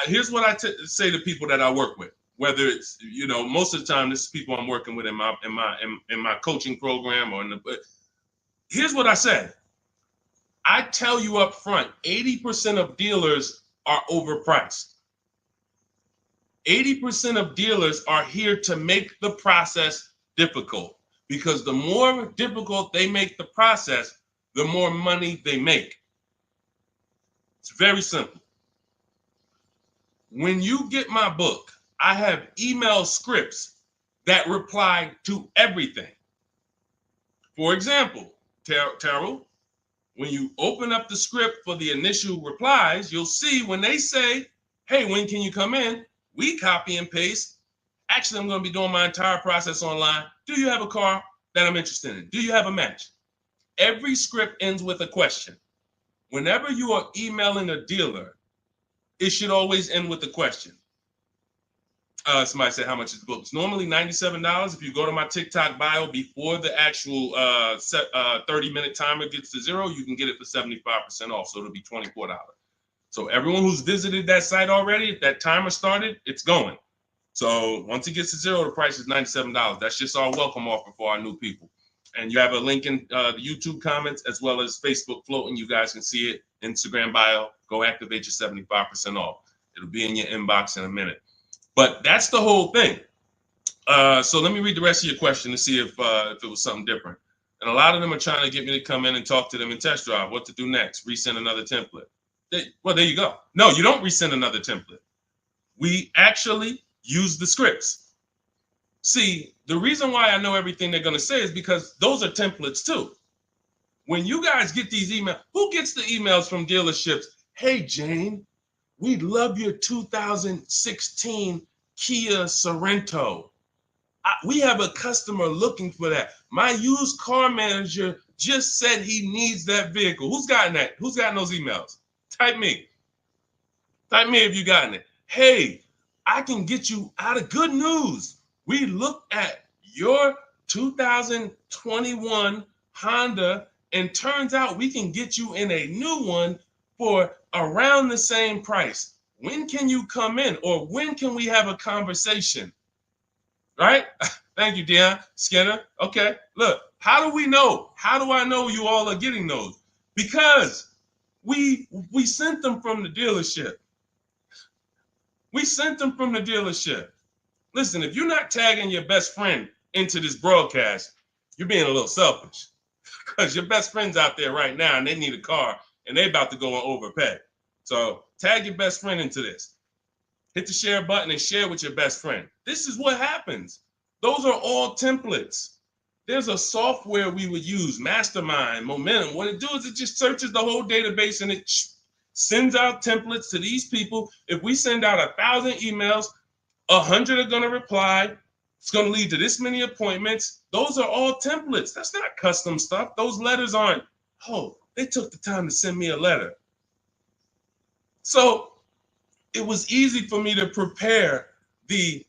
here's what I say to people that I work with. Whether it's most of the time this is people I'm working with in my coaching program here's what I say. I tell you up front, 80% of dealers are overpriced. 80% of dealers are here to make the process difficult because the more difficult they make the process, the more money they make. It's very simple. When you get my book, I have email scripts that reply to everything. For example, Terrell, when you open up the script for the initial replies, you'll see when they say, hey, when can you come in? We copy and paste. Actually, I'm going to be doing my entire process online. Do you have a car that I'm interested in? Do you have a match? Every script ends with a question. Whenever you are emailing a dealer, it should always end with a question. Somebody said, how much is the book? It's normally $97. If you go to my TikTok bio before the actual 30-minute timer gets to 0, you can get it for 75% off. So it'll be $24. So everyone who's visited that site already, if that timer started, it's going. So once it gets to 0, the price is $97. That's just our welcome offer for our new people. And you have a link in the YouTube comments as well as Facebook floating. You guys can see it. Instagram bio. Go activate your 75% off. It'll be in your inbox in a minute. But that's the whole thing. So let me read the rest of your question to see if it was something different. And a lot of them are trying to get me to come in and talk to them and test drive. What to do next? Resend another template. Well, there you go. No, you don't resend another template. We actually use the scripts. See, the reason why I know everything they're going to say is because those are templates too. When you guys get these emails, who gets the emails from dealerships? Hey, Jane, we love your 2016 Kia Sorento. We have a customer looking for that. My used car manager just said he needs that vehicle. Who's gotten that? Who's gotten those emails? Type me. Type me if you gotten it. Hey, I can get you out of good news. We looked at your 2021 Honda, and turns out we can get you in a new one for around the same price. When can you come in? Or when can we have a conversation? Right? Thank you, Dion Skinner. Okay, look, how do we know? How do I know you all are getting those? Because we sent them from the dealership. We sent them from the dealership. Listen, if you're not tagging your best friend into this broadcast, you're being a little selfish. Because your best friend's out there right now and they need a car and they about to go and overpay. So tag your best friend into this. Hit the share button and share with your best friend. This is what happens. Those are all templates. There's a software we would use, Mastermind, Momentum. What it does is it just searches the whole database and it sends out templates to these people. If we send out 1,000 emails, 100 are going to reply. It's going to lead to this many appointments. Those are all templates. That's not custom stuff. Those letters aren't, oh, they took the time to send me a letter. So it was easy for me to prepare the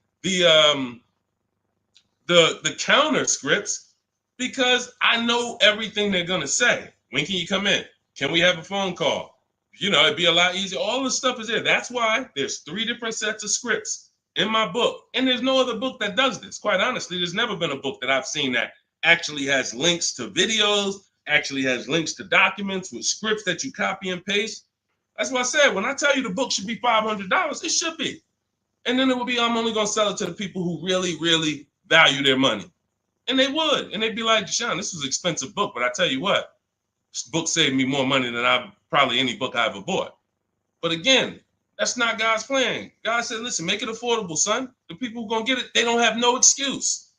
counter scripts because I know everything they're going to say. When can you come in? Can we have a phone call? You know, it'd be a lot easier. All the stuff is there. That's why there's 3 different sets of scripts in my book. And there's no other book that does this. Quite honestly, there's never been a book that I've seen that actually has links to videos, actually has links to documents with scripts that you copy and paste. That's what I said. When I tell you the book should be $500, it should be. And then it would be, I'm only going to sell it to the people who really, really value their money. And they would. And they'd be like, Deshone, this was an expensive book, but I tell you what, this book saved me more money than probably any book I ever bought. But again, that's not God's plan. God said, listen, make it affordable, son. The people who are going to get it, they don't have no excuse.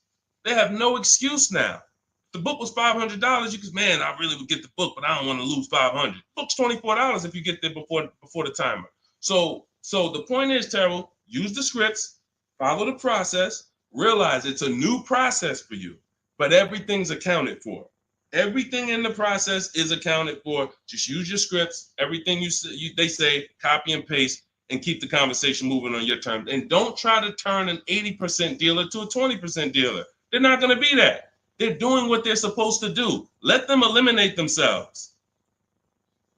They have no excuse now. If the book was $500, you could, man, I really would get the book, but I don't want to lose $500. Book's $24 if you get there before the timer. So the point is, Terrell, use the scripts, follow the process, realize it's a new process for you, but everything's accounted for. Everything in the process is accounted for. Just use your scripts. Everything they say, copy and paste, and keep the conversation moving on your terms. And don't try to turn an 80% dealer to a 20% dealer. They're not going to be that. They're doing what they're supposed to do. Let them eliminate themselves.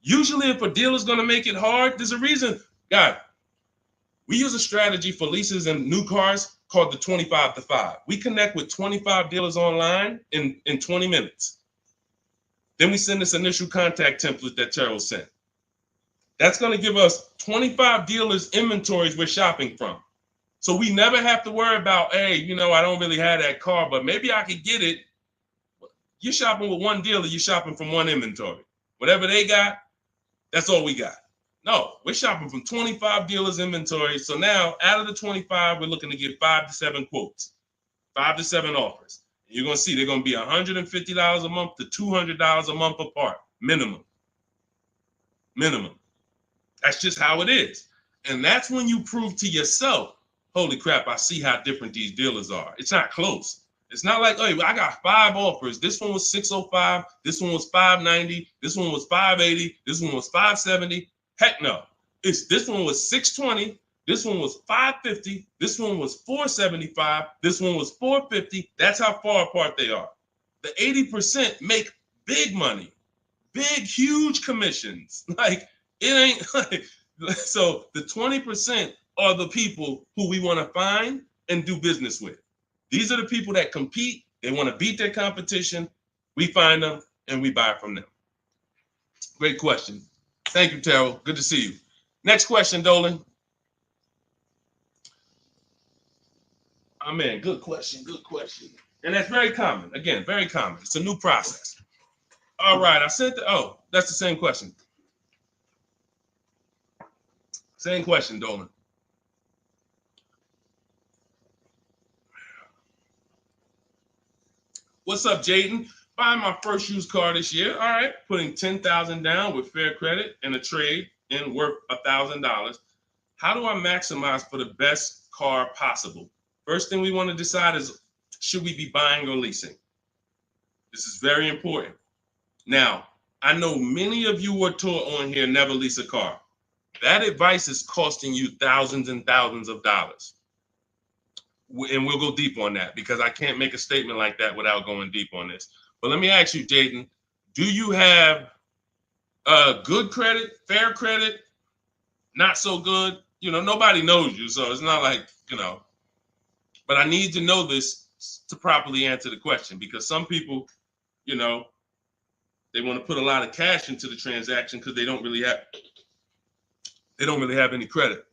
Usually, if a dealer's going to make it hard, there's a reason. God, we use a strategy for leases and new cars called the 25 to 5. We connect with 25 dealers online in 20 minutes. Then we send this initial contact template that Terrell sent. That's going to give us 25 dealers' inventories we're shopping from. So we never have to worry about, hey, you know, I don't really have that car, but maybe I could get it. You're shopping with one dealer, you're shopping from one inventory. Whatever they got, that's all we got. No, we're shopping from 25 dealers' inventory. So now out of the 25, we're looking to get 5 to 7 quotes, 5 to 7 offers. You're going to see they're going to be $150 a month to $200 a month apart, minimum. That's just how it is. And that's when you prove to yourself, holy crap, I see how different these dealers are. It's not close. It's not like, hey, I got 5 offers. This one was $605. This one was $590. This one was $580. This one was $570. Heck no. This one was $620. This one was $550. This one was $475. This one was $450. That's how far apart they are. The 80% make big money, big, huge commissions. Like, it ain't like, so the 20% are the people who we want to find and do business with. These are the people that compete. They want to beat their competition. We find them and we buy from them. Great question. Thank you, Terrell. Good to see you. Next question, Dolan. Oh, man, good question. And that's very common. Again, very common. It's a new process. All right, I said that's the same question. Same question, Dolan. What's up, Jaden? Buying my first used car this year. All right, putting $10,000 down with fair credit and a trade in worth $1,000. How do I maximize for the best car possible? First thing we want to decide is, should we be buying or leasing? This is very important. Now, I know many of you were taught on here, never lease a car. That advice is costing you thousands and thousands of dollars. And we'll go deep on that because I can't make a statement like that without going deep on this. But let me ask you, Jaden, do you have good credit, fair credit, not so good? You know, nobody knows you, so it's not like, you know. But I need to know this to properly answer the question, because some people, you know, they want to put a lot of cash into the transaction because they don't really have any credit.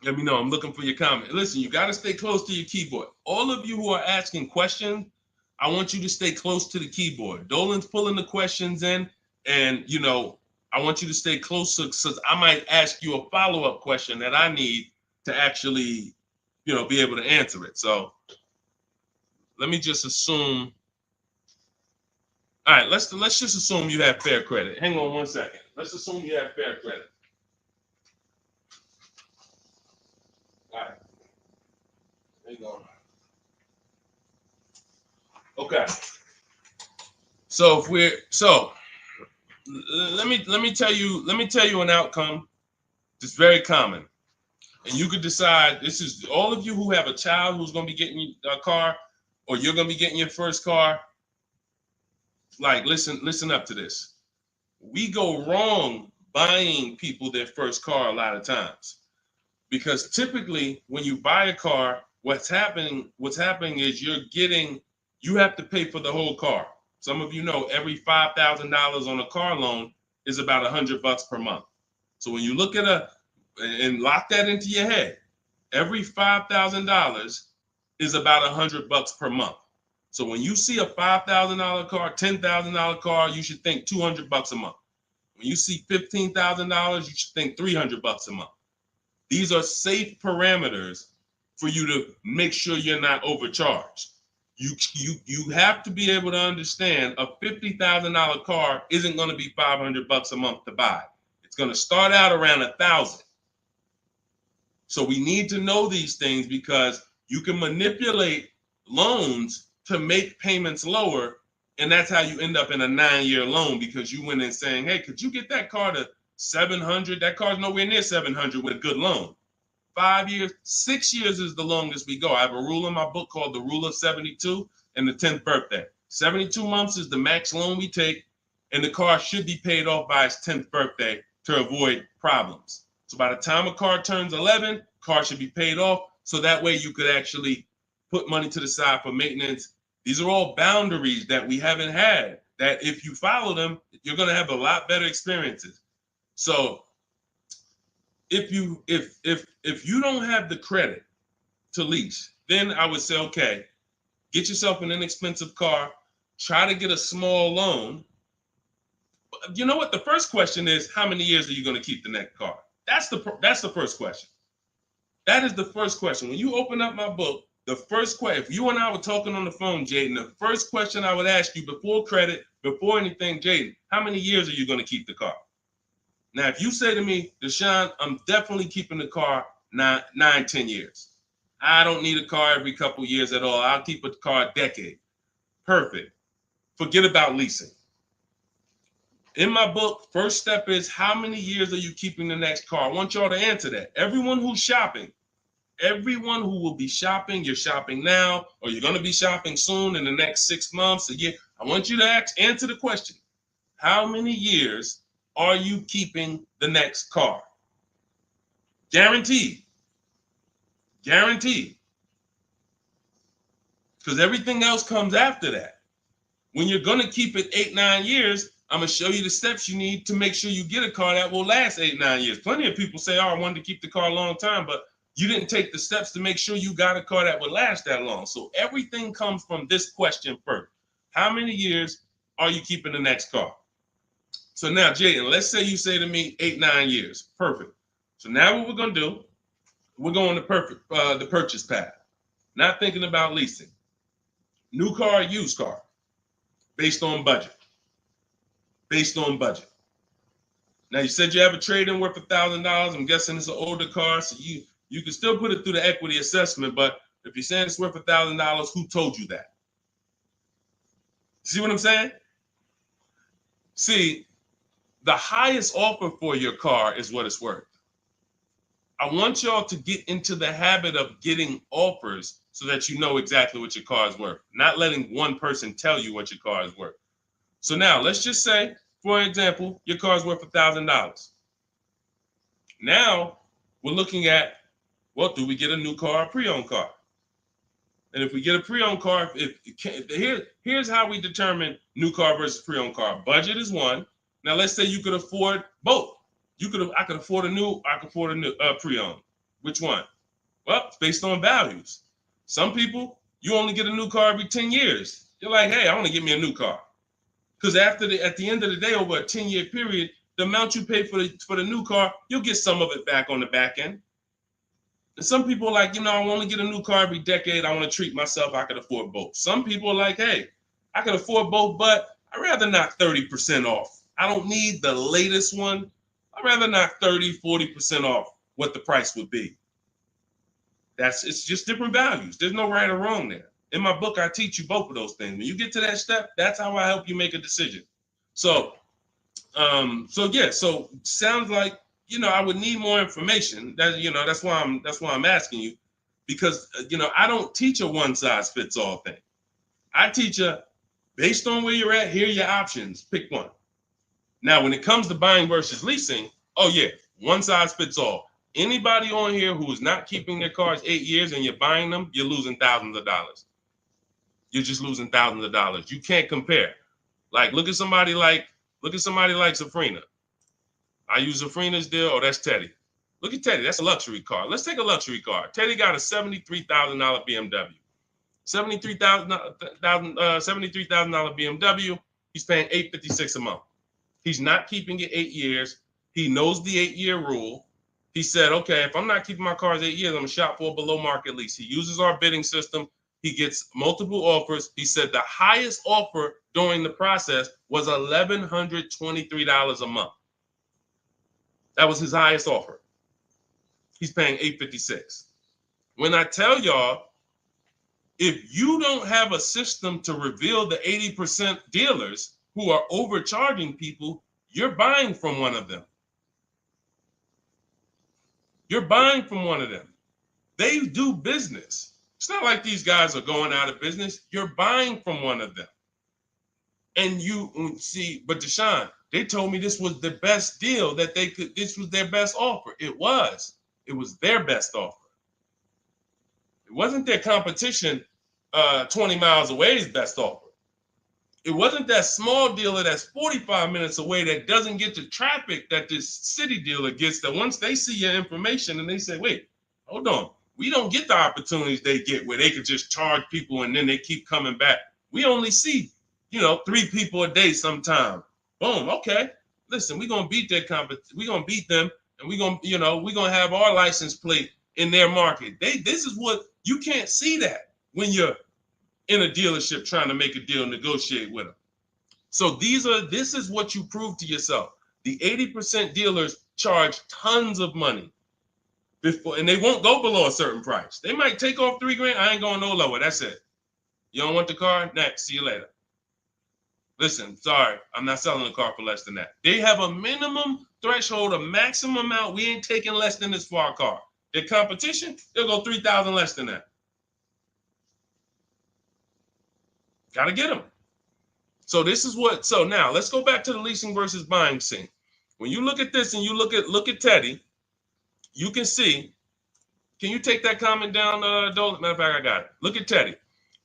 Let me know. I'm looking for your comment. Listen, you got to stay close to your keyboard. All of you who are asking questions, I want you to stay close to the keyboard. Dolan's pulling the questions in, and, you know, I want you to stay close, because I might ask you a follow-up question that I need to actually, you know, be able to answer it. So let me just assume. All right, let's just assume you have fair credit. Hang on one second. Let's assume you have fair credit. All right. Hang on. Okay. So let me tell you an outcome that's very common. And you could decide, this is all of you who have a child who's going to be getting a car, or you're going to be getting your first car. Like, listen up to this. We go wrong buying people their first car a lot of times, because typically when you buy a car, what's happening is you have to pay for the whole car. Some of you know every $5,000 on a car loan is about $100 per month. So when you look at and lock that into your head, every $5,000 is about $100 per month. So when you see a $5,000 car, $10,000 car, you should think $200 a month. When you see $15,000, you should think $300 a month. These are safe parameters for you to make sure you're not overcharged. You have to be able to understand a $50,000 car isn't going to be $500 a month to buy. It's going to start out around $1,000. So we need to know these things, because you can manipulate loans to make payments lower, and that's how you end up in a 9-year loan, because you went in saying, hey, could you get that car to 700? That car's nowhere near 700 with a good loan. 5 years, 6 years is the longest we go. I have a rule in my book called the Rule of 72 and the 10th birthday. 72 months is the max loan we take, and the car should be paid off by its 10th birthday to avoid problems. So by the time a car turns 11, car should be paid off, so that way you could actually put money to the side for maintenance. These are all boundaries that we haven't had, that if you follow them, you're going to have a lot better experiences. So if you don't have the credit to lease, then I would say, okay, get yourself an inexpensive car, try to get a small loan. You know what? The first question is, how many years are you going to keep the next car? That's the first question. That is the first question. When you open up my book, the first question, if you and I were talking on the phone, Jaden, the first question I would ask you before credit, before anything, Jaden, how many years are you going to keep the car? Now, if you say to me, Deshone, I'm definitely keeping the car 9-10 years. I don't need a car every couple years at all. I'll keep a car a decade. Perfect. Forget about leasing. In my book, first step is, how many years are you keeping the next car? I want y'all to answer that. Everyone who's shopping, everyone who will be shopping, you're shopping now, or you're going to be shopping soon in the next 6 months, a year. I want you to answer the question. How many years are you keeping the next car? Guaranteed. Guaranteed. Because everything else comes after that. When you're going to keep it 8-9 years, I'm going to show you the steps you need to make sure you get a car that will last 8-9 years. Plenty of people say, oh, I wanted to keep the car a long time, but you didn't take the steps to make sure you got a car that would last that long. So everything comes from this question first. How many years are you keeping the next car? So now, Jaden, let's say you say to me 8-9 years. Perfect. So now what we're going to do, we're going to the purchase path. Not thinking about leasing. New car, used car, based on budget. Based on budget. Now you said you have a trade-in worth $1,000. I'm guessing it's an older car, so you can still put it through the equity assessment. But if you're saying it's worth $1,000, who told you that? See what I'm saying? See, the highest offer for your car is what it's worth. I want y'all to get into the habit of getting offers so that you know exactly what your car is worth, not letting one person tell you what your car is worth. So now let's just say, for example, your car is worth $1,000. Now we're looking at, well, do we get a new car or pre-owned car? And if we get a pre-owned car, here's how we determine new car versus pre-owned car. Budget is one. Now let's say you could afford both. I could afford a new, I could afford a new pre-owned. Which one? Well, it's based on values. Some people, you only get a new car every 10 years. You're like, hey, I want to get me a new car. Because at the end of the day, over a 10-year period, the amount you pay for the new car, you'll get some of it back on the back end. And some people are like, I want to get a new car every decade. I want to treat myself. I could afford both. Some people are like, hey, I can afford both, but I'd rather knock 30% off. I don't need the latest one. I'd rather knock 30, 40% off what the price would be. It's just different values. There's no right or wrong there. In my book, I teach you both of those things. When you get to that step, that's how I help you make a decision. So sounds like, I would need more information. That's why I'm asking you, because I don't teach a one size fits all thing. I teach based on where you're at, here are your options. Pick one. Now, when it comes to buying versus leasing, oh yeah, one size fits all. Anybody on here who is not keeping their cars 8 years and you're buying them, you're losing thousands of dollars. You're just losing thousands of dollars. You can't compare. Like, look at somebody like Safrina. I use Safrina's deal. Oh, that's Teddy. Look at Teddy. That's a luxury car. Let's take a luxury car. Teddy got a $73,000 BMW. $73,000 BMW. He's paying $856 a month. He's not keeping it 8 years. He knows the 8-year rule. He said, okay, if I'm not keeping my cars 8 years, I'm going to shop for a below market lease. He uses our bidding system. He gets multiple offers. He said the highest offer during the process was $1,123 a month. That was his highest offer. He's paying $856. When I tell y'all, if you don't have a system to reveal the 80% dealers who are overcharging people, you're buying from one of them. You're buying from one of them. They do business. It's not like these guys are going out of business. You're buying from one of them. And you see, but Deshone, they told me this was the best deal that they could, this was their best offer. It was their best offer. It wasn't their competition 20 miles away's best offer. It wasn't that small dealer that's 45 minutes away that doesn't get the traffic that this city dealer gets, that once they see your information and they say, wait, hold on, we don't get the opportunities they get where they could just charge people and then they keep coming back. We only see, 3 people a day sometime. Boom, okay. Listen, we're gonna beat their we're gonna beat them, and we're gonna have our license plate in their market. This is what you can't see that when you're in a dealership trying to make a deal, negotiate with them. So this is what you prove to yourself. The 80% dealers charge tons of money before, and they won't go below a certain price. They might take off $3,000. I ain't going no lower. That's it. You don't want the car? Next. See you later. Listen, sorry, I'm not selling a car for less than that. They have a minimum threshold, a maximum amount. We ain't taking less than this for our car. Their competition, they'll go 3,000 less than that. Got to get them. So now let's go back to the leasing versus buying scene. When you look at this and you look at Teddy, you can see, can you take that comment down, Dolan? Matter of fact, I got it. Look at Teddy.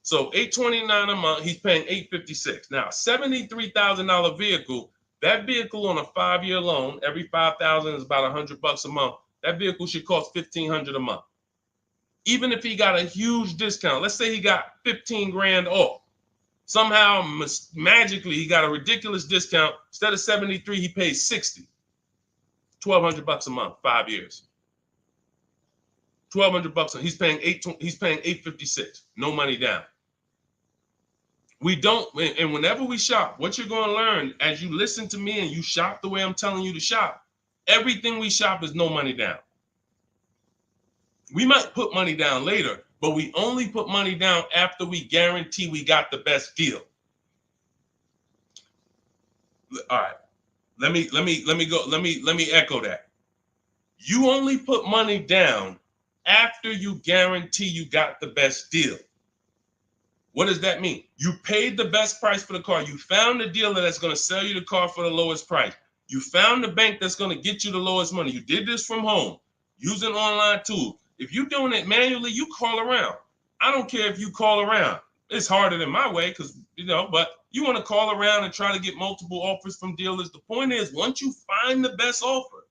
So $829 a month, he's paying $856. Now, $73,000 vehicle, that vehicle on a 5-year loan, every $5,000 is about $100 a month. That vehicle should cost $1,500 a month. Even if he got a huge discount, let's say he got 15 grand off. Somehow, magically, he got a ridiculous discount. Instead of 73, he pays 60. $1,200 a month, 5 years. $1,200 he's paying $856. No money down. We don't, and whenever we shop, what you're going to learn as you listen to me and you shop the way I'm telling you to shop, everything we shop is no money down. We might put money down later, but we only put money down after we guarantee we got the best deal. All right. Let me echo that. You only put money down after you guarantee you got the best deal. What does that mean? You paid the best price for the car. You found the dealer that's going to sell you the car for the lowest price. You found the bank that's going to get you the lowest money. You did this from home using online tools. If you're doing it manually, you call around. I don't care if you call around. It's harder than my way because, but you want to call around and try to get multiple offers from dealers. The point is, once you find the best offer,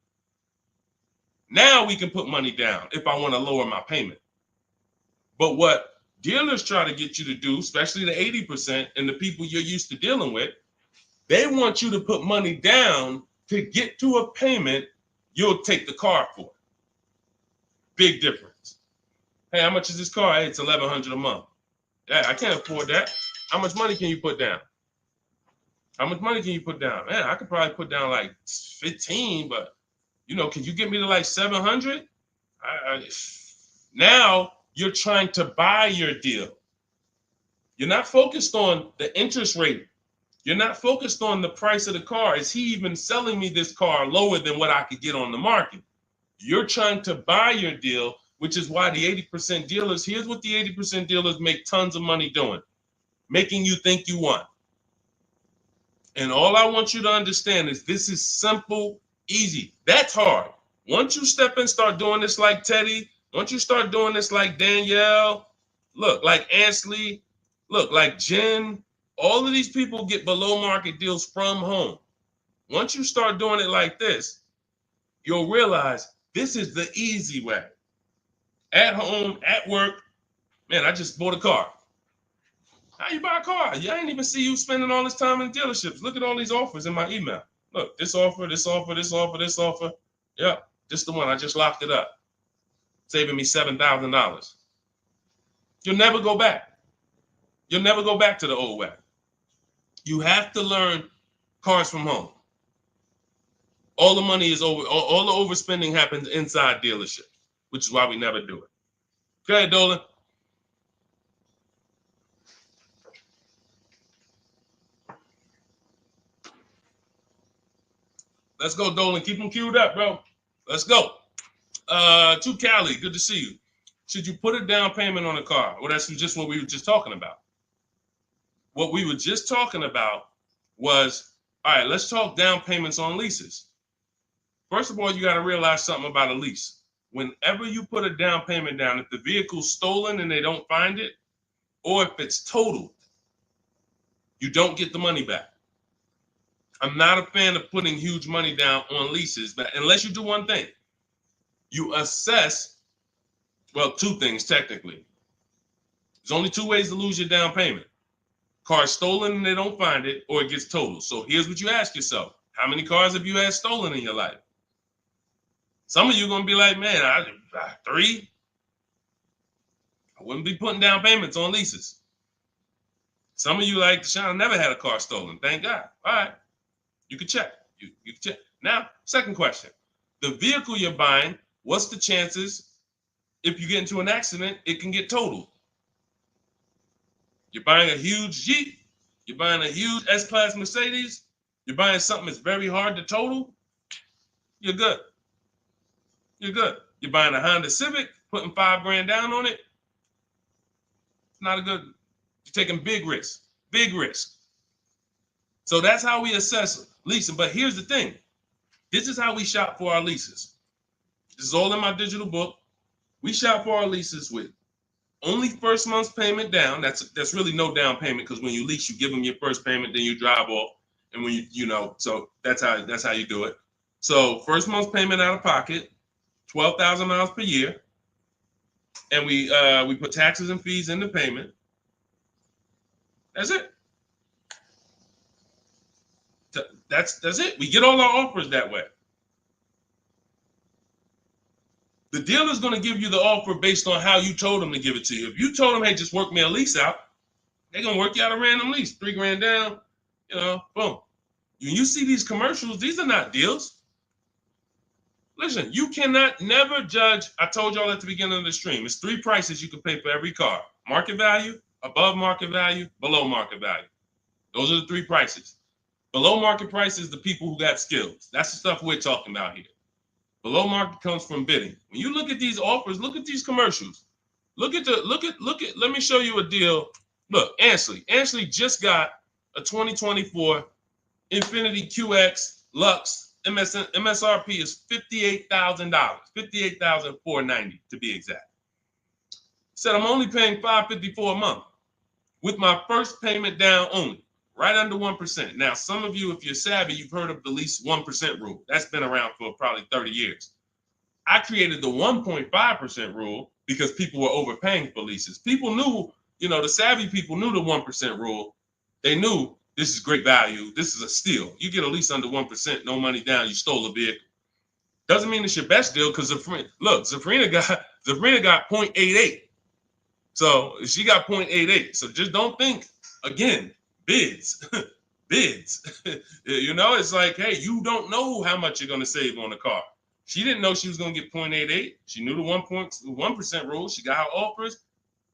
now we can put money down if I want to lower my payment. But what dealers try to get you to do, especially the 80% and the people you're used to dealing with, they want you to put money down to get to a payment you'll take the car for. Big difference. Hey, how much is this car? Hey, it's $1,100 a month. Yeah, I can't afford that. How much money can you put down? How much money can you put down? Man, I could probably put down like 15, but can you get me to like 700? Now you're trying to buy your deal. You're not focused on the interest rate. You're not focused on the price of the car. Is he even selling me this car lower than what I could get on the market? You're trying to buy your deal, which is why the 80% dealers, here's what the 80% dealers make tons of money doing, making you think you want. And all I want you to understand is this is simple, easy. That's hard. Once you step in, start doing this like Teddy, once you start doing this like Danielle, look, like Ansley, look, like Jen, all of these people get below market deals from home. Once you start doing it like this, you'll realize this is the easy way. At home, at work, man, I just bought a car. How you buy a car? I ain't even see you spending all this time in dealerships. Look at all these offers in my email. Look, this offer, this offer, this offer, this offer. Yep, just the one. I just locked it up, saving me $7,000. You'll never go back. You'll never go back to the old way. You have to learn cars from home. All the money is over. All the overspending happens inside dealerships, which is why we never do it. Go ahead, Dolan. Let's go, Dolan. Keep them queued up, bro. Let's go. To Cali, good to see you. Should you put a down payment on a car? Well, that's just what we were just talking about. What we were just talking about was, all right, let's talk down payments on leases. First of all, you got to realize something about a lease. Whenever you put a down payment down, if the vehicle's stolen and they don't find it, or if it's totaled, you don't get the money back. I'm not a fan of putting huge money down on leases, but unless you do one thing, you assess, well, two things technically. There's only two ways to lose your down payment. Car's stolen and they don't find it, or it gets totaled. So here's what you ask yourself. How many cars have you had stolen in your life? Some of you are going to be like, man, 3. I wouldn't be putting down payments on leases. Some of you like, Deshone, I never had a car stolen. Thank God. All right. You can check. You can check. Now, second question. The vehicle you're buying, what's the chances if you get into an accident, it can get totaled? You're buying a huge Jeep. You're buying a huge S-Class Mercedes. You're buying something that's very hard to total. You're good. You're good. You're buying a Honda Civic, putting $5,000 down on it. It's not a good. You're taking big risks. Big risk. So that's how we assess leasing. But here's the thing. This is how we shop for our leases. This is all in my digital book. We shop for our leases with only first month's payment down. That's really no down payment because when you lease, you give them your first payment, then you drive off. And when so that's how you do it. So first month's payment out of pocket, 12,000 miles per year. And we put taxes and fees in the payment. That's it. That's it. We get all our offers that way. The dealer's going to give you the offer based on how you told them to give it to you. If you told them, hey, just work me a lease out, They're gonna work you out a random lease, $3 grand down, boom. When you see these commercials, these are not deals. Listen, you cannot never judge. I told y'all at the beginning of the stream, it's 3 prices you can pay for every car: market value, above market value, below market value. Those are the 3 prices. Below market price is the people who got skills. That's the stuff we're talking about here. Below market comes from bidding. When you look at these offers, look at these commercials. Look at. Let me show you a deal. Look, Ansley just got a 2024 Infinity QX Lux. MSRP is $58,000, $58,490 to be exact. Said I'm only paying $554 a month with my first payment down only, right under 1%. Now, some of you, if you're savvy, you've heard of the least 1% rule. That's been around for probably 30 years. I created the 1.5% rule because people were overpaying for leases. People knew, the savvy people knew the 1% rule. They knew this is great value. This is a steal. You get a lease under 1%, no money down, you stole a vehicle. Doesn't mean it's your best deal because Zafrina got 0.88. So she got 0.88. So just don't think, again, bids. Bids. It's like, hey, you don't know how much you're going to save on the car. She didn't know she was going to get 0.88. She knew the 1% rule. She got her offers.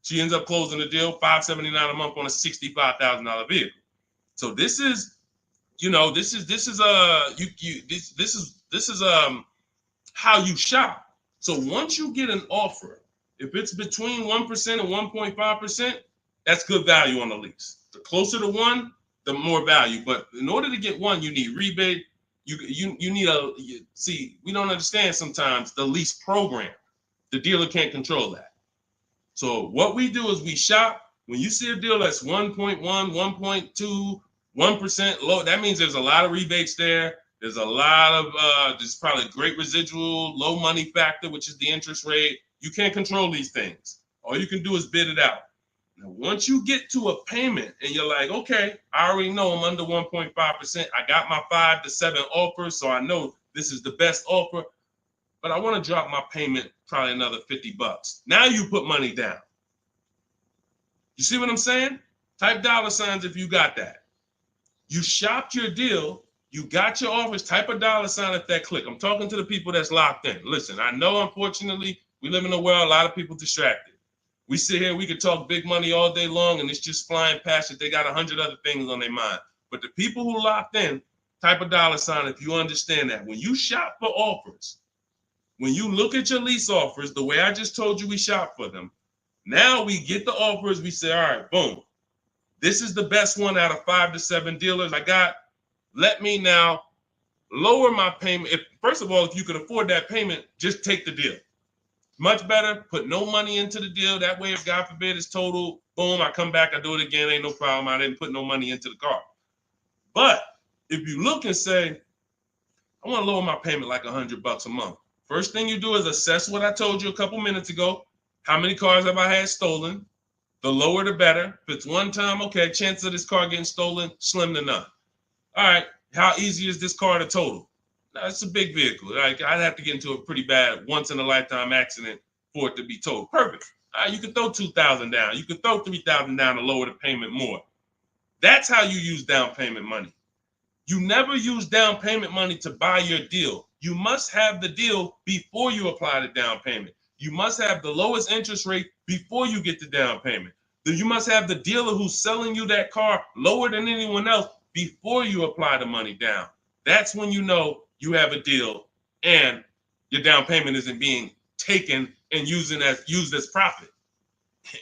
She ends up closing the deal, $579 a month on a $65,000 vehicle. So this is how you shop. So once you get an offer, if it's between 1% and 1.5%, that's good value on the lease. The closer to 1, the more value. But in order to get 1, you need rebate. You need we don't understand sometimes the lease program. The dealer can't control that. So what we do is we shop. When you see a deal that's 1.1, 1.2, 1% low, that means there's a lot of rebates there. There's a lot of there's probably great residual, low money factor, which is the interest rate. You can't control these things. All you can do is bid it out. Now, once you get to a payment and you're like, okay, I already know I'm under 1.5%. I got my 5 to 7 offers, so I know this is the best offer. But I want to drop my payment probably another $50. Now you put money down. You see what I'm saying? Type $signs if you got that. You shopped your deal. You got your offers. Type a $sign at that click. I'm talking to the people that's locked in. Listen, I know, unfortunately, we live in a world, a lot of people distracted. We sit here, we could talk big money all day long, and it's just flying past it. They got 100 other things on their mind. But the people who locked in, type a $sign if you understand that. When you shop for offers, when you look at your lease offers, the way I just told you we shop for them, now we get the offers, we say, all right, boom. This is the best one out of 5 to 7 dealers I got. Let me now lower my payment. First of all, if you can afford that payment, just take the deal. Much better, put no money into the deal. That way, if God forbid it's total, boom, I come back, I do it again, ain't no problem. I didn't put no money into the car. But if you look and say, I want to lower my payment like $100 a month. First thing you do is assess what I told you a couple minutes ago. How many cars have I had stolen? The lower, the better. If it's one time, okay, chances of this car getting stolen, slim to none. All right, how easy is this car to total? Now, it's a big vehicle. I'd have to get into a pretty bad once-in-a-lifetime accident for it to be totaled. Perfect. All right, you can throw $2,000 down. You can throw $3,000 down to lower the payment more. That's how you use down payment money. You never use down payment money to buy your deal. You must have the deal before you apply the down payment. You must have the lowest interest rate before you get the down payment. You must have the dealer who's selling you that car lower than anyone else before you apply the money down. That's when you know you have a deal and your down payment isn't being taken and used as profit.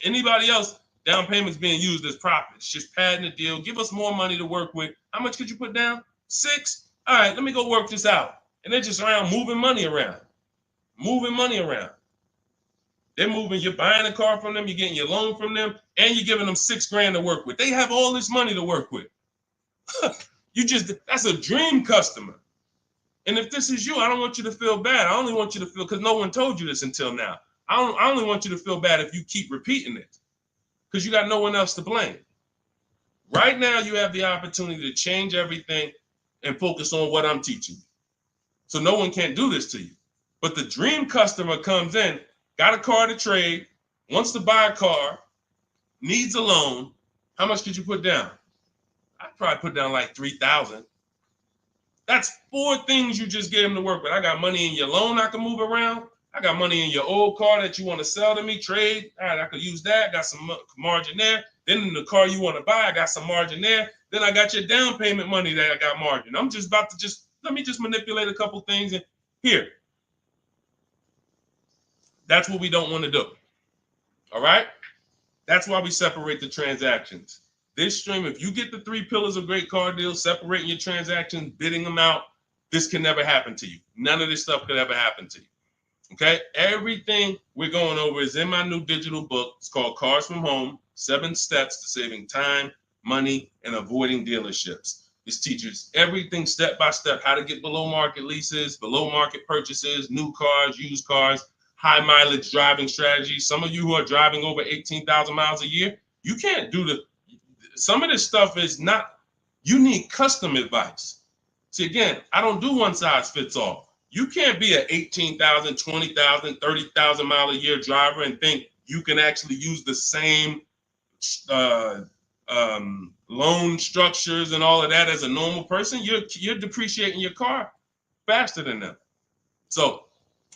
Anybody else, down payment's being used as profit. It's just padding the deal. Give us more money to work with. How much could you put down? 6? All right, let me go work this out. And they're just around moving money around. They're moving, you're buying a car from them, you're getting your loan from them, and you're giving them $6,000 to work with. They have all this money to work with. That's a dream customer. And if this is you, I don't want you to feel bad. I only want you to feel, because no one told you this until now. I only want you to feel bad if you keep repeating it, because you got no one else to blame. Right now, you have the opportunity to change everything and focus on what I'm teaching you. So no one can do this to you. But the dream customer comes in, got a car to trade, wants to buy a car, needs a loan, How much could you put down? I'd probably put down like 3,000. That's 4 things you just gave him to work with. I got money in your loan I can move around. I got money in your old car that you want to sell to me, trade. All right, I could use that. Got some margin there. Then in the car you want to buy, I got some margin there. Then I got your down payment money that I got margin. I'm just about to let me manipulate a couple things and here. That's what we don't want to do. All right? That's why we separate the transactions. This stream, if you get the 3 pillars of great car deals, separating your transactions, bidding them out, this can never happen to you. None of this stuff could ever happen to you. Okay? Everything we're going over is in my new digital book. It's called Cars from Home, 7 Steps to Saving Time, Money, and Avoiding Dealerships. This teaches everything step by step, how to get below market leases, below market purchases, new cars, used cars, high mileage driving strategies. Some of you who are driving over 18,000 miles a year, you can't do some of this stuff is not, you need custom advice. See, again, I don't do one size fits all. You can't be an 18,000, 20,000, 30,000 mile a year driver and think you can actually use the same loan structures and all of that as a normal person. You're depreciating your car faster than them. So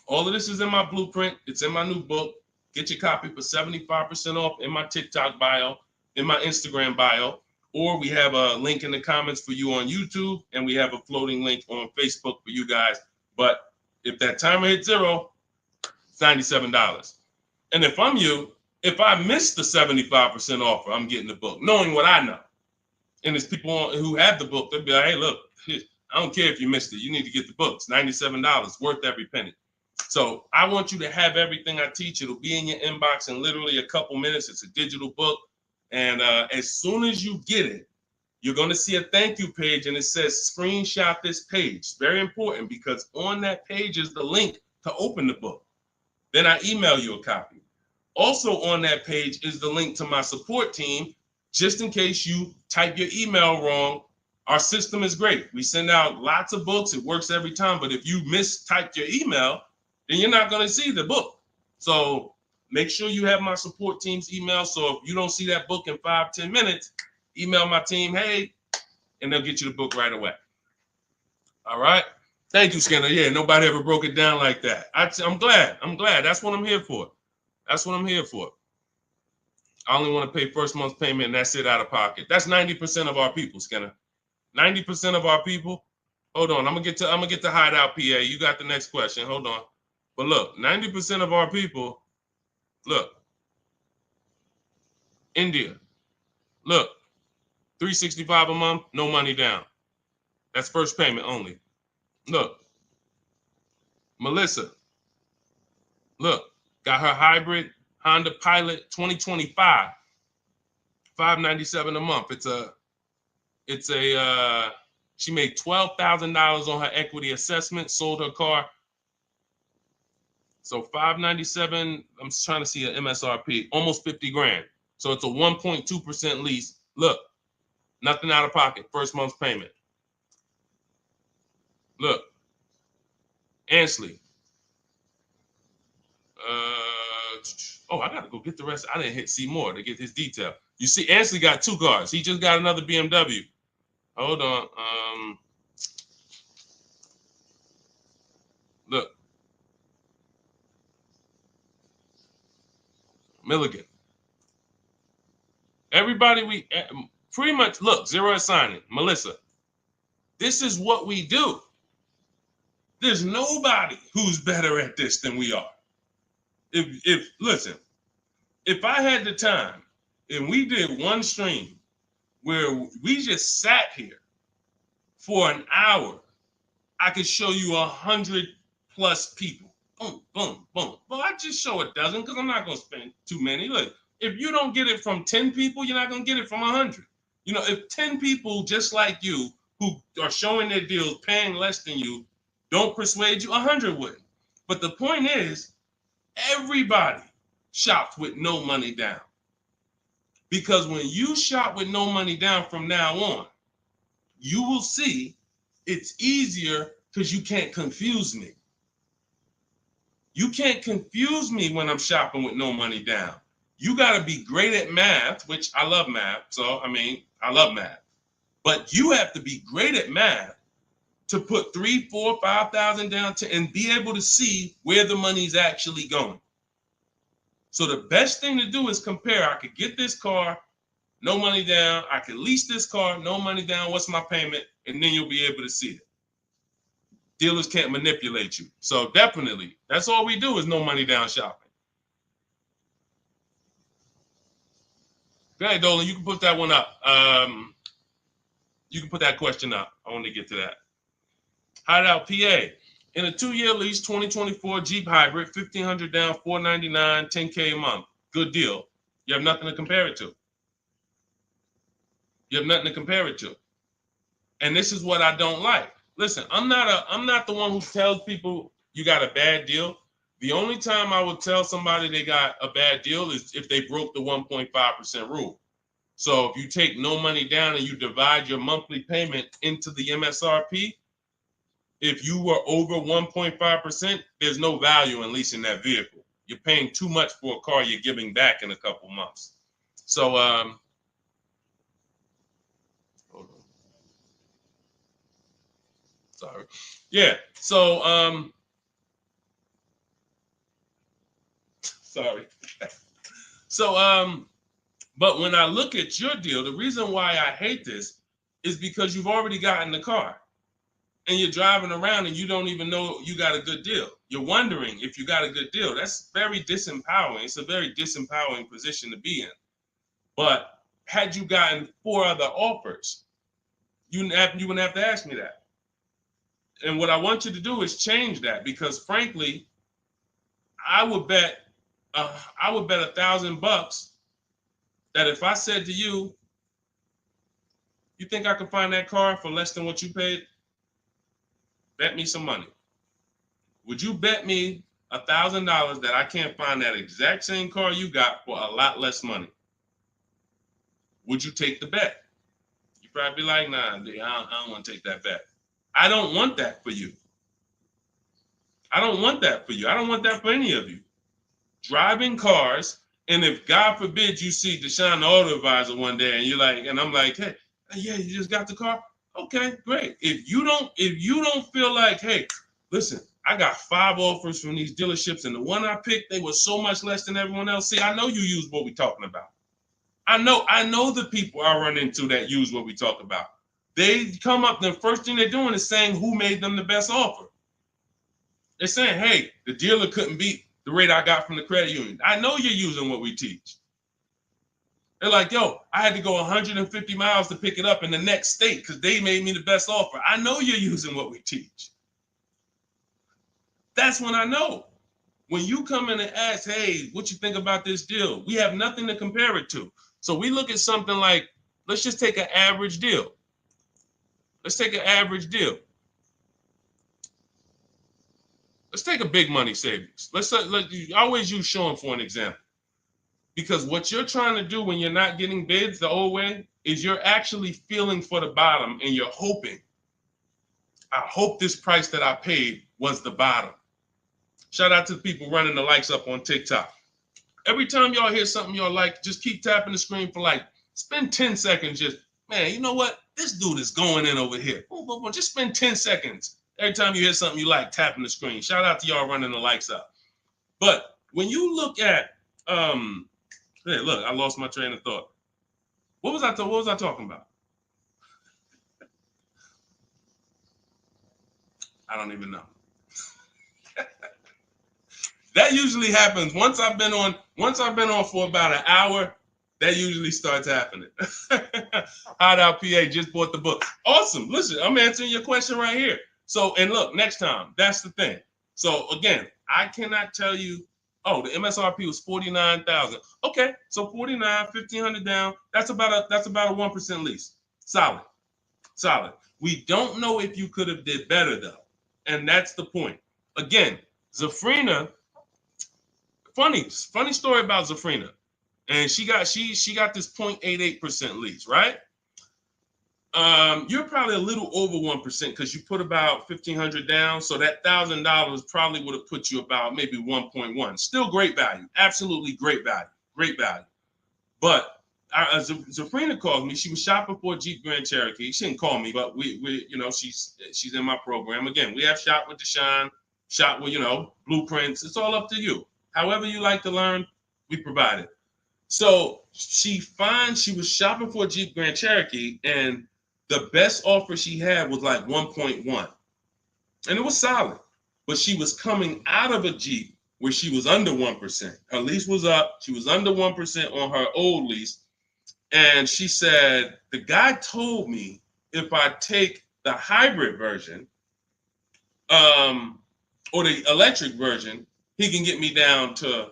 all of this is in my blueprint. It's in my new book. Get your copy for 75% off in my TikTok bio, in my Instagram bio, or we have a link in the comments for you on YouTube, and we have a floating link on Facebook for you guys. But if that timer hits 0, it's $97. And if I'm you, if I miss the 75% offer, I'm getting the book, knowing what I know. And there's people who have the book, they'll be like, hey, look, I don't care if you missed it. You need to get the book. It's $97, worth every penny. So I want you to have everything I teach. It'll be in your inbox in literally a couple minutes. It's a digital book. And as soon as you get it, you're going to see a thank you page, and it says screenshot this page. Very important, because on that page is the link to open the book. Then I email you a copy. Also on that page is the link to my support team, just in case you type your email wrong. Our system is great. We send out lots of books. It works every time. But if you mistyped your email, then you're not going to see the book. So make sure you have my support team's email. So if you don't see that book in 5-10 minutes, email my team, hey, and they'll get you the book right away. All right. Thank you, Skinner. Yeah, nobody ever broke it down like that. I'm glad. That's what I'm here for. That's what I'm here for. I only want to pay first month's payment, and that's it out of pocket. That's 90% of our people, Skinner. 90% of our people. Hold on, I'm gonna get to Hideout PA. You got the next question. Hold on. But look, 90% of our people, look, India, look, $365 a month, no money down. That's first payment only. Look, Melissa, look, got her hybrid Honda Pilot 2025, $597 a month. She made $12,000 on her equity assessment, sold her car. So $597, I'm trying to see an MSRP, almost 50 grand. So it's a 1.2% lease. Look, nothing out of pocket, first month's payment. Look, Ansley. I gotta go get the rest. I didn't hit see more to get his detail. You see, Ansley got 2 cars. He just got another BMW. Hold on. Look. Milligan. Everybody, we pretty much, look, zero is signing. Melissa. This is what we do. There's nobody who's better at this than we are. Listen, if I had the time and we did one stream where we just sat here for an hour, I could show you 100+ people. Boom, boom, boom. Well, I just show a dozen because I'm not going to spend too many. Look, if you don't get it from 10 people, you're not going to get it from 100. You know, if 10 people just like you who are showing their deals, paying less than you, don't persuade you, 100 wouldn't. But the point is, everybody shops with no money down. Because when you shop with no money down from now on, you will see it's easier because you can't confuse me. You can't confuse me when I'm shopping with no money down. You got to be great at math, which I love math. So, I mean, I love math. But you have to be great at math to put 3, 4, 5,000 down and be able to see where the money's actually going. So the best thing to do is compare. I could get this car, no money down. I could lease this car, no money down. What's my payment? And then you'll be able to see it. Dealers can't manipulate you. So definitely, that's all we do is no money down shopping. Go ahead, Dolan. You can put that one up. You can put that question up. I want to get to that. Hideout PA. In a 2-year lease, 2024 Jeep Hybrid, 1,500 down, 499, 10K a month. Good deal. You have nothing to compare it to. You have nothing to compare it to. And this is what I don't like. Listen, I'm not the one who tells people you got a bad deal. The only time I would tell somebody they got a bad deal is if they broke the 1.5% rule. So if you take no money down and you divide your monthly payment into the MSRP, if you were over 1.5%, there's no value in leasing that vehicle. You're paying too much for a car you're giving back in a couple months. So, hold on. Sorry. Yeah. So, sorry. So, but when I look at your deal, the reason why I hate this is because you've already gotten the car and you're driving around and you don't even know you got a good deal. You're wondering if you got a good deal. That's very disempowering. It's a very disempowering position to be in. But had you gotten 4 other offers, you wouldn't have to ask me that. And what I want you to do is change that, because frankly, I would bet $1,000 that if I said to you, you think I can find that car for less than what you paid? Bet me some money. Would you bet me $1,000 that I can't find that exact same car you got for a lot less money? Would you take the bet? You'd probably be like, nah, I don't want to take that bet. I don't want that for you. I don't want that for you. I don't want that for any of you. Driving cars, and if God forbid you see Deshone the auto advisor one day and you're like, and I'm like, hey, yeah, you just got the car? Okay, great. If you don't feel like, hey, listen, I got 5 offers from these dealerships, and the one I picked, they were so much less than everyone else. See, I know you use what we're talking about. I know the people I run into that use what we talk about. They come up, the first thing they're doing is saying who made them the best offer. They're saying, hey, the dealer couldn't beat the rate I got from the credit union. I know you're using what we teach. They're like, yo, I had to go 150 miles to pick it up in the next state because they made me the best offer. I know you're using what we teach. That's when I know. When you come in and ask, hey, what you think about this deal? We have nothing to compare it to. So we look at something like, let's just take an average deal. Let's take an average deal. Let's take a big money savings. Let's always use Sean for an example. Because what you're trying to do when you're not getting bids the old way is you're actually feeling for the bottom, and you're hoping, I hope this price that I paid was the bottom. Shout out to the people running the likes up on TikTok. Every time y'all hear something y'all like, just keep tapping the screen for like, spend 10 seconds just, man, you know what? This dude is going in over here. Just spend 10 seconds. Every time you hear something you like, tapping the screen. Shout out to y'all running the likes up. But when you look at, hey, look, I lost my train of thought. What was I talking about? I don't even know. That usually happens once I've been on for about an hour. That usually starts happening. Hideout PA just bought the book. Awesome. Listen, I'm answering your question right here. So, and look, next time, that's the thing. So again, I cannot tell you, oh, the MSRP was 49,000. Okay, so 49, 1,500 down. That's about a 1% lease. Solid. We don't know if you could have did better though, and that's the point. Again, Zafrina. Funny story about Zafrina, and she got this 0.88% lease, right? You're probably a little over 1% because you put about 1,500 down, so that $1,000 probably would have put you about maybe 1.1. Still great value, absolutely great value. great value. But Zafrina called me. She was shopping for a Jeep Grand Cherokee. She didn't call me, but we you know, she's in my program. Again, we have Shop with Deshone, Shop with, you know, blueprints. It's all up to you. However you like to learn, we provide it. So she was shopping for a Jeep Grand Cherokee, and the best offer she had was like 1.1. And it was solid. But she was coming out of a Jeep where she was under 1%. Her lease was up. She was under 1% on her old lease. And she said, the guy told me if I take the hybrid version, or the electric version, he can get me down to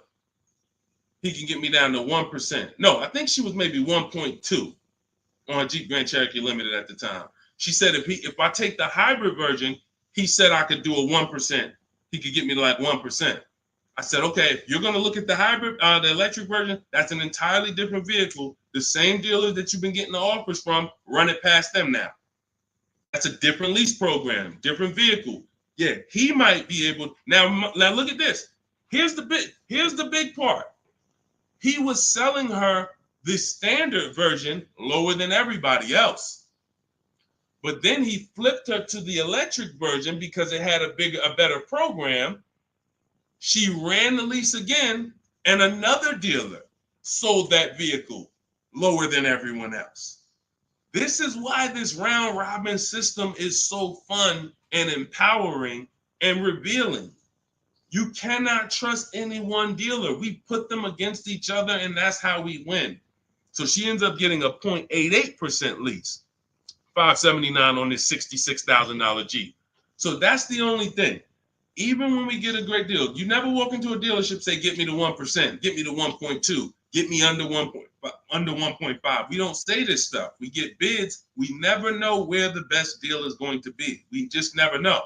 1%. No, I think she was maybe 1.2 on a Jeep Grand Cherokee Limited at the time. She said if I take the hybrid version, he said I could do a 1%. He could get me to like 1%. I said, okay, if you're going to look at the hybrid, the electric version, that's an entirely different vehicle. The same dealers that you've been getting the offers from, run it past them now. That's a different lease program, different vehicle. Yeah, he might be able. Now look at this. Here's the big part. He was selling her the standard version lower than everybody else. But then he flipped her to the electric version because it had a better program. She ran the lease again, and another dealer sold that vehicle lower than everyone else. This is why this round robin system is so fun and empowering and revealing. You cannot trust any one dealer. We put them against each other, and that's how we win. So she ends up getting a 0.88% lease, $579 on this $66,000 Jeep. So that's the only thing. Even when we get a great deal, you never walk into a dealership say, get me to 1%, get me to 1.2, get me under 1.5. We don't say this stuff. We get bids. We never know where the best deal is going to be. We just never know.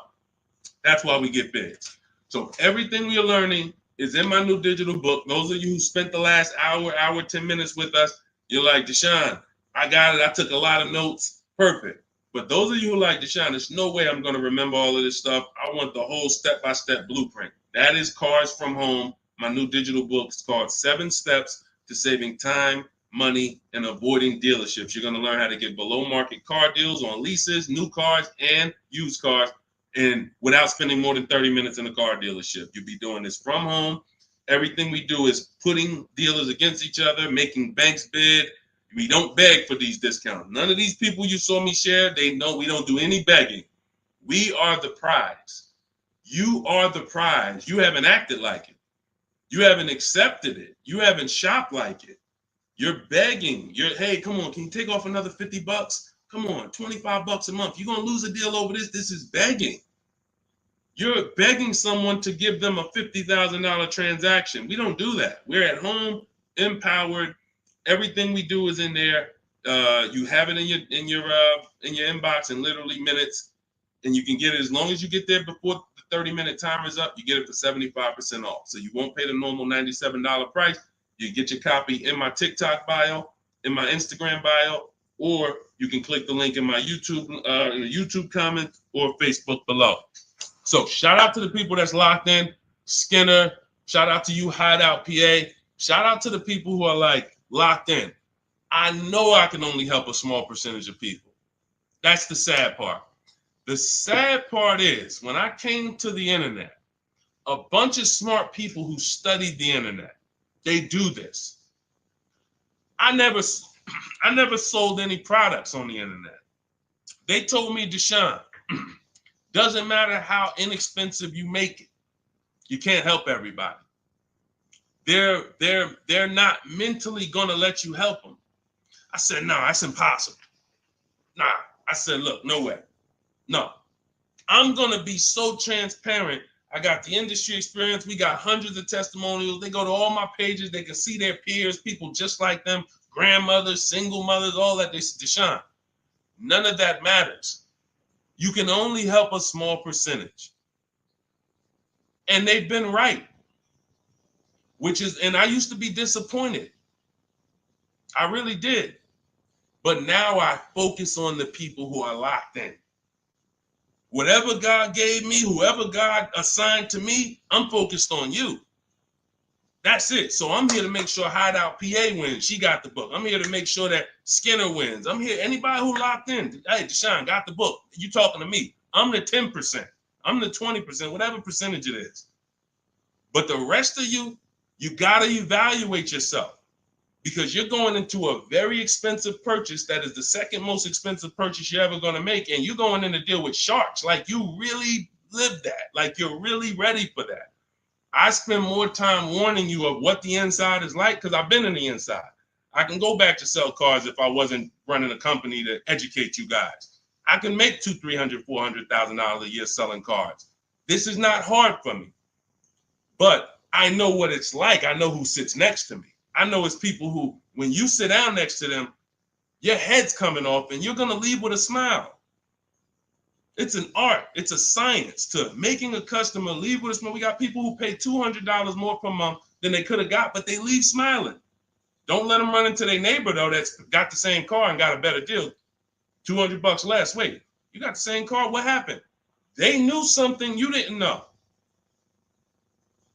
That's why we get bids. So everything we are learning is in my new digital book. Those of you who spent the last hour, 10 minutes with us, you're like, Deshone, I got it. I took a lot of notes. Perfect. But those of you who like Deshone, there's no way I'm going to remember all of this stuff. I want the whole step-by-step blueprint. That is Cars from Home, my new digital book. It's called 7 Steps to Saving Time, Money, and Avoiding Dealerships. You're going to learn how to get below-market car deals on leases, new cars, and used cars, and without spending more than 30 minutes in a car dealership. You'll be doing this from home. Everything we do is putting dealers against each other, making banks bid. We don't beg for these discounts. None of these people you saw me share, they know we don't do any begging. We are the prize. You are the prize. You haven't acted like it. You haven't accepted it. You haven't shopped like it. You're begging. Hey, come on, can you take off another $50? Come on, $25 a month. You're going to lose a deal over this. This is begging. You're begging someone to give them a $50,000 transaction. We don't do that. We're at home, empowered. Everything we do is in there. You have it in your inbox in literally minutes, and you can get it as long as you get there before the 30-minute timer is up. You get it for 75% off. So you won't pay the normal $97 price. You get your copy in my TikTok bio, in my Instagram bio, or you can click the link in my YouTube comment or Facebook below. So shout out to the people that's locked in. Skinner, shout out to you, Hideout PA. Shout out to the people who are like locked in. I know I can only help a small percentage of people. That's the sad part. The sad part is when I came to the internet, a bunch of smart people who studied the internet, they do this. I never sold any products on the internet. They told me, Deshone, doesn't matter how inexpensive you make it, you can't help everybody. They're not mentally gonna let you help them. I said, no, that's impossible. Nah, I said, look, no way. No, I'm gonna be so transparent. I got the industry experience. We got hundreds of testimonials. They go to all my pages. They can see their peers, people just like them, grandmothers, single mothers, all that. They said, Deshone, none of that matters. You can only help a small percentage. And they've been right. And I used to be disappointed. I really did. But now I focus on the people who are locked in. Whatever God gave me, whoever God assigned to me, I'm focused on you. That's it. So I'm here to make sure Hideout PA wins. She got the book. I'm here to make sure that Skinner wins. I'm here. Anybody who locked in, hey, Deshone got the book. You talking to me. I'm the 10%. I'm the 20%, whatever percentage it is. But the rest of you, you got to evaluate yourself because you're going into a very expensive purchase that is the second most expensive purchase you're ever going to make. And you're going in to deal with sharks. Like you really live that. Like you're really ready for that. I spend more time warning you of what the inside is like because I've been in the inside. I can go back to sell cars if I wasn't running a company to educate you guys. I can make $200,000, $300,000, $400,000 a year selling cars. This is not hard for me, but I know what it's like. I know who sits next to me. I know it's people who, when you sit down next to them, your head's coming off and you're going to leave with a smile. It's an art. It's a science to making a customer leave with a smile. We got people who pay $200 more per month than they could have got, but they leave smiling. Don't let them run into their neighbor, though, that's got the same car and got a better deal. $200 less. Wait, you got the same car? What happened? They knew something you didn't know.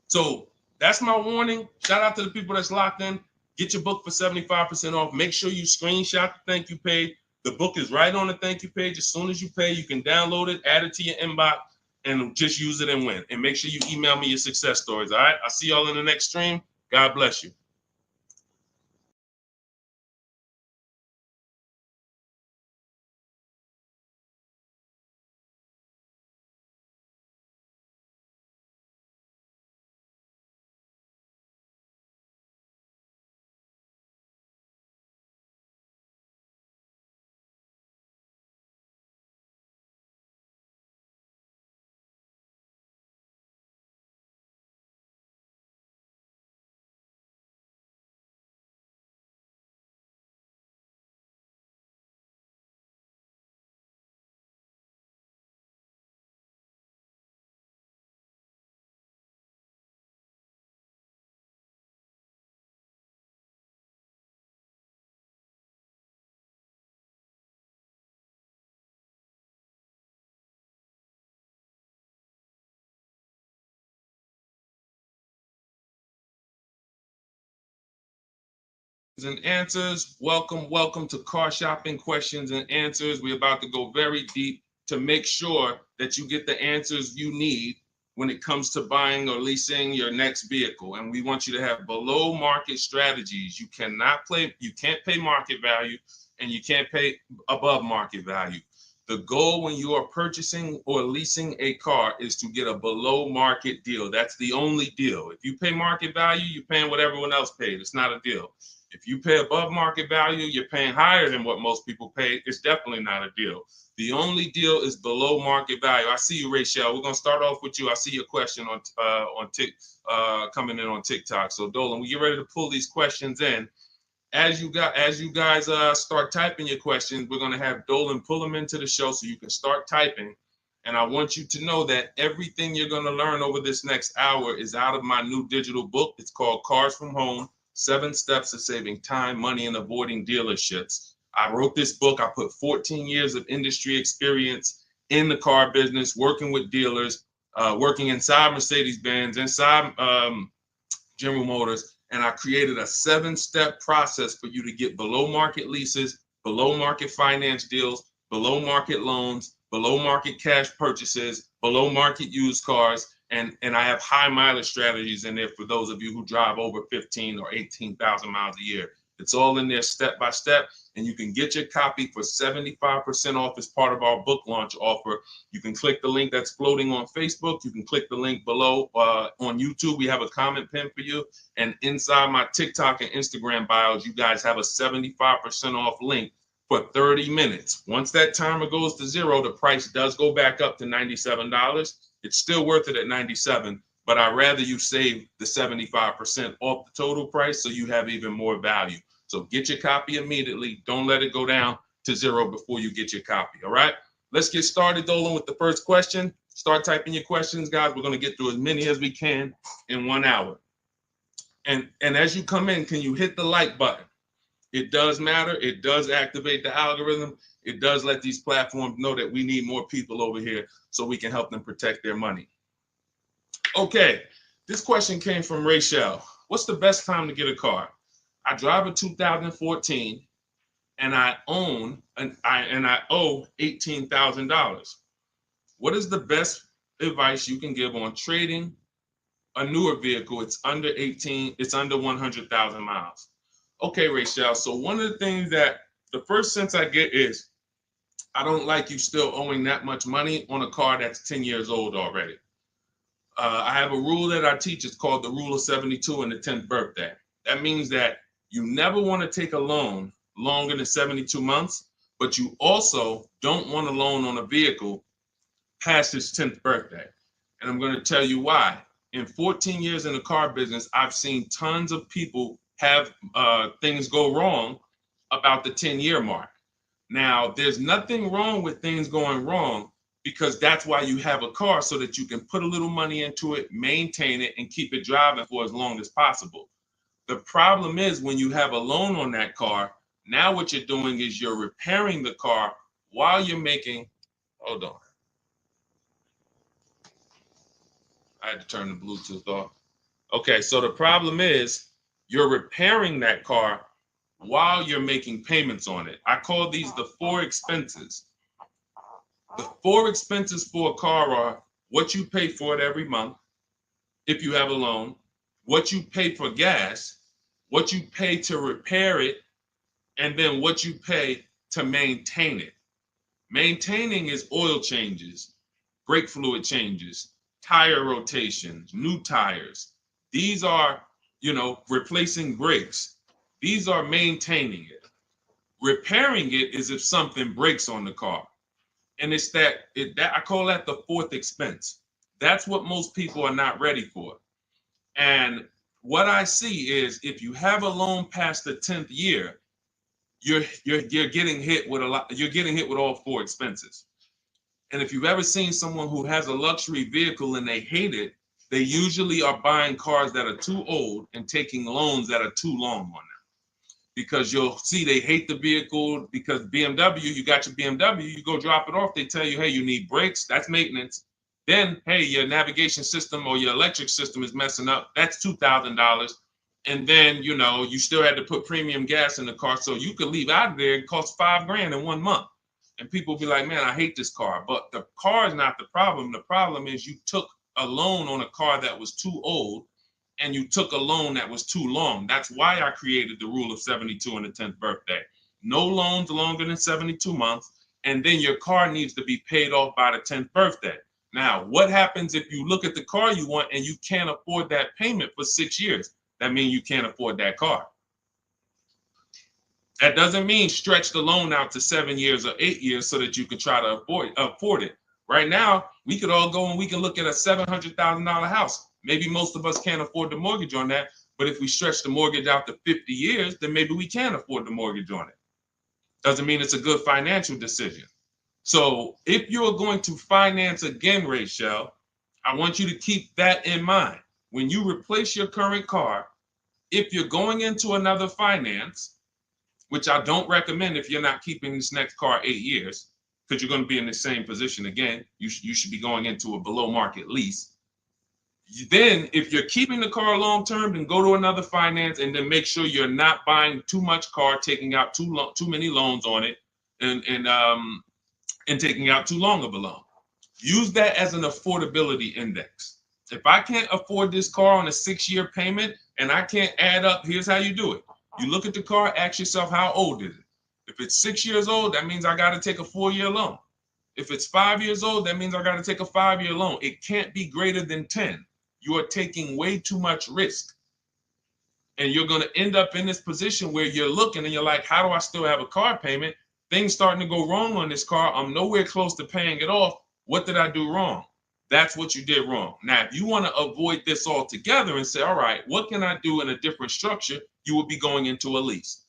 So that's my warning. Shout out to the people that's locked in. Get your book for 75% off. Make sure you screenshot the thank you page. The book is right on the thank you page. As soon as you pay, you can download it, add it to your inbox, and just use it and win. And make sure you email me your success stories. All right. I'll see y'all in the next stream. God bless you. And answers. Welcome to Car Shopping Questions and Answers. We're about to go very deep to make sure that you get the answers you need when it comes to buying or leasing your next vehicle. And we want you to have below market strategies. You can't pay market value and you can't pay above market value. The goal when you are purchasing or leasing a car is to get a below market deal. That's the only deal. If you pay market value, you're paying what everyone else paid. It's not a deal. If you pay above market value, you're paying higher than what most people pay. It's definitely not a deal. The only deal is below market value. I see you, Rachel. We're gonna start off with you. I see your question on coming in on TikTok. So Dolan, we get ready to pull these questions in. As you guys start typing your questions, we're gonna have Dolan pull them into the show so you can start typing. And I want you to know that everything you're gonna learn over this next hour is out of my new digital book. It's called Cars from Home. 7 Steps to Saving Time, Money, and Avoiding Dealerships. I wrote this book. I put 14 years of industry experience in the car business, working with dealers, working inside Mercedes-Benz, inside General Motors, and I created a 7-step process for you to get below market leases, below market finance deals, below market loans, below market cash purchases, below market used cars, and I have high mileage strategies in there for those of you who drive over 15 or 18,000 miles a year. It's all in there step by step, and you can get your copy for 75% off as part of our book launch offer. You can click the link that's floating on Facebook. You can click the link below on YouTube. We have a comment pin for you, and inside my TikTok and Instagram bios, you guys have a 75% off link for 30 minutes. Once that timer goes to 0, the price does go back up to $97. It's still worth it at $97, but I'd rather you save the 75% off the total price so you have even more value. So get your copy immediately. Don't let it go down to 0 before you get your copy, all right? Let's get started, Dolan, with the first question. Start typing your questions, guys. We're going to get through as many as we can in 1 hour. And as you come in, can you hit the like button? It does matter. It does activate the algorithm. It does let these platforms know that we need more people over here so we can help them protect their money. Okay, this question came from Rachel. what's the best time to get a car? I drive a 2014 and I own and I owe $18,000. What is the best advice you can give on trading a newer vehicle? It's under 18, it's under 100,000 miles. Okay, Rachel. So one of the things that the first sense I get is I don't like you still owing that much money on a car that's 10 years old already. I have a rule that I teach. It's called the rule of 72 and the 10th birthday. That means that you never want to take a loan longer than 72 months, but you also don't want a loan on a vehicle past its 10th birthday. And I'm going to tell you why. In 14 years in the car business, I've seen tons of people have things go wrong about the 10-year mark. Now, there's nothing wrong with things going wrong because that's why you have a car, so that you can put a little money into it, maintain it, and keep it driving for as long as possible. The problem is when you have a loan on that car, now what you're doing is you're repairing the car while you're making, hold on. I had to turn the Bluetooth off. Okay, so the problem is you're repairing that car while you're making payments on it. I call these the four expenses. The four expenses for a car are what you pay for it every month, if you have a loan, what you pay for gas, what you pay to repair it, and then what you pay to maintain it. Maintaining is oil changes, brake fluid changes, tire rotations, new tires. These are, replacing brakes. These are maintaining it. Repairing it is if something breaks on the car. And it's that I call that the fourth expense. That's what most people are not ready for. And what I see is if you have a loan past the 10th year, you're getting hit with a lot. You're getting hit with all four expenses. And if you've ever seen someone who has a luxury vehicle and they hate it, they usually are buying cars that are too old and taking loans that are too long on them. Because you'll see they hate the vehicle because BMW, you got your BMW, you go drop it off, they tell you, hey, you need brakes, that's maintenance. Then, hey, your navigation system or your electric system is messing up, that's $2,000. And then, you still had to put premium gas in the car, so you could leave out of there, it costs $5,000 in 1 month. And people be like, man, I hate this car. But the car is not the problem. The problem is you took a loan on a car that was too old, and you took a loan that was too long. That's why I created the rule of 72 and the 10th birthday. No loans longer than 72 months, and then your car needs to be paid off by the 10th birthday. Now, what happens if you look at the car you want and you can't afford that payment for 6 years? That means you can't afford that car. That doesn't mean stretch the loan out to 7 years or 8 years so that you can try to afford it. Right now, we could all go and we can look at a $700,000 house. Maybe most of us can't afford the mortgage on that, but if we stretch the mortgage out to 50 years, then maybe we can afford the mortgage on it. Doesn't mean it's a good financial decision. So if you're going to finance again, Rachel, I want you to keep that in mind. When you replace your current car, if you're going into another finance, which I don't recommend if you're not keeping this next car 8 years, because you're going to be in the same position again, you should be going into a below market lease. Then if you're keeping the car long term, then go to another finance and then make sure you're not buying too much car, taking out too many loans on it, and taking out too long of a loan. Use that as an affordability index. If I can't afford this car on a 6-year payment and I can't add up, here's how you do it. You look at the car, ask yourself, how old is it? If it's 6 years old, that means I got to take a 4-year loan. If it's 5 years old, that means I got to take a 5-year loan. It can't be greater than 10. You are taking way too much risk. And you're going to end up in this position where you're looking and you're like, how do I still have a car payment? Things starting to go wrong on this car. I'm nowhere close to paying it off. What did I do wrong? That's what you did wrong. Now, if you want to avoid this altogether and say, all right, what can I do in a different structure? You would be going into a lease.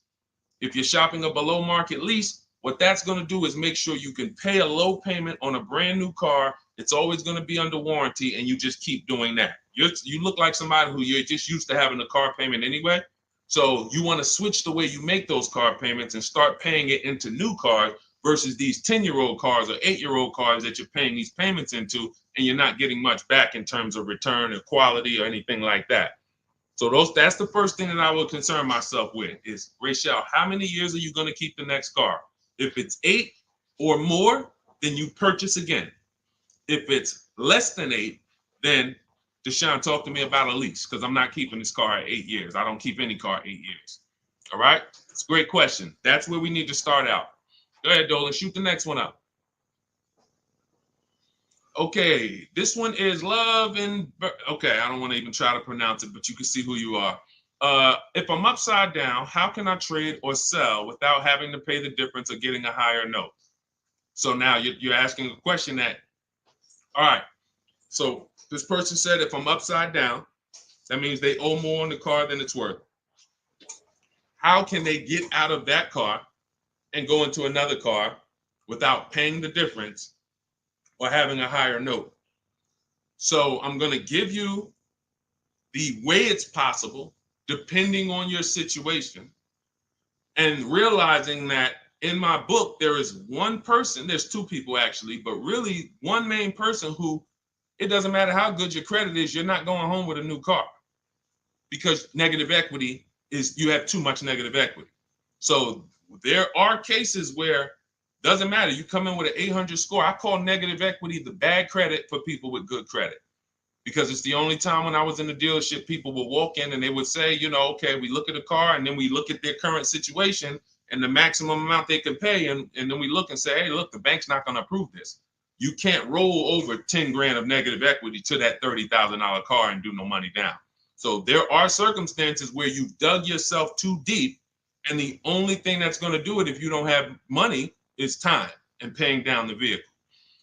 If you're shopping a below market lease, what that's going to do is make sure you can pay a low payment on a brand new car. It's always going to be under warranty, and you just keep doing that. You look like somebody who you're just used to having a car payment anyway. So you want to switch the way you make those car payments and start paying it into new cars versus these 10-year-old cars or 8-year-old cars that you're paying these payments into, and you're not getting much back in terms of return or quality or anything like that. So that's the first thing that I would concern myself with is, Rachel, how many years are you going to keep the next car? If it's 8 or more, then you purchase again. If it's less than 8, then Deshone, talk to me about a lease, because I'm not keeping this car at 8 years. I don't keep any car 8 years. All right? It's a great question. That's where we need to start out. Go ahead, Dolan. Shoot the next one up. Okay, this one is Love and okay, I don't want to even try to pronounce it, but you can see who you are. If I'm upside down, how can I trade or sell without having to pay the difference or getting a higher note? So now you're asking a question that, all right, so this person said, if I'm upside down, that means they owe more on the car than it's worth. How can they get out of that car and go into another car without paying the difference or having a higher note? So I'm going to give you the way it's possible, depending on your situation, and realizing that in my book, there is one person, there's two people actually, but really one main person who, it doesn't matter how good your credit is, you're not going home with a new car, because negative equity is, you have too much negative equity. So there are cases where doesn't matter. You come in with an 800 score. I call negative equity the bad credit for people with good credit, because it's the only time when I was in the dealership, people would walk in and they would say, okay, we look at a car and then we look at their current situation and the maximum amount they can pay. And then we look and say, hey, look, the bank's not going to approve this. You can't roll over 10 grand of negative equity to that $30,000 car and do no money down. So there are circumstances where you've dug yourself too deep, and the only thing that's going to do it if you don't have money is time and paying down the vehicle.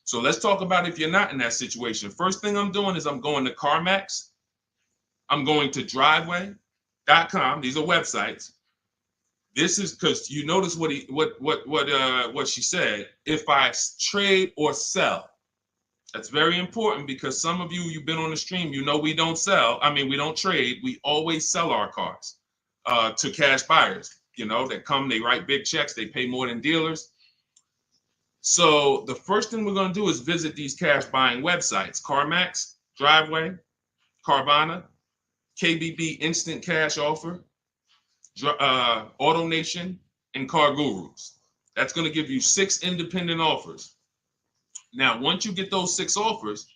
So let's talk about if you're not in that situation. First thing I'm doing is I'm going to CarMax. I'm going to driveway.com. These are websites. This is because you notice what she said. If I trade or sell, that's very important, because some of you've been on the stream, we don't sell. I mean, we don't trade. We always sell our cars to cash buyers, that come, they write big checks, they pay more than dealers. So the first thing we're going to do is visit these cash buying websites: CarMax, Driveway, Carvana, KBB Instant Cash Offer, AutoNation, and Car Gurus. That's going to give you 6 independent offers. Now, once you get those 6 offers,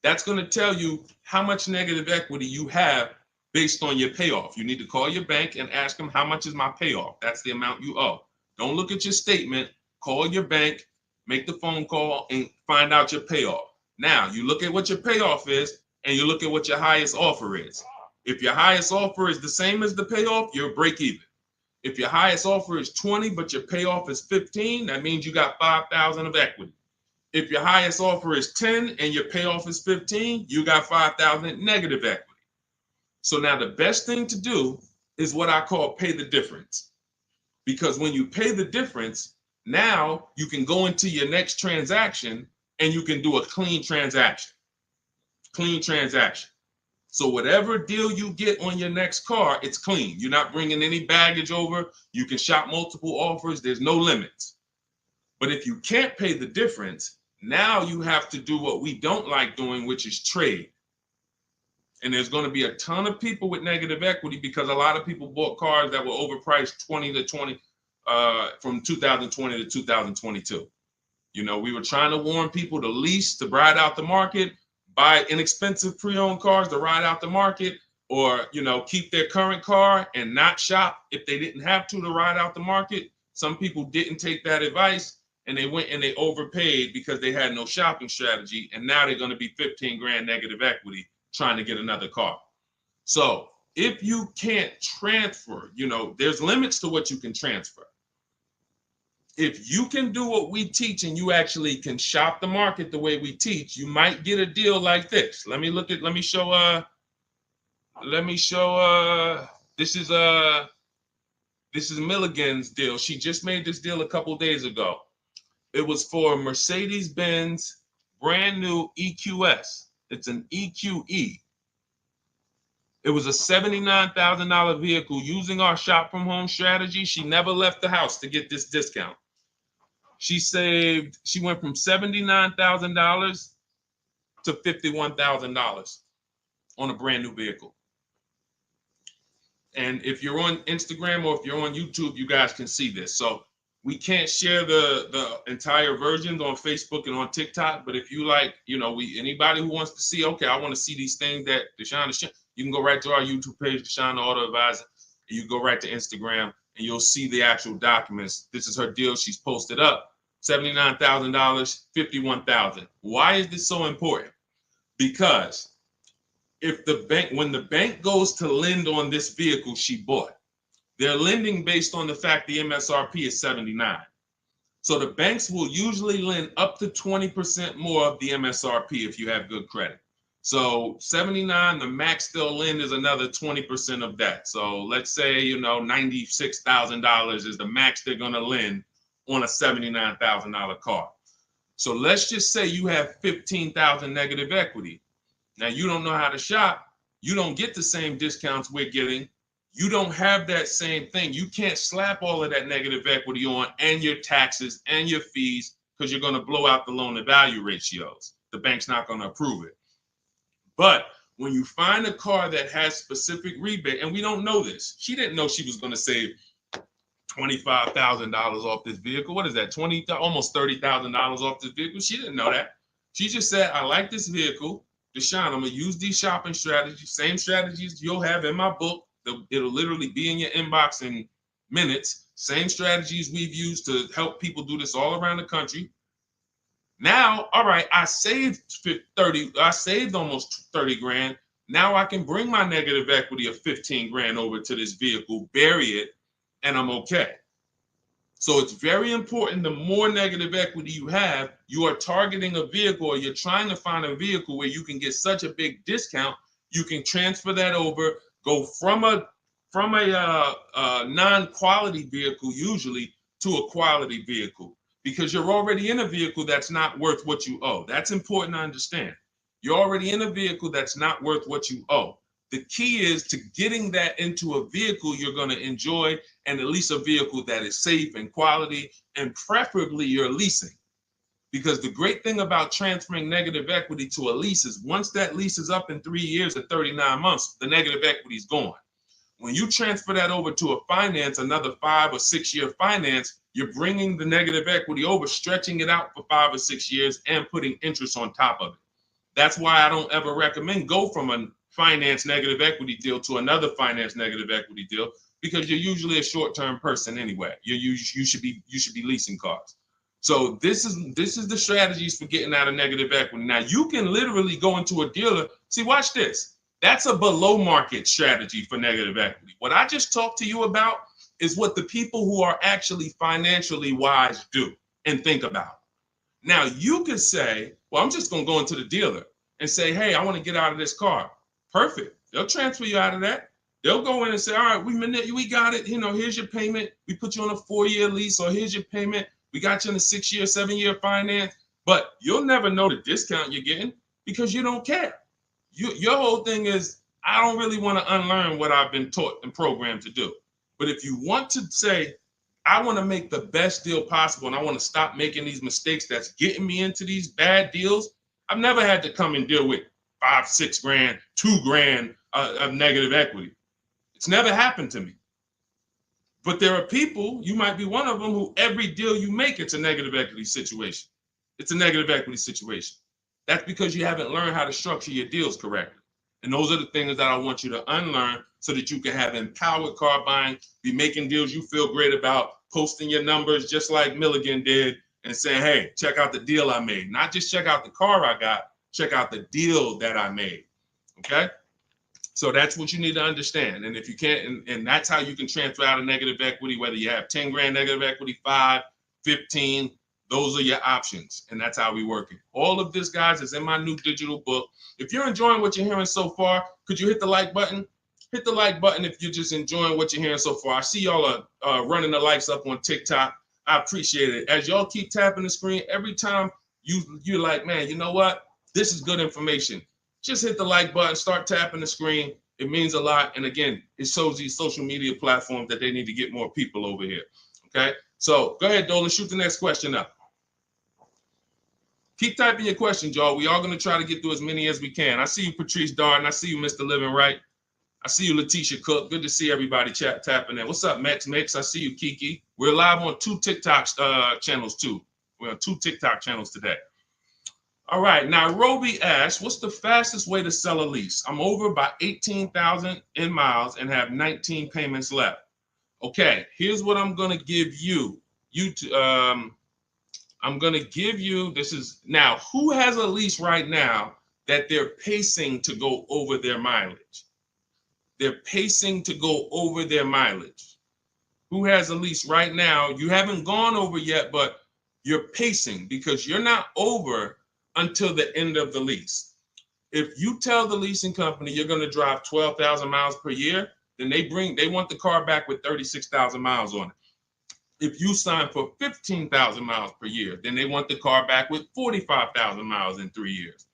that's going to tell you how much negative equity you have based on your payoff. You need to call your bank and ask them, how much is my payoff? That's the amount you owe. Don't look at your statement. Call your bank, make the phone call, and find out your payoff. Now, you look at what your payoff is, and you look at what your highest offer is. If your highest offer is the same as the payoff, you're break even. If your highest offer is 20, but your payoff is 15, that means you got 5,000 of equity. If your highest offer is 10 and your payoff is 15, you got 5,000 negative equity. So now the best thing to do is what I call pay the difference. Because when you pay the difference, now you can go into your next transaction and you can do a clean transaction. Clean transaction. So whatever deal you get on your next car, it's clean. You're not bringing any baggage over. You can shop multiple offers. There's no limits. But if you can't pay the difference, now you have to do what we don't like doing, which is trade. And there's going to be a ton of people with negative equity, because a lot of people bought cars that were overpriced from 2020 to 2022. We were trying to warn people to lease, to ride out the market, buy inexpensive pre-owned cars to ride out the market, or, keep their current car and not shop if they didn't have to ride out the market. Some people didn't take that advice, and they went and they overpaid because they had no shopping strategy. And now they're going to be 15 grand negative equity trying to get another car. So if you can't transfer, there's limits to what you can transfer. If you can do what we teach and you actually can shop the market the way we teach, you might get a deal like this. Let me show, this is Milligan's deal. She just made this deal a couple days ago. It was for Mercedes-Benz brand new EQS. It's an EQE. It was a $79,000 vehicle. Using our shop from home strategy, she never left the house to get this discount. She went from $79,000 to $51,000 on a brand new vehicle. And if you're on Instagram or if you're on YouTube, you guys can see this. So we can't share the entire versions on Facebook and on TikTok. But if you like, anybody who wants to see, okay, I want to see these things that Deshone is sharing, you can go right to our YouTube page, Deshone the Auto Advisor. And you go right to Instagram and you'll see the actual documents. This is her deal. She's posted up $79,000, $51,000. Why is this so important? Because when the bank goes to lend on this vehicle she bought, they're lending based on the fact the MSRP is 79. So the banks will usually lend up to 20% more of the MSRP if you have good credit. So 79, the max they'll lend is another 20% of that. So let's say, $96,000 is the max they're going to lend on a $79,000 car. So let's just say you have 15,000 negative equity. Now, you don't know how to shop. You don't get the same discounts we're getting. You don't have that same thing. You can't slap all of that negative equity on and your taxes and your fees because you're going to blow out the loan to value ratios. The bank's not going to approve it. But when you find a car that has specific rebate, and we don't know this, she didn't know she was going to save $25,000 off this vehicle. What is that? Almost $30,000 off this vehicle. She didn't know that. She just said, I like this vehicle. Deshone, I'm going to use these shopping strategies, same strategies you'll have in my book. It'll literally be in your inbox in minutes. Same strategies we've used to help people do this all around the country. Now, all right, I saved almost 30 grand. Now I can bring my negative equity of 15 grand over to this vehicle, bury it, and I'm okay. So it's very important. The more negative equity you have, you are targeting a vehicle, or you're trying to find a vehicle where you can get such a big discount, you can transfer that over, go from a non-quality vehicle usually to a quality vehicle, because you're already in a vehicle that's not worth what you owe. That's important to understand. You're already in a vehicle that's not worth what you owe. The key is to getting that into a vehicle you're going to enjoy, and at least a vehicle that is safe and quality, and preferably you're leasing. Because the great thing about transferring negative equity to a lease is once that lease is up in 3 years or 39 months, the negative equity is gone. When you transfer that over to a finance, another 5 or 6 year finance, you're bringing the negative equity over, stretching it out for 5 or 6 years and putting interest on top of it. That's why I don't ever recommend go from a finance negative equity deal to another finance negative equity deal, because you're usually a short-term person anyway. You should be leasing cars. So this is the strategies for getting out of negative equity. Now you can literally go into a dealer. See, watch this. That's a below market strategy for negative equity. What I just talked to you about is what the people who are actually financially wise do and think about. Now you could say, well, I'm just going to go into the dealer and say, hey, I want to get out of this car. Perfect. They'll transfer you out of that. They'll go in and say, all right, we got it. Here's your payment. We put you on a 4-year lease, or here's your payment. We got you in a 6-year, 7-year finance. But you'll never know the discount you're getting because you don't care. Your whole thing is, I don't really want to unlearn what I've been taught and programmed to do. But if you want to say, I want to make the best deal possible and I want to stop making these mistakes that's getting me into these bad deals, I've never had to come and deal with 5, 6 grand, 2 grand of negative equity. It's never happened to me. But there are people, you might be one of them, who every deal you make, it's a negative equity situation. It's a negative equity situation. That's because you haven't learned how to structure your deals correctly. And those are the things that I want you to unlearn so that you can have empowered car buying, be making deals you feel great about, posting your numbers just like Milligan did, and saying, hey, check out the deal I made. Not just check out the car I got, check out the deal that I made. Okay? So that's what you need to understand. And if you can't, and that's how you can transfer out of negative equity, whether you have 10 grand negative equity, 5, 15, those are your options. And that's how we work it. All of this, guys, is in my new digital book. If you're enjoying what you're hearing so far, could you hit the like button? Hit the like button if you're just enjoying what you're hearing so far. I see y'all are running the likes up on TikTok. I appreciate it. As y'all keep tapping the screen, every time you're like, man, you know what? This is good information. Just hit the like button, start tapping the screen. It means a lot. And again, it shows these social media platforms that they need to get more people over here. Okay? So go ahead, Dolan, shoot the next question up. Keep typing your questions, y'all. We are going to try to get through as many as we can. I see you, Patrice Darden. I see you, Mr. Living Right. I see you, Letitia Cook. Good to see everybody tapping in. What's up, Mex? I see you, Kiki. We're live on 2 TikTok channels too. We're on 2 TikTok channels today. All right, now Roby asks, what's the fastest way to sell a lease? I'm over by 18,000 in miles and have 19 payments left. Okay, here's what I'm gonna give you. I'm gonna give you, this is, now, who has a lease right now that they're pacing to go over their mileage? They're pacing to go over their mileage. Who has a lease right now? You haven't gone over yet, but you're pacing because you're not over until the end of the lease. If you tell the leasing company you're going to drive 12,000 miles per year, then they want the car back with 36,000 miles on it. If you sign for 15,000 miles per year, then they want the car back with 45,000 miles in 3 years.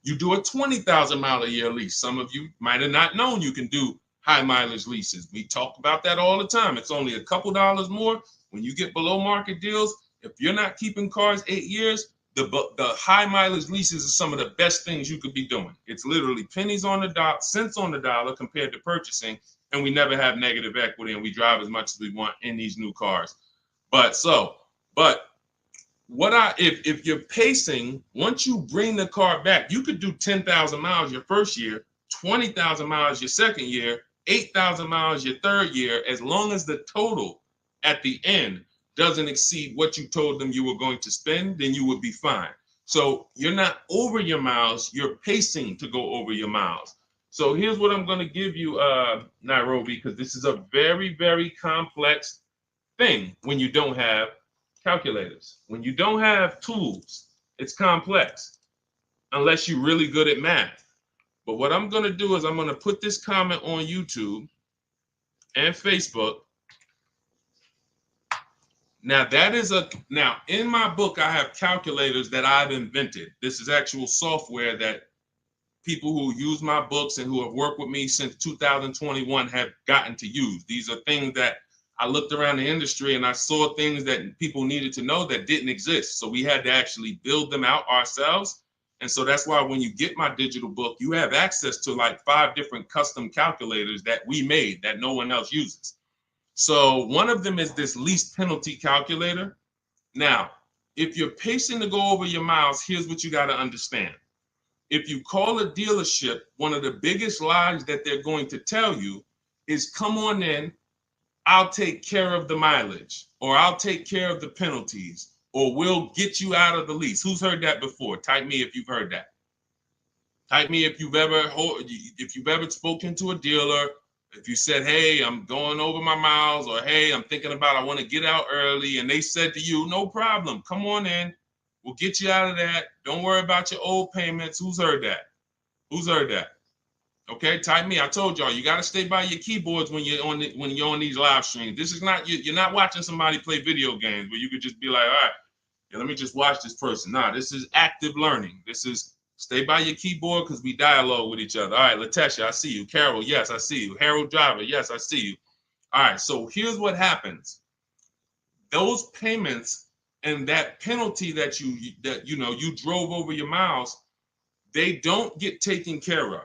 You do a 20,000 mile a year lease. Some of you might have not known you can do high mileage leases. We talk about that all the time. It's only a couple dollars more when you get below market deals. If you're not keeping cars 8 years, the high mileage leases are some of the best things you could be doing. It's literally pennies on the dot, cents on the dollar compared to purchasing, and we never have negative equity, and we drive as much as we want in these new cars. But if you're pacing, once you bring the car back, you could do 10,000 miles your first year, 20,000 miles your second year, 8,000 miles your third year, as long as the total at the end doesn't exceed what you told them you were going to spend, then you would be fine. So you're not over your miles, you're pacing to go over your miles. So here's what I'm going to give you, Nairobi, because this is a very, very complex thing when you don't have calculators. When you don't have tools, it's complex unless you're really good at math. But what I'm going to do is I'm going to put this comment on YouTube and Facebook. Now now in my book, I have calculators that I've invented. This is actual software that people who use my books and who have worked with me since 2021 have gotten to use. These are things that I looked around the industry and I saw things that people needed to know that didn't exist. So we had to actually build them out ourselves. And so that's why when you get my digital book, you have access to like 5 different custom calculators that we made that no one else uses. So one of them is this lease penalty calculator. Now, if you're pacing to go over your miles, here's what you got to understand. If you call a dealership, one of the biggest lies that they're going to tell you is, come on in, I'll take care of the mileage, or I'll take care of the penalties, or we'll get you out of the lease. Who's heard that before? Type me if you've heard that. Type me if you've ever spoken to a dealer, if you said, hey, I'm going over my miles, or hey, I'm thinking about, I want to get out early, and they said to you, no problem, come on in, we'll get you out of that. Don't worry about your old payments. Who's heard that? Who's heard that? Okay, type me. I told y'all, you got to stay by your keyboards when you're on these live streams. This is not, you're not watching somebody play video games where you could just be like, all right, yeah, let me just watch this person. Nah, this is active learning. This is stay by your keyboard because we dialogue with each other. All right, Latesha, I see you. Carol, yes, I see you. Harold Driver, yes, I see you. All right, so here's what happens. Those payments and that penalty that you drove over your miles, they don't get taken care of.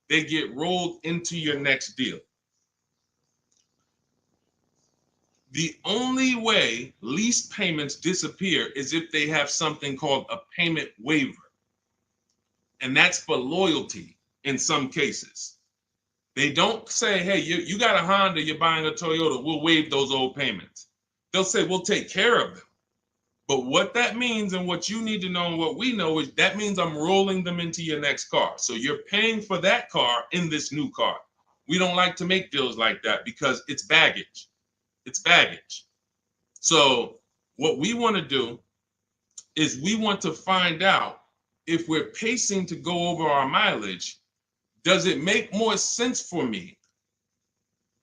They get rolled into your next deal. The only way lease payments disappear is if they have something called a payment waiver. And that's for loyalty in some cases. They don't say, hey, you got a Honda, you're buying a Toyota, we'll waive those old payments. They'll say, we'll take care of them. But what that means and what you need to know and what we know is that means I'm rolling them into your next car. So you're paying for that car in this new car. We don't like to make deals like that because it's baggage. It's baggage. So what we want to do is we want to find out if we're pacing to go over our mileage, does it make more sense for me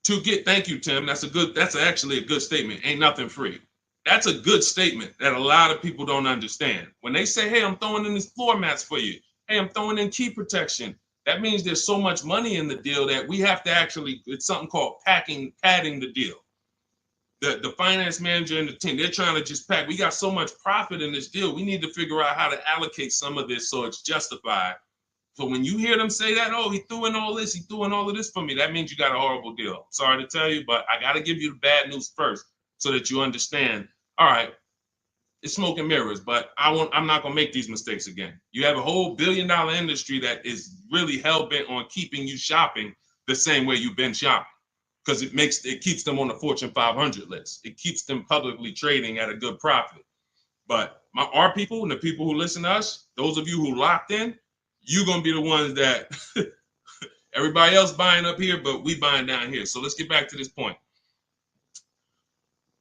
to get, thank you, Tim. That's actually a good statement. Ain't nothing free. That's a good statement that a lot of people don't understand. When they say, hey, I'm throwing in these floor mats for you. Hey, I'm throwing in key protection. That means there's so much money in the deal that we have to actually, it's something called padding the deal. The finance manager and the team, they're trying to just pack. We got so much profit in this deal. We need to figure out how to allocate some of this so it's justified So when you hear them say that, oh, he threw in all this, he threw in all of this for me, that means you got a horrible deal. Sorry to tell you, but I got to give you the bad news first so that you understand. All right, it's smoke and mirrors, but I'm not gonna make these mistakes again. You have a whole billion-dollar industry that is really hell-bent on keeping you shopping the same way you've been shopping, because it keeps them on the Fortune 500 list. It keeps them publicly trading at a good profit. But our people and the people who listen to us, those of you who locked in, you're gonna be the ones that everybody else buying up here, but we buying down here. So let's get back to this point.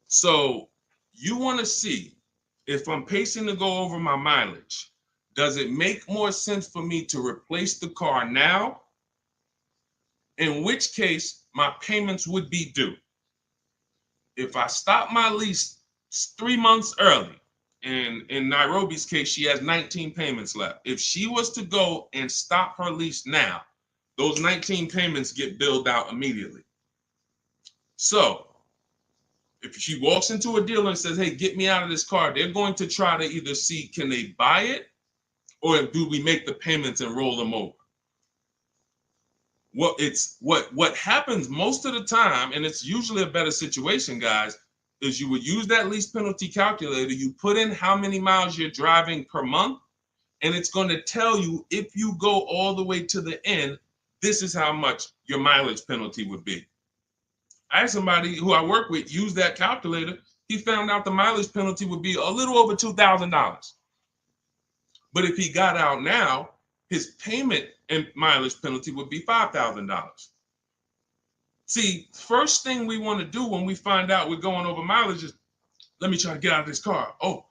So you want to see if I'm pacing to go over my mileage, does it make more sense for me to replace the car now? In which case, my payments would be due. If I stop my lease 3 months early, and in Nairobi's case, she has 19 payments left. If she was to go and stop her lease now, those 19 payments get billed out immediately. So if she walks into a dealer and says, hey, get me out of this car, they're going to try to either see, can they buy it, or do we make the payments and roll them over? What happens most of the time, and it's usually a better situation, guys, is you would use that lease penalty calculator, you put in how many miles you're driving per month, and it's going to tell you, if you go all the way to the end, this is how much your mileage penalty would be. I had somebody who I work with use that calculator. He found out the mileage penalty would be a little over $2,000. But if he got out now, his payment and mileage penalty would be $5,000. See, first thing we want to do when we find out we're going over mileage is, let me try to get out of this car. Oh,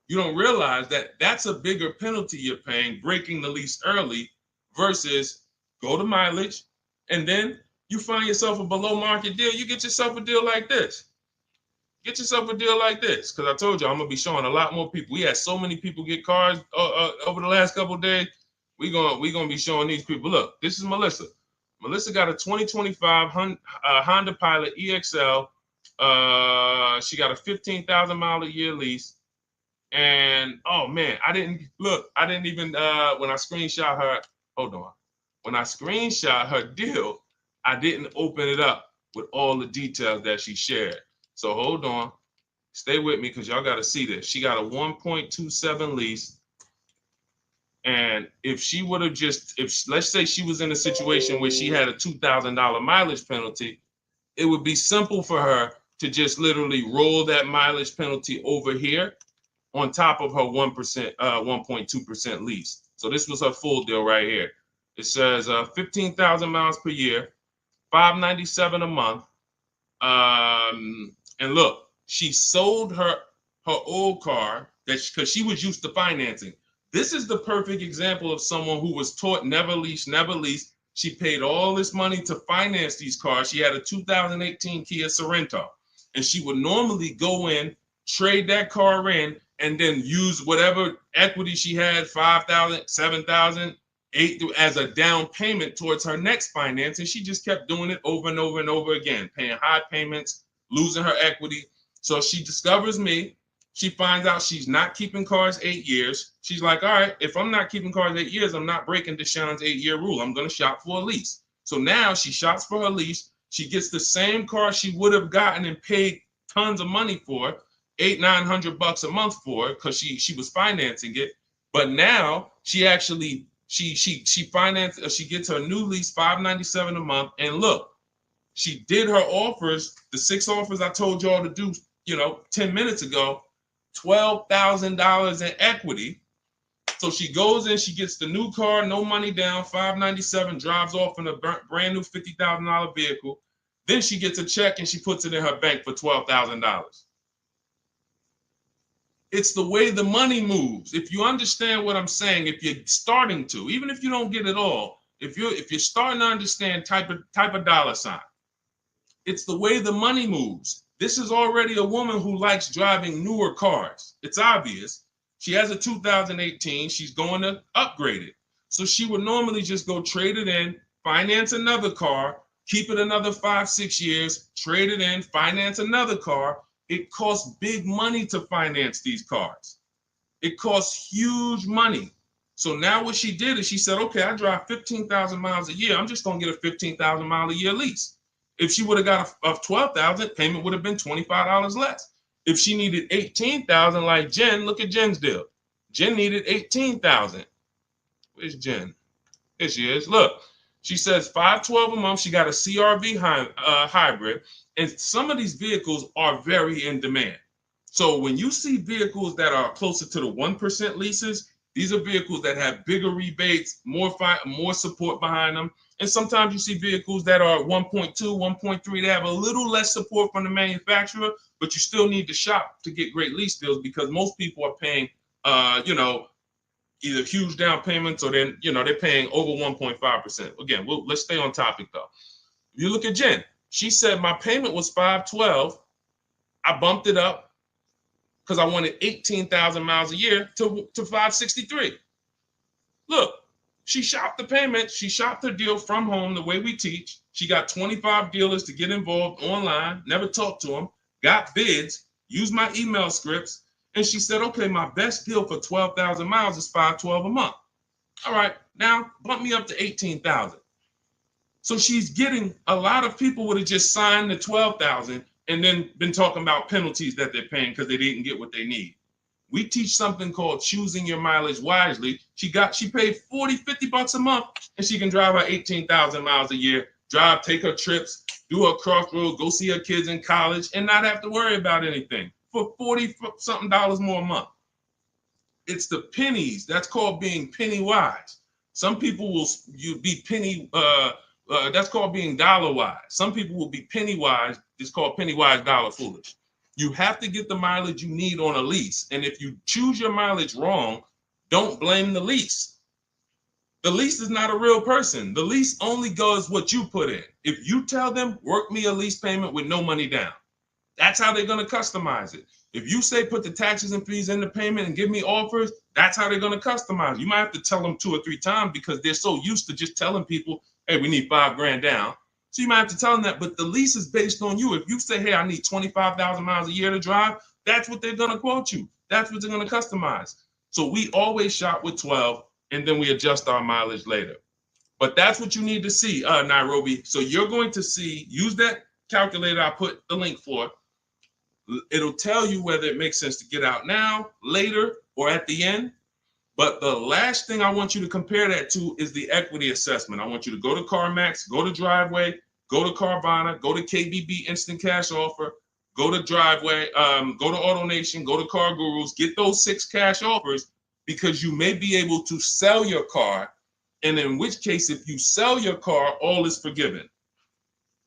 you don't realize that that's a bigger penalty you're paying, breaking the lease early, versus go to mileage, and then you find yourself a below market deal. You get yourself a deal like this. Get yourself a deal like this, because I told you I'm gonna be showing a lot more people. We had so many people get cars over the last couple of days. We gonna be showing these people. Look, this is Melissa. Melissa got a 2025 Honda Pilot EXL. She got a 15,000 mile a year lease. And oh man, I didn't even when I screenshot her, hold on. When I screenshot her deal, I didn't open it up with all the details that she shared. So hold on, stay with me, because y'all got to see this. She got a 1.27 lease. And if she would have let's say she was in a situation where she had a $2,000 mileage penalty, it would be simple for her to just literally roll that mileage penalty over here on top of her 1.2% lease. So this was her full deal right here. It says 15,000 miles per year, $597 a month. And look, she sold her old car because she was used to financing. This is the perfect example of someone who was taught never lease, never lease. She paid all this money to finance these cars. She had a 2018 Kia Sorento, and she would normally go in, trade that car in, and then use whatever equity she had, 5,000, 7,000, 8,000, as a down payment towards her next finance. And she just kept doing it over and over and over again, paying high payments, losing her equity. So she discovers me. She finds out she's not keeping cars 8 years. She's like, all right, if I'm not keeping cars 8 years, I'm not breaking Deshone's 8-year rule. I'm going to shop for a lease. So now she shops for her lease. She gets the same car she would have gotten and paid tons of money for, $800-900 a month for, because she was financing it. But now she actually she financed, she gets her new lease, $597 a month. And look, she did her offers, the 6 offers I told y'all to do, 10 minutes ago, $12,000 in equity. So she goes in, she gets the new car, no money down, $597, drives off in a brand new $50,000 vehicle. Then she gets a check and she puts it in her bank for $12,000. It's the way the money moves. If you understand what I'm saying, if you're starting to, even if you don't get it all, if you're starting to understand type of dollar sign, it's the way the money moves. This is already a woman who likes driving newer cars. It's obvious. She has a 2018. She's going to upgrade it. So she would normally just go trade it in, finance another car, keep it another 5-6 years, trade it in, finance another car. It costs big money to finance these cars. It costs huge money. So now what she did is she said, okay, I drive 15,000 miles a year. I'm just going to get a 15,000 mile a year lease. If she would have got a 12,000, payment would have been $25 less. If she needed 18,000 like Jen, look at Jen's deal. Jen needed 18,000. Where's Jen? Here she is. Look, she says $512 a month. She got a CRV hybrid, and some of these vehicles are very in demand. So when you see vehicles that are closer to the 1% leases, these are vehicles that have bigger rebates, more support behind them. And sometimes you see vehicles that are 1.2, 1.3. They have a little less support from the manufacturer, but you still need to shop to get great lease deals because most people are paying, either huge down payments or then, they're paying over 1.5%. Again, let's stay on topic though. If you look at Jen, she said my payment was $512. I bumped it up because I wanted 18,000 miles a year to $563. Look, she shopped the payment. She shopped her deal from home the way we teach. She got 25 dealers to get involved online, never talked to them, got bids, used my email scripts, and she said, okay, my best deal for 12,000 miles is $512 a month. All right, now bump me up to 18,000. So she's getting, a lot of people would have just signed the 12,000 and then been talking about penalties that they're paying because they didn't get what they need. We teach something called choosing your mileage wisely. She paid $40-$50 a month and she can drive her 18,000 miles a year, take her trips, do her crossroads, go see her kids in college and not have to worry about anything for $40-something more a month. It's the pennies. That's called being penny wise. Some people will be penny, that's called being dollar wise. Some people will be penny wise. It's called penny wise, dollar foolish. You have to get the mileage you need on a lease. And if you choose your mileage wrong, don't blame the lease. The lease is not a real person. The lease only goes what you put in. If you tell them, work me a lease payment with no money down, that's how they're going to customize it. If you say put the taxes and fees in the payment and give me offers, that's how they're going to customize it. You might have to tell them 2 or 3 times because they're so used to just telling people, hey, we need $5,000 down. So you might have to tell them that, but the lease is based on you. If you say, hey, I need 25,000 miles a year to drive, that's what they're going to quote you. That's what they're going to customize. So we always shop with 12 and then we adjust our mileage later. But that's what you need to see, Nairobi. So you're going to see, use that calculator I put the link for. It'll tell you whether it makes sense to get out now, later, or at the end. But the last thing I want you to compare that to is the equity assessment. I want you to go to CarMax, go to Driveway, go to Carvana, go to KBB Instant Cash Offer, go to Driveway, go to AutoNation, go to Car Gurus, get those 6 cash offers because you may be able to sell your car. And in which case, if you sell your car, all is forgiven.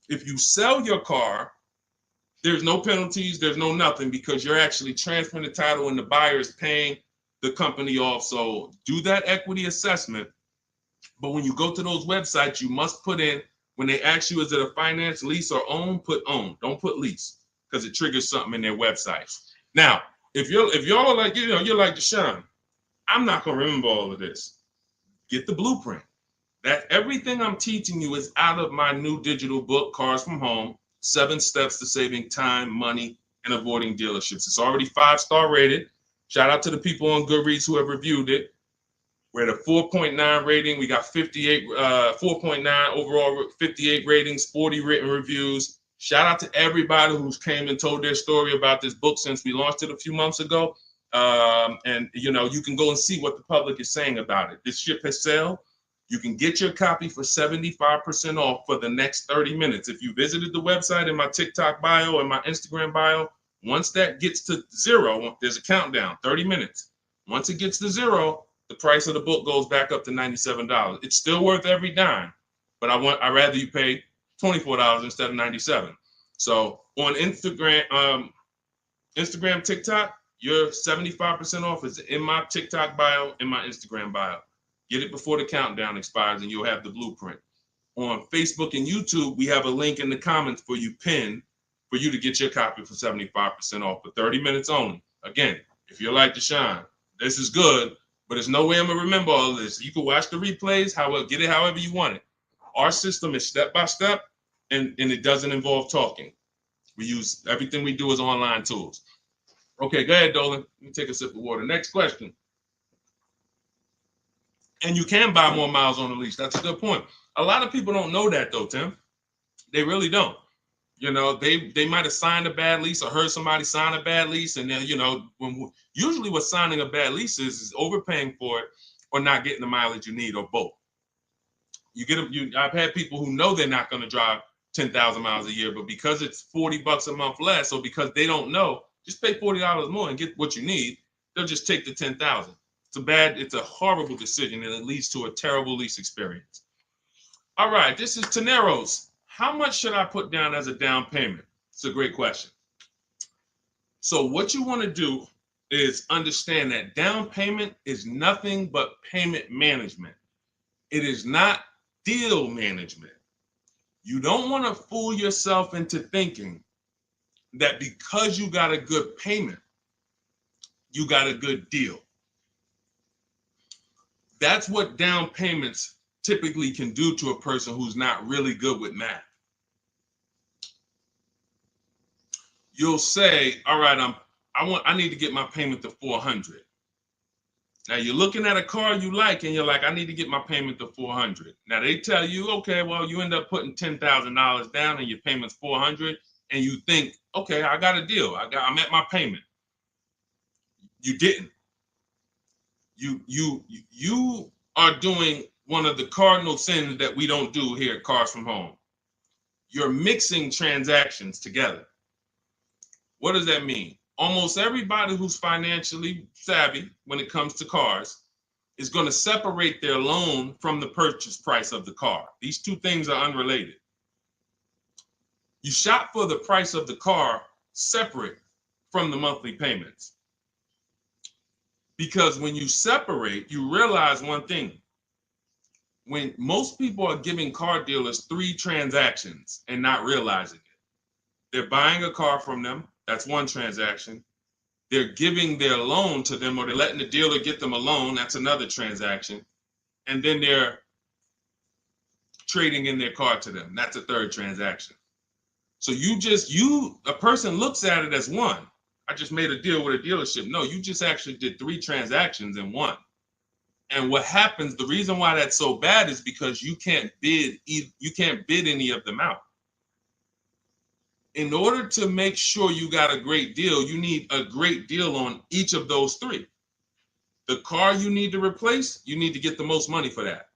If you sell your car, there's no penalties, there's no nothing because you're actually transferring the title and the buyer is paying the company off. So do that equity assessment. But when you go to those websites, you must put in, when they ask you, is it a finance, lease, or own, put own. Don't put lease because it triggers something in their websites. Now, if y'all are like, you're like Deshone, I'm not going to remember all of this. Get the blueprint. That everything I'm teaching you is out of my new digital book, Cars from Home, 7 Steps to Saving Time, Money, and Avoiding Dealerships. It's already 5-star rated. Shout out to the people on Goodreads who have reviewed it. We're at a 4.9 rating. We got 4.9 overall, 58 ratings, 40 written reviews. Shout out to everybody who's came and told their story about this book since we launched it a few months ago. And you can go and see what the public is saying about it. This ship has sailed. You can get your copy for 75% off for the next 30 minutes. If you visited the website in my TikTok bio and my Instagram bio, once that gets to 0, there's a countdown, 30 minutes. Once it gets to 0, the price of the book goes back up to $97. It's still worth every dime, but I'd rather you pay $24 instead of $97. So on Instagram, TikTok, your 75% off is in my TikTok bio, in my Instagram bio. Get it before the countdown expires and you'll have the blueprint. On Facebook and YouTube, we have a link in the comments for you pinned for you to get your copy for 75% off for 30 minutes only. Again, if you're like Deshone, this is good, but there's no way I'm going to remember all of this. You can watch the replays, get it however you want it. Our system is step-by-step, and it doesn't involve talking. Everything we do is online tools. Okay, go ahead, Dolan. Let me take a sip of water. Next question. And you can buy more miles on the lease. That's a good point. A lot of people don't know that though, Tim. They really don't. You know, they might have signed a bad lease or heard somebody sign a bad lease, and then, you know, usually what signing a bad lease is overpaying for it or not getting the mileage you need, or both. You get them. I've had people who know they're not going to drive 10,000 miles a year, but because it's $40 a month less, or because they don't know, just pay $40 more and get what you need. They'll just take the 10,000. It's a horrible decision, and it leads to a terrible lease experience. All right, this is Teneros. How much should I put down as a down payment? It's a great question. So what you want to do is understand that down payment is nothing but payment management. It is not deal management. You don't want to fool yourself into thinking that because you got a good payment, you got a good deal. That's what down payments typically can do to a person who's not really good with math. You'll say, all right, I need to get my payment to 400. Now you're looking at a car you like, and you're like, I need to get my payment to 400. Now they tell you, okay, well, you end up putting $10,000 down and your payment's 400, and you think, okay, I got a deal. I'm at my payment. You didn't. You are doing one of the cardinal sins that we don't do here at Cars from Home. You're mixing transactions together. What does that mean? Almost everybody who's financially savvy when it comes to cars is going to separate their loan from the purchase price of the car. These two things are unrelated. You shop for the price of the car separate from the monthly payments. Because when you separate, you realize one thing. When most people are giving car dealers 3 transactions and not realizing it, they're buying a car from them. That's one transaction. They're giving their loan to them, or they're letting the dealer get them a loan. That's another transaction. And then they're trading in their car to them. That's a third transaction. So a person looks at it as one. I just made a deal with a dealership. No, you just actually did 3 transactions in one. And what happens, the reason why that's so bad is because you can't bid any of them out. In order to make sure you got a great deal, you need a great deal on each of those 3. The car you need to replace, you need to get the most money for that.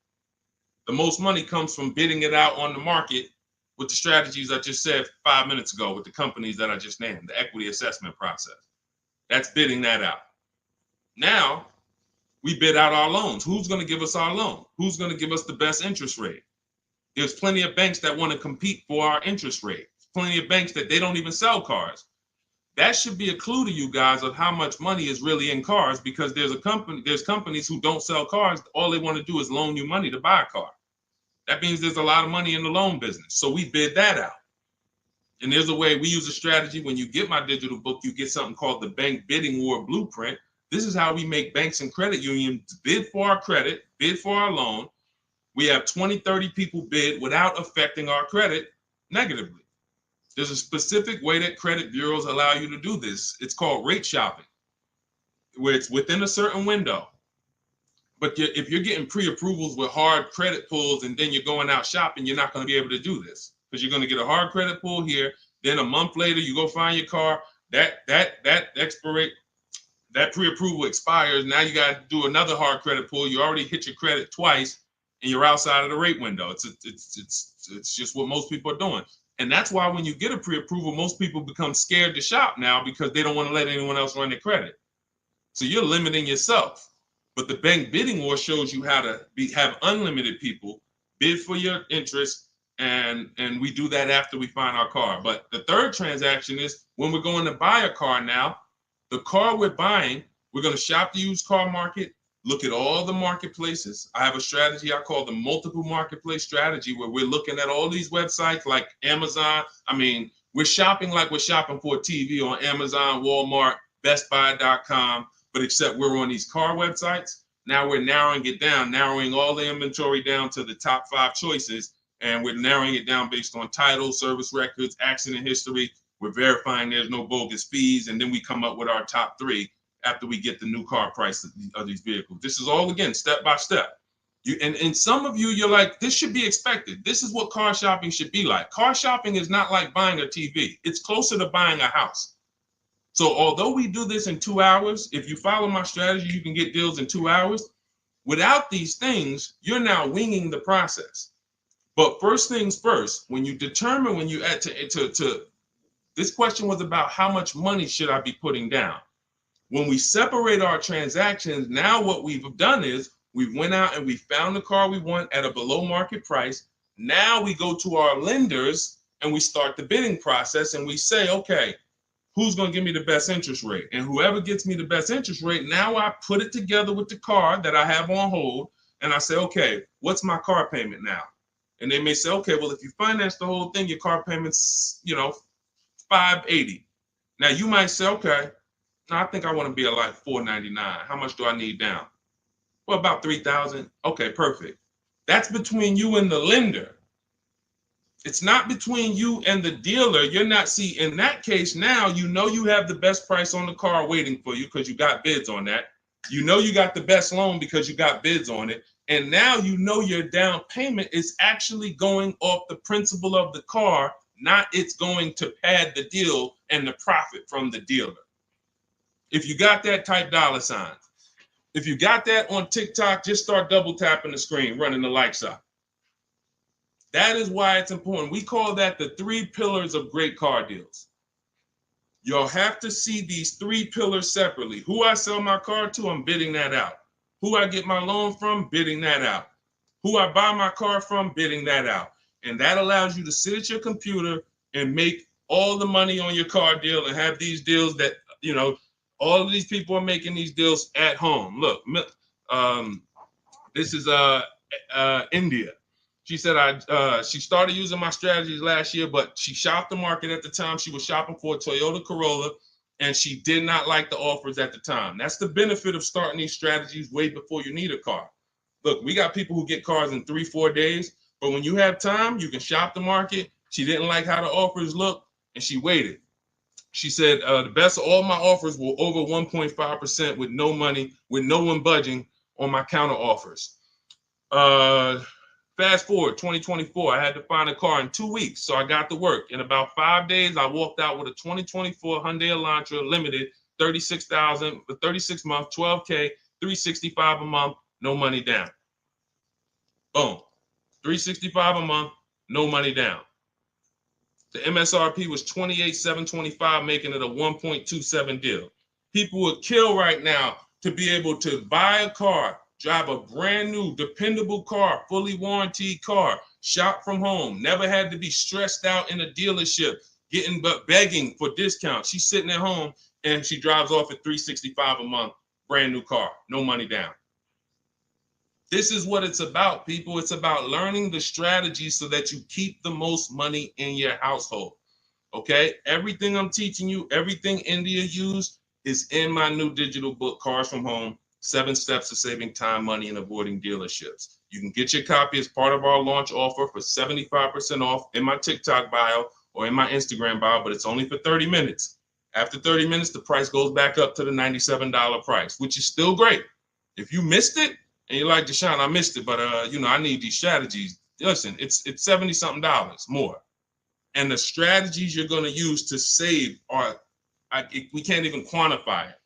The most money comes from bidding it out on the market with the strategies I just said 5 minutes ago with the companies that I just named, the equity assessment process. That's bidding that out. Now, we bid out our loans. Who's going to give us our loan? Who's going to give us the best interest rate? There's plenty of banks that want to compete for our interest rate. Plenty of banks that they don't even sell cars. That should be a clue to you guys of how much money is really in cars, because there's companies who don't sell cars. All they want to do is loan you money to buy a car. That means there's a lot of money in the loan business. So we bid that out. And there's a way we use a strategy. When you get my digital book, you get something called the Bank Bidding War Blueprint. This is how we make banks and credit unions bid for our credit, bid for our loan. We have 20, 30 people bid without affecting our credit negatively. There's a specific way that credit bureaus allow you to do this. It's called rate shopping, where it's within a certain window. But if you're getting pre-approvals with hard credit pulls and then you're going out shopping, you're not going to be able to do this, because you're going to get a hard credit pull here. Then a month later, you go find your car. That pre-approval expires. Now you got to do another hard credit pull. You already hit your credit twice, and you're outside of the rate window. It's just what most people are doing. And that's why when you get a pre-approval, most people become scared to shop now, because they don't want to let anyone else run their credit. So you're limiting yourself. But the Bank Bidding War shows you how to have unlimited people bid for your interest, and we do that after we find our car. But the third transaction is when we're going to buy a car now. The car we're buying, we're going to shop the used car market, look at all the marketplaces. I have a strategy I call the multiple marketplace strategy, where we're looking at all these websites like Amazon. I mean, we're shopping like we're shopping for a TV on Amazon, Walmart, BestBuy.com, but except we're on these car websites. Now we're narrowing it down, narrowing all the inventory down to the top 5 choices, and we're narrowing it down based on title, service records, accident history. We're verifying there's no bogus fees, and then we come up with our top 3 after we get the new car price of these vehicles. This is all, again, step by step. And some of you, you're like, this should be expected. This is what car shopping should be like. Car shopping is not like buying a TV. It's closer to buying a house. So although we do this in 2 hours, if you follow my strategy, you can get deals in 2 hours. Without these things, you're now winging the process. But first things first, when you determine, when you add to this question was about how much money should I be putting down? When we separate our transactions, now what we've done is we went out and we found the car we want at a below market price. Now we go to our lenders and we start the bidding process and we say, okay, who's going to give me the best interest rate? And whoever gets me the best interest rate, now I put it together with the car that I have on hold. And I say, okay, what's my car payment now? And they may say, okay, well, if you finance the whole thing, your car payment's, $580. Now you might say, okay, I think I want to be at like $499. How much do I need down? Well, about $3,000. Okay, perfect. That's between you and the lender. It's not between you and the dealer. You're not, see, in that case, now you have the best price on the car waiting for you because you got bids on that. You got the best loan because you got bids on it. And now your down payment is actually going off the principal of the car, not it's going to pad the deal and the profit from the dealer. If you got that, type $sign. If you got that on TikTok, just start double tapping the screen, running the like sign. That is why it's important. We call that the 3 pillars of great car deals. You'll have to see these 3 pillars separately. Who I sell my car to, I'm bidding that out. Who I get my loan from, bidding that out. Who I buy my car from, bidding that out. And that allows you to sit at your computer and make all the money on your car deal and have these deals that, all of these people are making these deals at home. Look, this is India. She said she started using my strategies last year, but she shopped the market at the time. She was shopping for a Toyota Corolla, and she did not like the offers at the time. That's the benefit of starting these strategies way before you need a car. Look, we got people who get cars in 3-4 days, but when you have time, you can shop the market. She didn't like how the offers looked, and she waited. She said the best of all my offers were over 1.5% with no money, with no one budging on my counter offers. Fast forward 2024, I had to find a car in 2 weeks, so I got to work. In about 5 days, I walked out with a 2024 Hyundai Elantra Limited, $36,000 for 36 months, $12K, $365 a month, no money down. Boom, $365 a month, no money down. The MSRP was $28,725, making it a 1.27 deal. People would kill right now to be able to buy a car, drive a brand new, dependable car, fully warranted car, shop from home, never had to be stressed out in a dealership, begging for discounts. She's sitting at home and she drives off at $365 a month, brand new car, no money down. This is what it's about, people. It's about learning the strategy so that you keep the most money in your household. Okay? Everything I'm teaching you, everything India used is in my new digital book, Cars from Home, 7 Steps to Saving Time, Money, and Avoiding Dealerships. You can get your copy as part of our launch offer for 75% off in my TikTok bio or in my Instagram bio, but it's only for 30 minutes. After 30 minutes, the price goes back up to the $97 price, which is still great. If you missed it, and you're like, Deshone, I missed it, but I need these strategies. Listen, it's $70-something more. And the strategies you're going to use to save we can't even quantify it.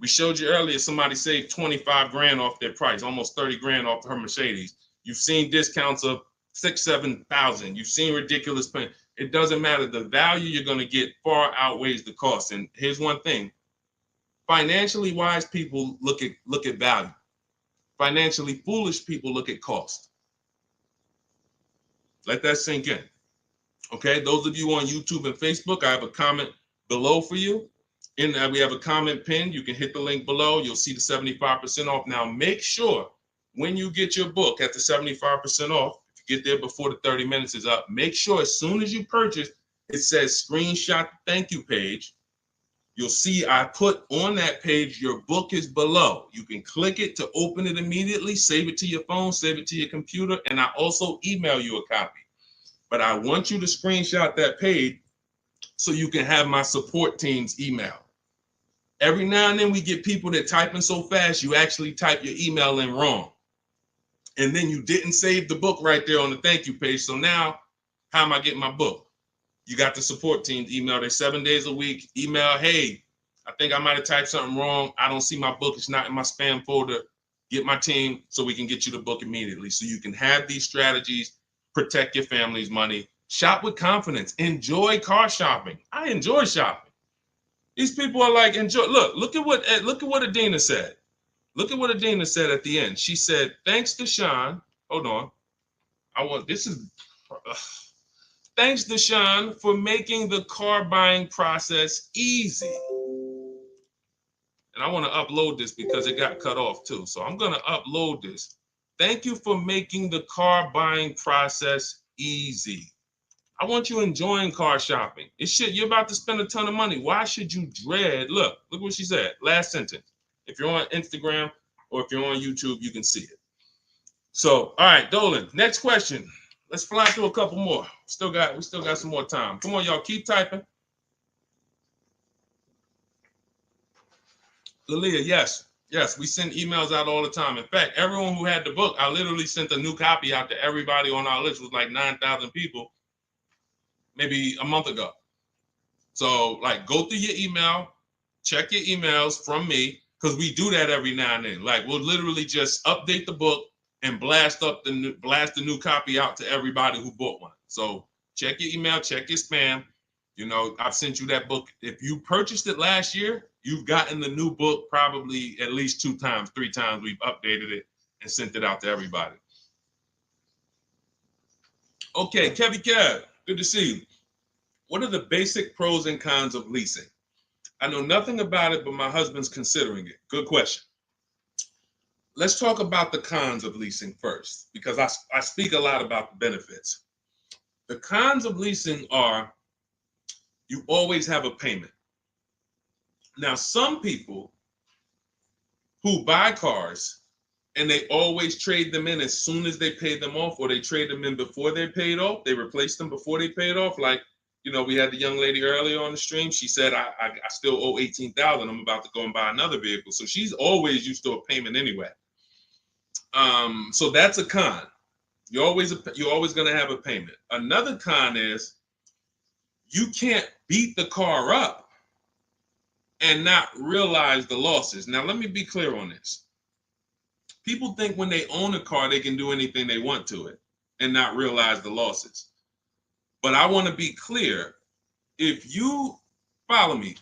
We showed you earlier, somebody saved 25 grand off their price, almost 30 grand off her Mercedes. You've seen discounts of 6,000-7,000. You've seen ridiculous pay. It doesn't matter. The value you're going to get far outweighs the cost. And here's one thing. Financially wise people look at value. Financially foolish people look at cost. Let that sink in. Okay, those of you on YouTube and Facebook, I have a comment below for you. We have a comment pinned. You can hit the link below. You'll see the 75% off. Now, make sure when you get your book at the 75% off, if you get there before the 30 minutes is up, make sure as soon as you purchase, it says screenshot the thank you page. You'll see I put on that page, your book is below. You can click it to open it immediately, save it to your phone, save it to your computer, and I also email you a copy. But I want you to screenshot that page so you can have my support team's email. Every now and then we get people that typing so fast, you actually type your email in wrong. and then you didn't save the book right there on the thank you page. So now, how am I getting my book? You got the support team email. They're 7 days a week. Email, hey, I think I might have typed something wrong. I don't see my book. It's not in my spam folder. Get my team so we can get you the book immediately. So you can have these strategies, protect your family's money, shop with confidence, enjoy car shopping. I enjoy shopping. These people are like, enjoy. Look at what Adina said. Look at what Adina said at the end. She said, thanks to Sean. Hold on. Thanks to Sean for making the car buying process easy. And I want to upload this because it got cut off too. So I'm going to upload this. Thank you for making the car buying process easy. I want you enjoying car shopping. You're about to spend a ton of money. Why should you dread? Look what she said. Last sentence. If you're on Instagram or if you're on YouTube, you can see it. So, all right, Dolan, next question. Let's fly through a couple more. We still got some more time. Come on, y'all, keep typing. Lalia, yes, we send emails out all the time. In fact, everyone who had the book, I literally sent a new copy out to everybody on our list. It was like 9,000 people, maybe a month ago. So, like, go through your email, check your emails from me, because we do that every now and then. Like, we'll literally just update the book and blast the new copy out to everybody who bought one. So check your email, check your spam. You know, I've sent you that book. If you purchased it last year, you've gotten the new book probably at least 2 times, 3 times. We've updated it and sent it out to everybody. Okay, Kevy Kev, good to see you. What are the basic pros and cons of leasing? I know nothing about it, but my husband's considering it. Good question. Let's talk about the cons of leasing first, because I speak a lot about the benefits. The cons of leasing are you always have a payment. Now, some people who buy cars and they always trade them in as soon as they pay them off, or they trade them in before they paid off, they replace them before they paid off. Like, you know, we had the young lady earlier on the stream. She said, I still owe $18,000. I'm about to go and buy another vehicle. So she's always used to a payment anyway. So that's a con. You're always going to have a payment. Another con is you can't beat the car up and not realize the losses. Now, let me be clear on this. People think when they own a car, they can do anything they want to it and not realize the losses. But I want to be clear. If you follow me,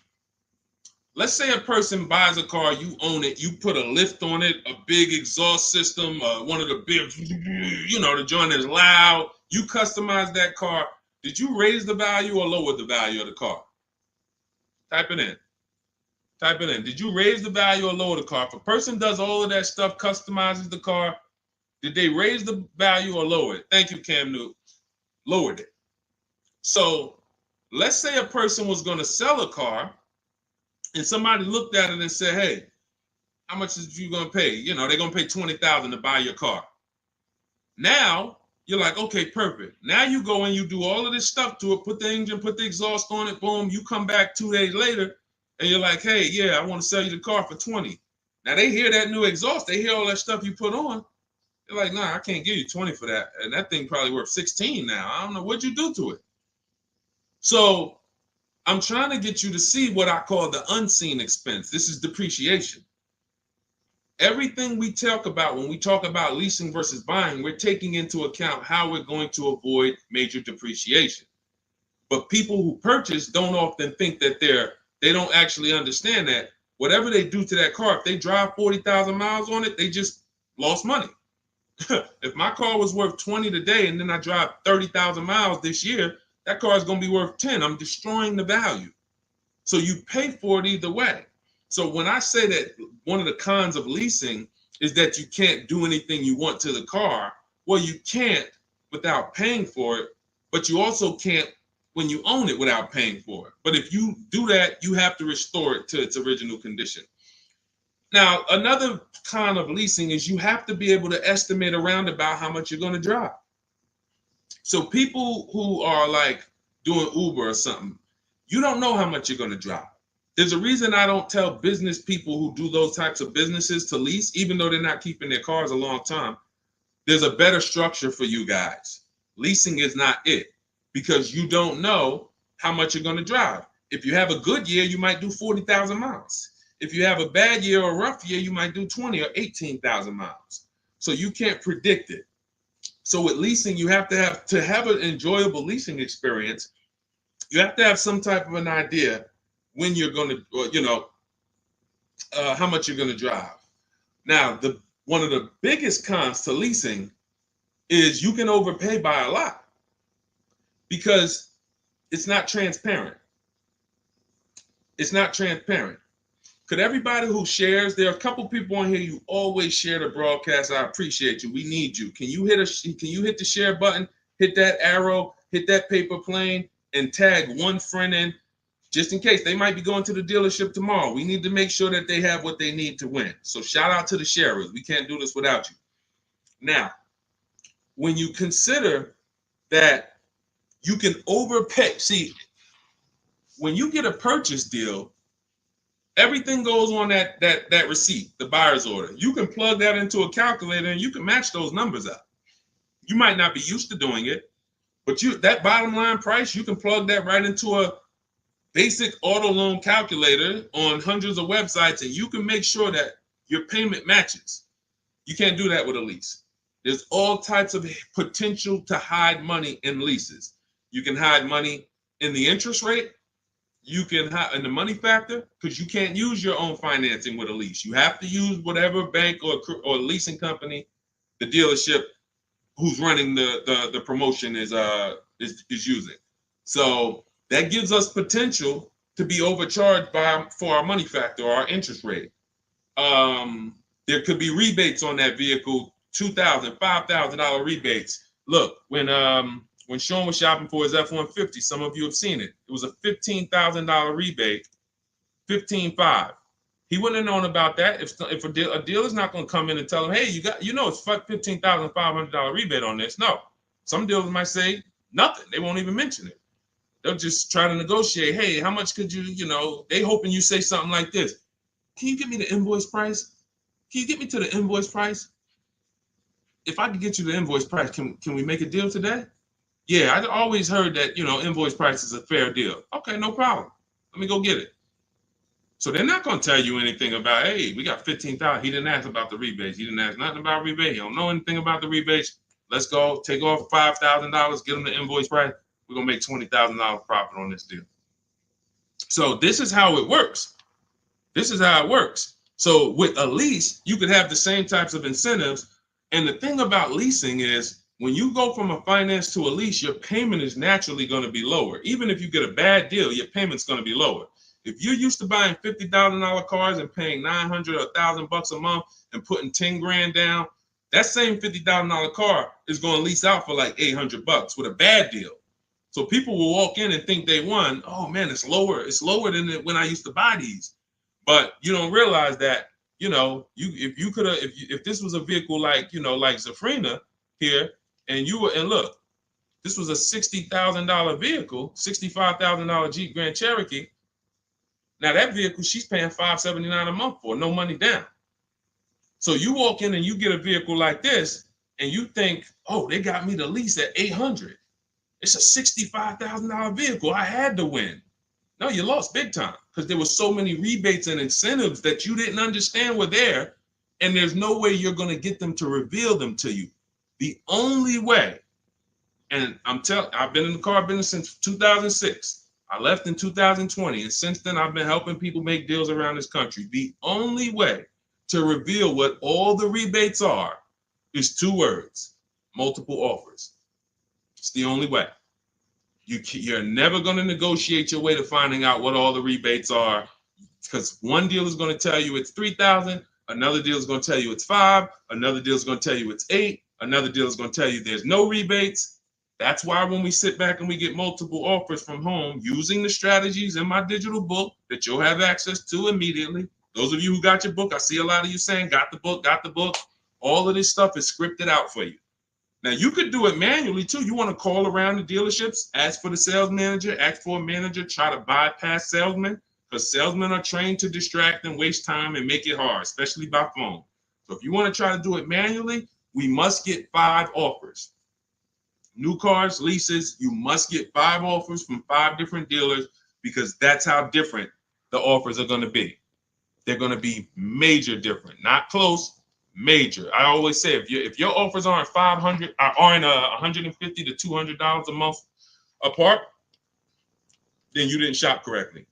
let's say a person buys a car, you own it, you put a lift on it, a big exhaust system, one of the big, the joint is loud. You customize that car. Did you raise the value or lower the value of the car? Type it in. Did you raise the value or lower the car? If a person does all of that stuff, customizes the car, did they raise the value or lower it? Thank you, Cam Newton. Lowered it. So let's say a person was going to sell a car, and somebody looked at it and said, hey, how much is you going to pay? You know, they're going to pay $20,000 to buy your car. Now, you're like, okay, perfect. Now you go and you do all of this stuff to it, put the engine, put the exhaust on it, boom. You come back 2 days later, and you're like, hey, yeah, I want to sell you the car for $20,000. Now, they hear that new exhaust. They hear all that stuff you put on. They're like, nah, I can't give you $20,000 for that. And that thing probably worth $16,000 now. I don't know. What'd you do to it? So I'm trying to get you to see what I call the unseen expense. This is depreciation. Everything we talk about when we talk about leasing versus buying, we're taking into account how we're going to avoid major depreciation. But people who purchase don't often think that they don't actually understand that whatever they do to that car, if they drive 40,000 miles on it, they just lost money. If my car was worth 20 today and then I drive 30,000 miles this year, that car is going to be worth 10. I'm destroying the value. So you pay for it either way. So when I say that one of the cons of leasing is that you can't do anything you want to the car, well, you can't without paying for it, but you also can't when you own it without paying for it. But if you do that, you have to restore it to its original condition. Now, another con of leasing is you have to be able to estimate around about how much you're going to drive. So people who are like doing Uber or something, you don't know how much you're going to drive. There's a reason I don't tell business people who do those types of businesses to lease, even though they're not keeping their cars a long time. there's a better structure for you guys. Leasing is not it, because you don't know how much you're going to drive. If you have a good year, you might do 40,000 miles. If you have a bad year or a rough year, you might do 20 or 18,000 miles. So you can't predict it. So with leasing, you have to have an enjoyable leasing experience. You have to have some type of an idea when you're going to, how much you're going to drive. Now, one of the biggest cons to leasing is you can overpay by a lot because it's not transparent. It's not transparent. Could everybody who shares, there are a couple people on here, you always share the broadcast. I appreciate you. We need you. Can you hit the share button, hit that arrow, hit that paper plane, and tag one friend in, just in case they might be going to the dealership tomorrow. We need to make sure that they have what they need to win. So shout out to the sharers. We can't do this without you. Now, when you consider that you can overpay, see, when you get a purchase deal, everything goes on that receipt, the buyer's order. You can plug that into a calculator and you can match those numbers up. You might not be used to doing it, but that bottom line price, you can plug that right into a basic auto loan calculator on hundreds of websites, and you can make sure that your payment matches. You can't do that with a lease. There's all types of potential to hide money in leases. You can hide money in the interest rate. You can hide in the money factor, because you can't use your own financing with a lease. You have to use whatever bank or leasing company the dealership who's running the promotion is using. So that gives us potential to be overcharged for our money factor or our interest rate. There could be rebates on that vehicle, $2,000, $5,000 rebates. Look, when Sean was shopping for his F-150, some of you have seen it. It was a $15,000 rebate, $15,500. He wouldn't have known about that if a dealer's not going to come in and tell him, hey, it's $15,500 rebate on this. No, some dealers might say nothing. They won't even mention it. They'll just try to negotiate. Hey, how much could you, they hoping you say something like this. Can you get me the invoice price? Can you get me to the invoice price? If I could get you the invoice price, can we make a deal today? Yeah, I always heard that, invoice price is a fair deal. Okay, no problem. Let me go get it. So they're not going to tell you anything about, hey, we got $15,000. He didn't ask about the rebates. He didn't ask nothing about rebate. He don't know anything about the rebates. Let's go take off $5,000, get him the invoice price. We're going to make $20,000 profit on this deal. So this is how it works. This is how it works. So with a lease, you could have the same types of incentives. And the thing about leasing is when you go from a finance to a lease, your payment is naturally going to be lower. Even if you get a bad deal, your payment's going to be lower. If you're used to buying $50,000 cars and paying $900 or $1,000 a month and putting 10 grand down, that same $50,000 car is going to lease out for like $800 with a bad deal. So people will walk in and think they won. Oh man, it's lower. It's lower than when I used to buy these. But you don't realize that, if this was a vehicle like Zafrina here, and look, this was a $60,000 vehicle, $65,000 Jeep Grand Cherokee. Now that vehicle, she's paying $579 a month for, no money down. So you walk in and you get a vehicle like this, and you think, oh, they got me the lease at $800. It's a $65,000 vehicle. I had to win. No, you lost big time because there were so many rebates and incentives that you didn't understand were there, and there's no way you're going to get them to reveal them to you. The only way, and I've been in the car business since 2006. I left in 2020, and since then I've been helping people make deals around this country. The only way to reveal what all the rebates are is 2 words: multiple offers. It's the only way. You're never going to negotiate your way to finding out what all the rebates are, because one deal is going to tell you it's $3,000, another deal is going to tell you it's $5,000, another deal is going to tell you it's $8,000, another deal is going to tell you there's no rebates. That's why when we sit back and we get multiple offers from home using the strategies in my digital book that you'll have access to immediately. Those of you who got your book, I see a lot of you saying, got the book. All of this stuff is scripted out for you. Now, you could do it manually, too. You want to call around the dealerships, ask for the sales manager, ask for a manager, try to bypass salesmen, because salesmen are trained to distract and waste time and make it hard, especially by phone. So if you want to try to do it manually, we must get 5 offers. New cars, leases, you must get 5 offers from 5 different dealers because that's how different the offers are going to be. They're going to be major different, not close, major. I always say if your offers aren't $150 to $200 a month apart, then you didn't shop correctly.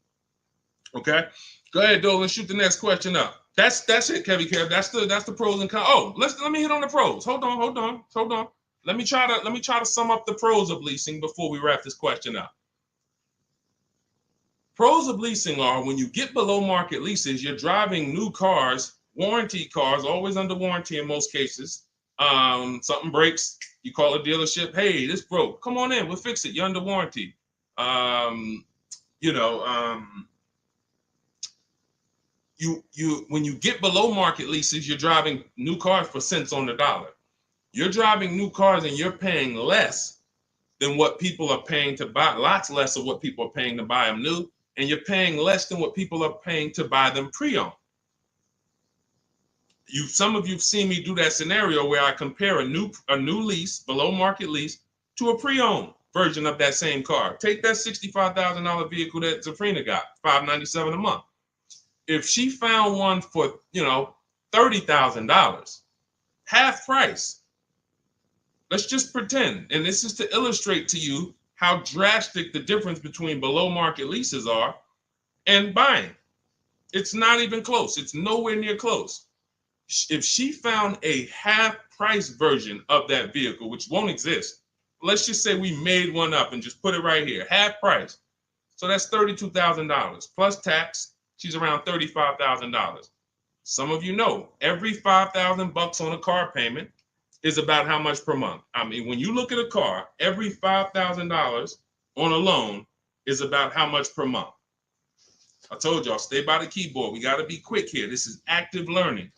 Okay, go ahead, Doe. Let's shoot the next question up. That's it, Kevy Kev. That's the pros and cons. Oh, let me hit on the pros. Hold on. Let me try to sum up the pros of leasing before we wrap this question up. Pros of leasing are when you get below market leases, you're driving new cars, warranty cars, always under warranty in most cases. Something breaks, you call a dealership. Hey, this broke. Come on in, we'll fix it. You're under warranty. When you get below market leases, you're driving new cars for cents on the dollar. You're driving new cars and you're paying less than what people are paying to buy, lots less of what people are paying to buy them new, and you're paying less than what people are paying to buy them pre-owned. Some of you've seen me do that scenario where I compare a new lease, below market lease, to a pre-owned version of that same car. Take that $65,000 vehicle that Zafrina got, $597 a month. If she found one for, $30,000, half price, let's just pretend, and this is to illustrate to you how drastic the difference between below market leases are and buying. It's not even close. It's nowhere near close. If she found a half price version of that vehicle, which won't exist, let's just say we made one up and just put it right here, half price. So that's $32,000 plus tax. She's around $35,000. Some of you know every $5,000 on a car payment is about how much per month. I mean, when you look at a car, every $5,000 on a loan is about how much per month. I told y'all, stay by the keyboard. We got to be quick here. This is active learning.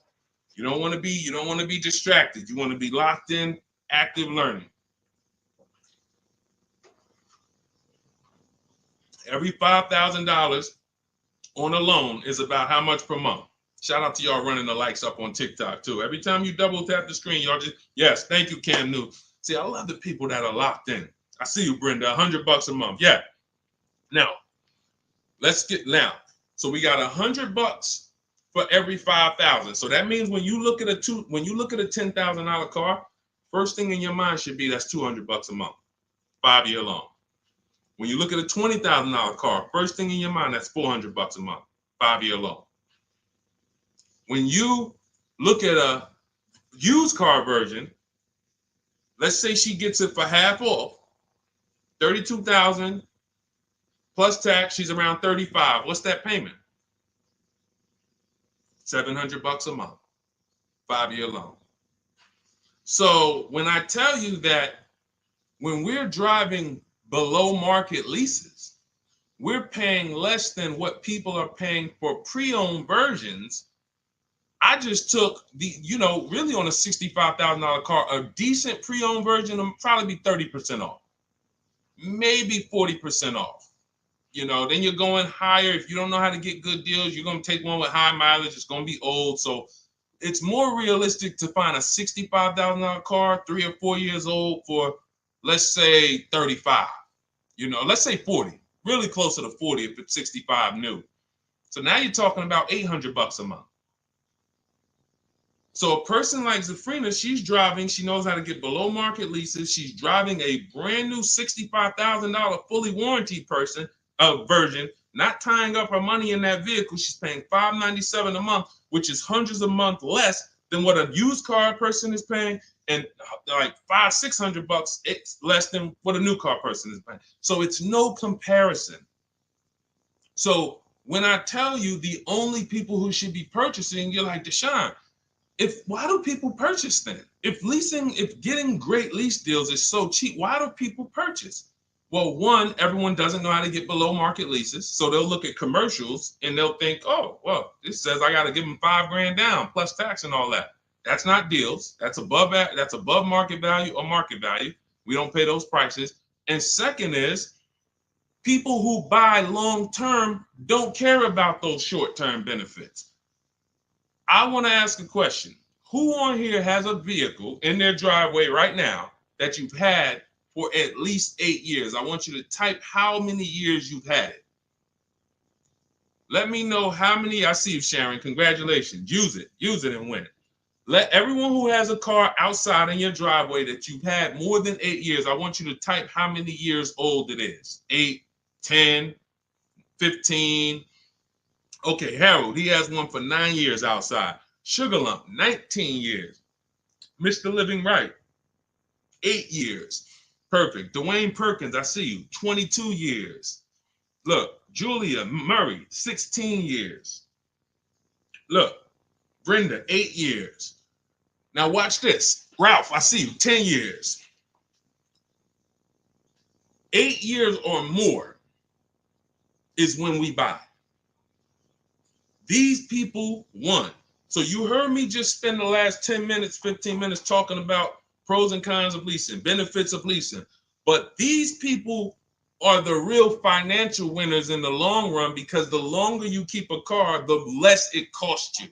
You don't want to be distracted. You want to be locked in, active learning. Every $5,000 on a loan is about how much per month. Shout out to y'all running the likes up on TikTok too. Every time you double tap the screen, y'all just, yes, thank you, Cam New. See, I love the people that are locked in. I see you, Brenda, $100 a month. Yeah. Now, so we got $100 for every 5,000. So that means when you look at a $10,000 car, first thing in your mind should be that's $200 a month, 5-year loan. When you look at a $20,000 car, first thing in your mind, that's $400 a month, 5-year loan. When you look at a used car version, let's say she gets it for half off, $32,000 plus tax, she's around $35,000. What's that payment? $700 a month, 5-year loan. So when I tell you that when we're driving below market leases, we're paying less than what people are paying for pre-owned versions. I just took really on a $65,000 car, a decent pre-owned version will probably be 30% off, maybe 40% off. Then you're going higher. If you don't know how to get good deals, you're going to take one with high mileage. It's going to be old. So it's more realistic to find a $65,000 car, 3 or 4 years old for, let's say 35, let's say 40, really closer to 40 if it's 65 new. So now you're talking about $800 a month. So a person like Zafrina, she's driving, she knows how to get below market leases. She's driving a brand new $65,000 fully warranted version, not tying up her money in that vehicle. She's paying $597 a month, which is hundreds a month less than what a used car person is paying, and like $500-$600 it's less than what a new car person is paying. So it's no comparison. So when I tell you the only people who should be purchasing, you're like, Deshone, why do people purchase then? If getting great lease deals is so cheap, why do people purchase? Well, one, everyone doesn't know how to get below market leases. So they'll look at commercials and they'll think, oh, well, this says I got to give them $5,000 down plus tax and all that. That's not deals. That's above market value or market value. We don't pay those prices. And second is, people who buy long-term don't care about those short-term benefits. I want to ask a question. Who on here has a vehicle in their driveway right now that you've had for at least 8 years? I want you to type how many years you've had it. Let me know how many. I see you, Sharon. Congratulations. Use it and win. Let everyone who has a car outside in your driveway that you've had more than 8 years, I want you to type how many years old it is. 8, 10, 15. Okay, Harold, he has one for 9 years outside. Sugar Lump, 19 years. Mr. Living Right, 8 years. Perfect. Dwayne Perkins, I see you, 22 years. Look, Julia Murray, 16 years. Look, Brenda, 8 years. Now watch this. Ralph, I see you, 10 years. 8 years or more is when we buy. These people won. So you heard me just spend the last 10 minutes, 15 minutes talking about pros and cons of leasing, benefits of leasing. But these people are the real financial winners in the long run, because the longer you keep a car, the less it costs you.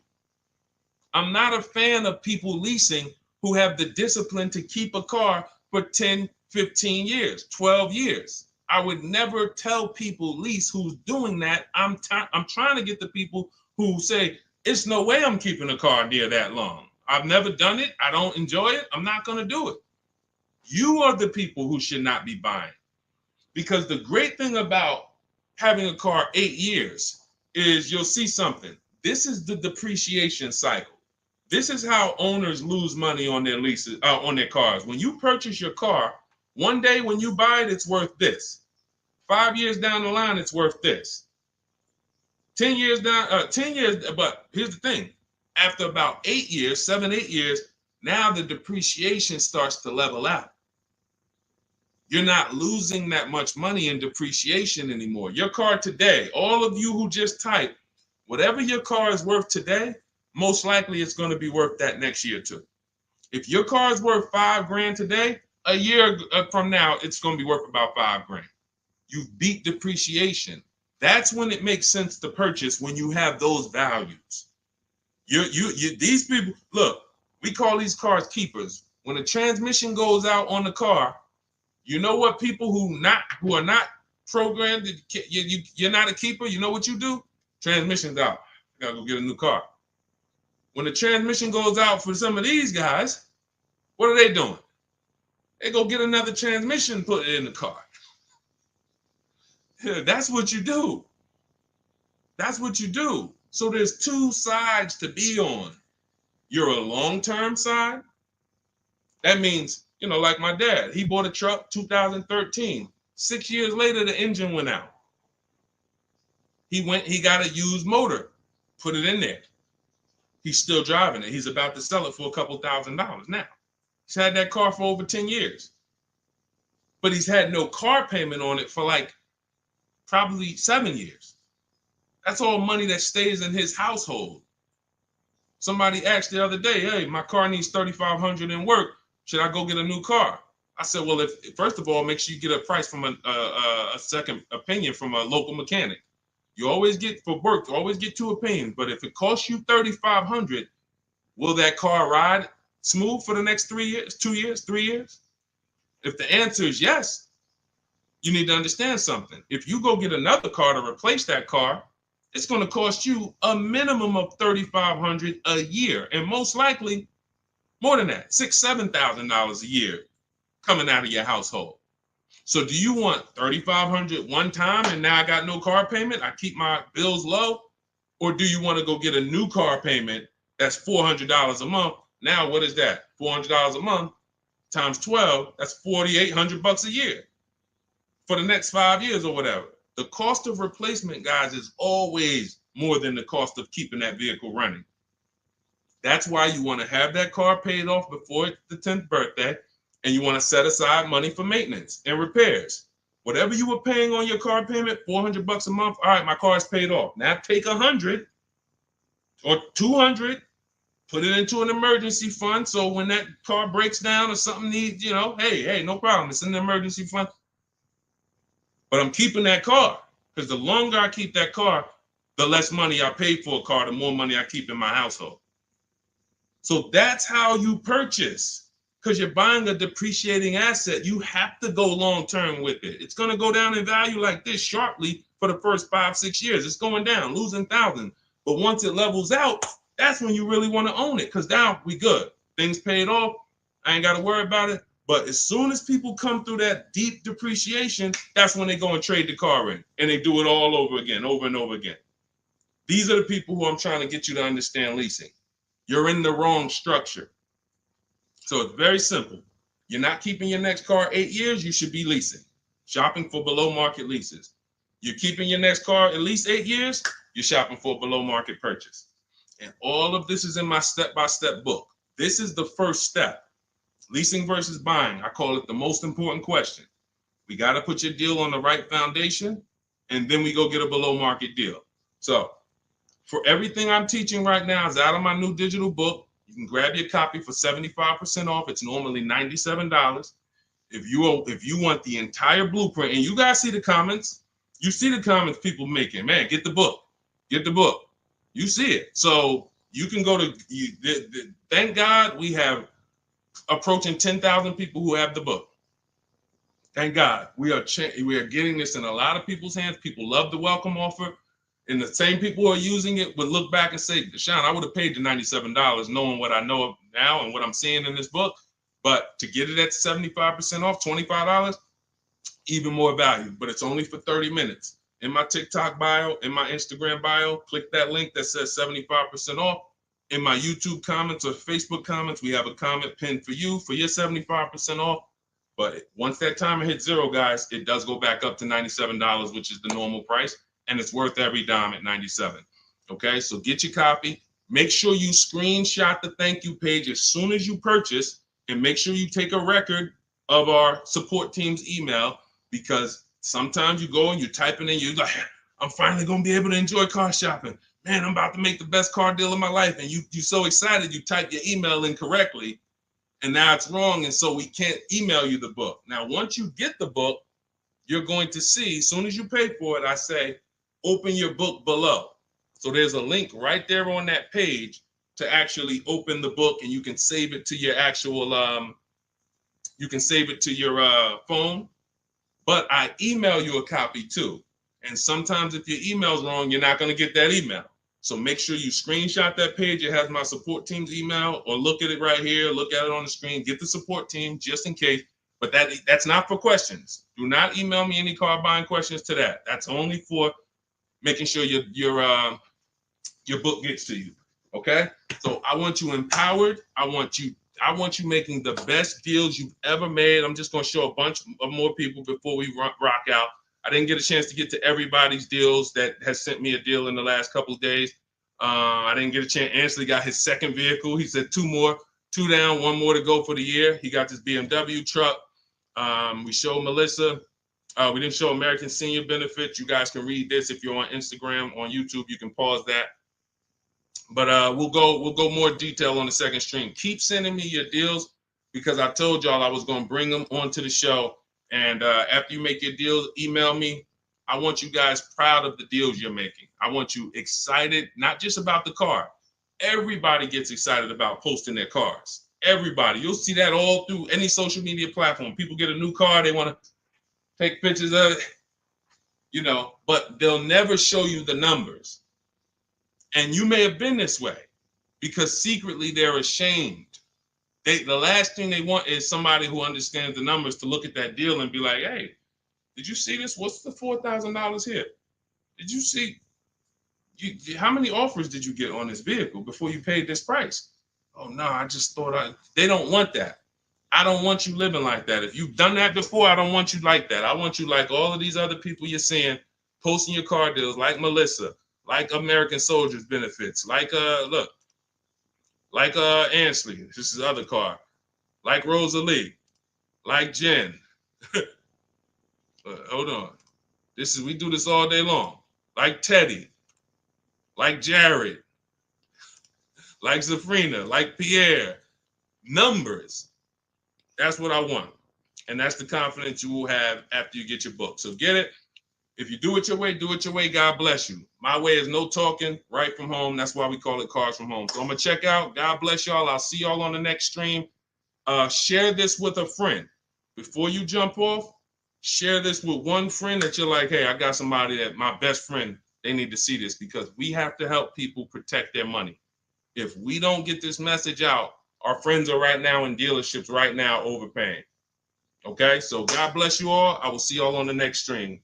I'm not a fan of people leasing who have the discipline to keep a car for 10, 15 years, 12 years. I would never tell people lease who's doing that. I'm trying to get the people who say, it's no way I'm keeping a car near that long. I've never done it. I don't enjoy it. I'm not going to do it. You are the people who should not be buying. Because the great thing about having a car 8 years is you'll see something. This is the depreciation cycle. This is how owners lose money on their leases, on their cars. When you purchase your car, one day when you buy it, it's worth this. 5 years down the line, it's worth this. 10 years down, 10 years, but here's the thing. After about 8 years, 7, 8 years, now the depreciation starts to level out. You're not losing that much money in depreciation anymore. Your car today, all of you who just typed, whatever your car is worth today, most likely it's going to be worth that next year too. If your car is worth $5,000 today, a year from now, it's going to be worth about $5,000. You beat depreciation. That's when it makes sense to purchase, when you have those values. These people, look, we call these cars keepers. When a transmission goes out on the car, you know what people who are not programmed, you're not a keeper, you know what you do? Transmission's out. You gotta go get a new car. When the transmission goes out for some of these guys, what are they doing? They go get another transmission and put it in the car. That's what you do. That's what you do. So there's two sides to be on. You're a long-term side. That means, like my dad, he bought a truck 2013. 6 years later, the engine went out. He got a used motor, put it in there. He's still driving it. He's about to sell it for a couple $1,000s now. He's had that car for over 10 years. But he's had no car payment on it for probably 7 years. That's all money that stays in his household. Somebody asked the other day, hey, my car needs $3,500 in work. Should I go get a new car? I said, well, first of all, make sure you get a price from a second opinion from a local mechanic. You always get, for work, you always get 2 opinions. But if it costs you $3,500, will that car ride smooth for the next 3 years, 2 years, 3 years? If the answer is yes, you need to understand something. If you go get another car to replace that car, it's going to cost you a minimum of $3,500 a year, and most likely more than that, $6,000, $7,000 a year coming out of your household. So do you want $3,500 one time and now I got no car payment, I keep my bills low? Or do you want to go get a new car payment that's $400 a month? Now what is that? $400 a month times 12, that's $4,800 a year for the next 5 years or whatever. The cost of replacement, guys, is always more than the cost of keeping that vehicle running. That's why you want to have that car paid off before the 10th birthday, and you want to set aside money for maintenance and repairs. Whatever you were paying on your car payment, $400 a month. All right, my car is paid off. Now take $100 or $200, put it into an emergency fund. So when that car breaks down or something needs, hey, no problem. It's in the emergency fund. But I'm keeping that car, because the longer I keep that car, the less money I pay for a car, the more money I keep in my household. So that's how you purchase, because you're buying a depreciating asset. You have to go long term with it. It's going to go down in value like this sharply for the first 5-6 years. It's going down, losing thousands. But once it levels out, that's when you really want to own it, because now we good. Things paid off. I ain't got to worry about it. But as soon as people come through that deep depreciation, that's when they go and trade the car in, and they do it all over again, over and over again. These are the people who I'm trying to get you to understand leasing. You're in the wrong structure. So it's very simple. You're not keeping your next car 8 years, you should be leasing, shopping for below market leases. You're keeping your next car at least 8 years, you're shopping for a below market purchase. And all of this is in my step-by-step book. This is the first step. Leasing versus buying. I call it the most important question. We got to put your deal on the right foundation, and then we go get a below market deal. So for everything I'm teaching right now is out of my new digital book. You can grab your copy for 75% off. It's normally $97. If you want the entire blueprint, and you guys see the comments, you see the comments people making. Man, get the book. Get the book. You see it. So you can go to, thank God we have approaching 10,000 people who have the book. Thank God. We are getting this in a lot of people's hands. People love the welcome offer. And the same people who are using it would look back and say, Deshone, I would have paid the $97 knowing what I know now and what I'm seeing in this book. But to get it at 75% off, $25, even more value. But it's only for 30 minutes. In my TikTok bio, in my Instagram bio, click that link that says 75% off. In my YouTube comments or Facebook comments, we have a comment pinned for you for your 75% off. But once that timer hits zero, guys, it does go back up to $97, which is the normal price. And it's worth every dime at $97. Okay, so get your copy. Make sure you screenshot the thank you page as soon as you purchase, and make sure you take a record of our support team's email, because sometimes you go and you type it in, you're like, I'm finally going to be able to enjoy car shopping. Man, I'm about to make the best car deal of my life. And you're so excited, you type your email in correctly, and now it's wrong. And so we can't email you the book. Now, once you get the book, you're going to see, as soon as you pay for it, I say, open your book below. So there's a link right there on that page to actually open the book, and you can save it to your actual, you can save it to your phone. But I email you a copy too. And sometimes if your email's wrong, you're not going to get that email. So make sure you screenshot that page. It has my support team's email, or look at it right here. Look at it on the screen. Get the support team just in case. But that's not for questions. Do not email me any car buying questions to that. That's only for making sure your book gets to you. Okay? So I want you empowered. I want you making the best deals you've ever made. I'm just going to show a bunch of more people before we rock out. I didn't get a chance to get to everybody's deals that has sent me a deal in the last couple of days. I didn't get a chance. Ansley got his second vehicle. He said 2 down, 1 more to go for the year. He got this BMW truck. We showed Melissa. We didn't show American Senior Benefits. You guys can read this if you're on Instagram, on YouTube. You can pause that. But we'll go more detail on the second stream. Keep sending me your deals, because I told y'all I was going to bring them onto the show. And after you make your deals, email me. I want you guys proud of the deals you're making. I want you excited, not just about the car. Everybody gets excited about posting their cars. Everybody. You'll see that all through any social media platform. People get a new car, they want to take pictures of it, but they'll never show you the numbers. And you may have been this way, because secretly they're ashamed. The last thing they want is somebody who understands the numbers to look at that deal and be like, hey, did you see this? What's the $4,000 here? Did you see? How many offers did you get on this vehicle before you paid this price? Oh, no, I just thought they don't want that. I don't want you living like that. If you've done that before, I don't want you like that. I want you like all of these other people you're seeing posting your car deals, like Melissa, like American Soldiers Benefits, like Ansley, this is his other car, like Rosalie, like Jen. Hold on. We do this all day long. Like Teddy, like Jared, like Zafrina, like Pierre. Numbers. That's what I want. And that's the confidence you will have after you get your book. So get it. If you do it your way, do it your way. God bless you. My way is no talking, right from home. That's why we call it Cars from Home. So I'm going to check out. God bless y'all. I'll see y'all on the next stream. Share this with a friend. Before you jump off, share this with one friend that you're like, hey, I got somebody that my best friend, they need to see this, because we have to help people protect their money. If we don't get this message out, our friends are right now in dealerships right now overpaying. Okay, so God bless you all. I will see y'all on the next stream.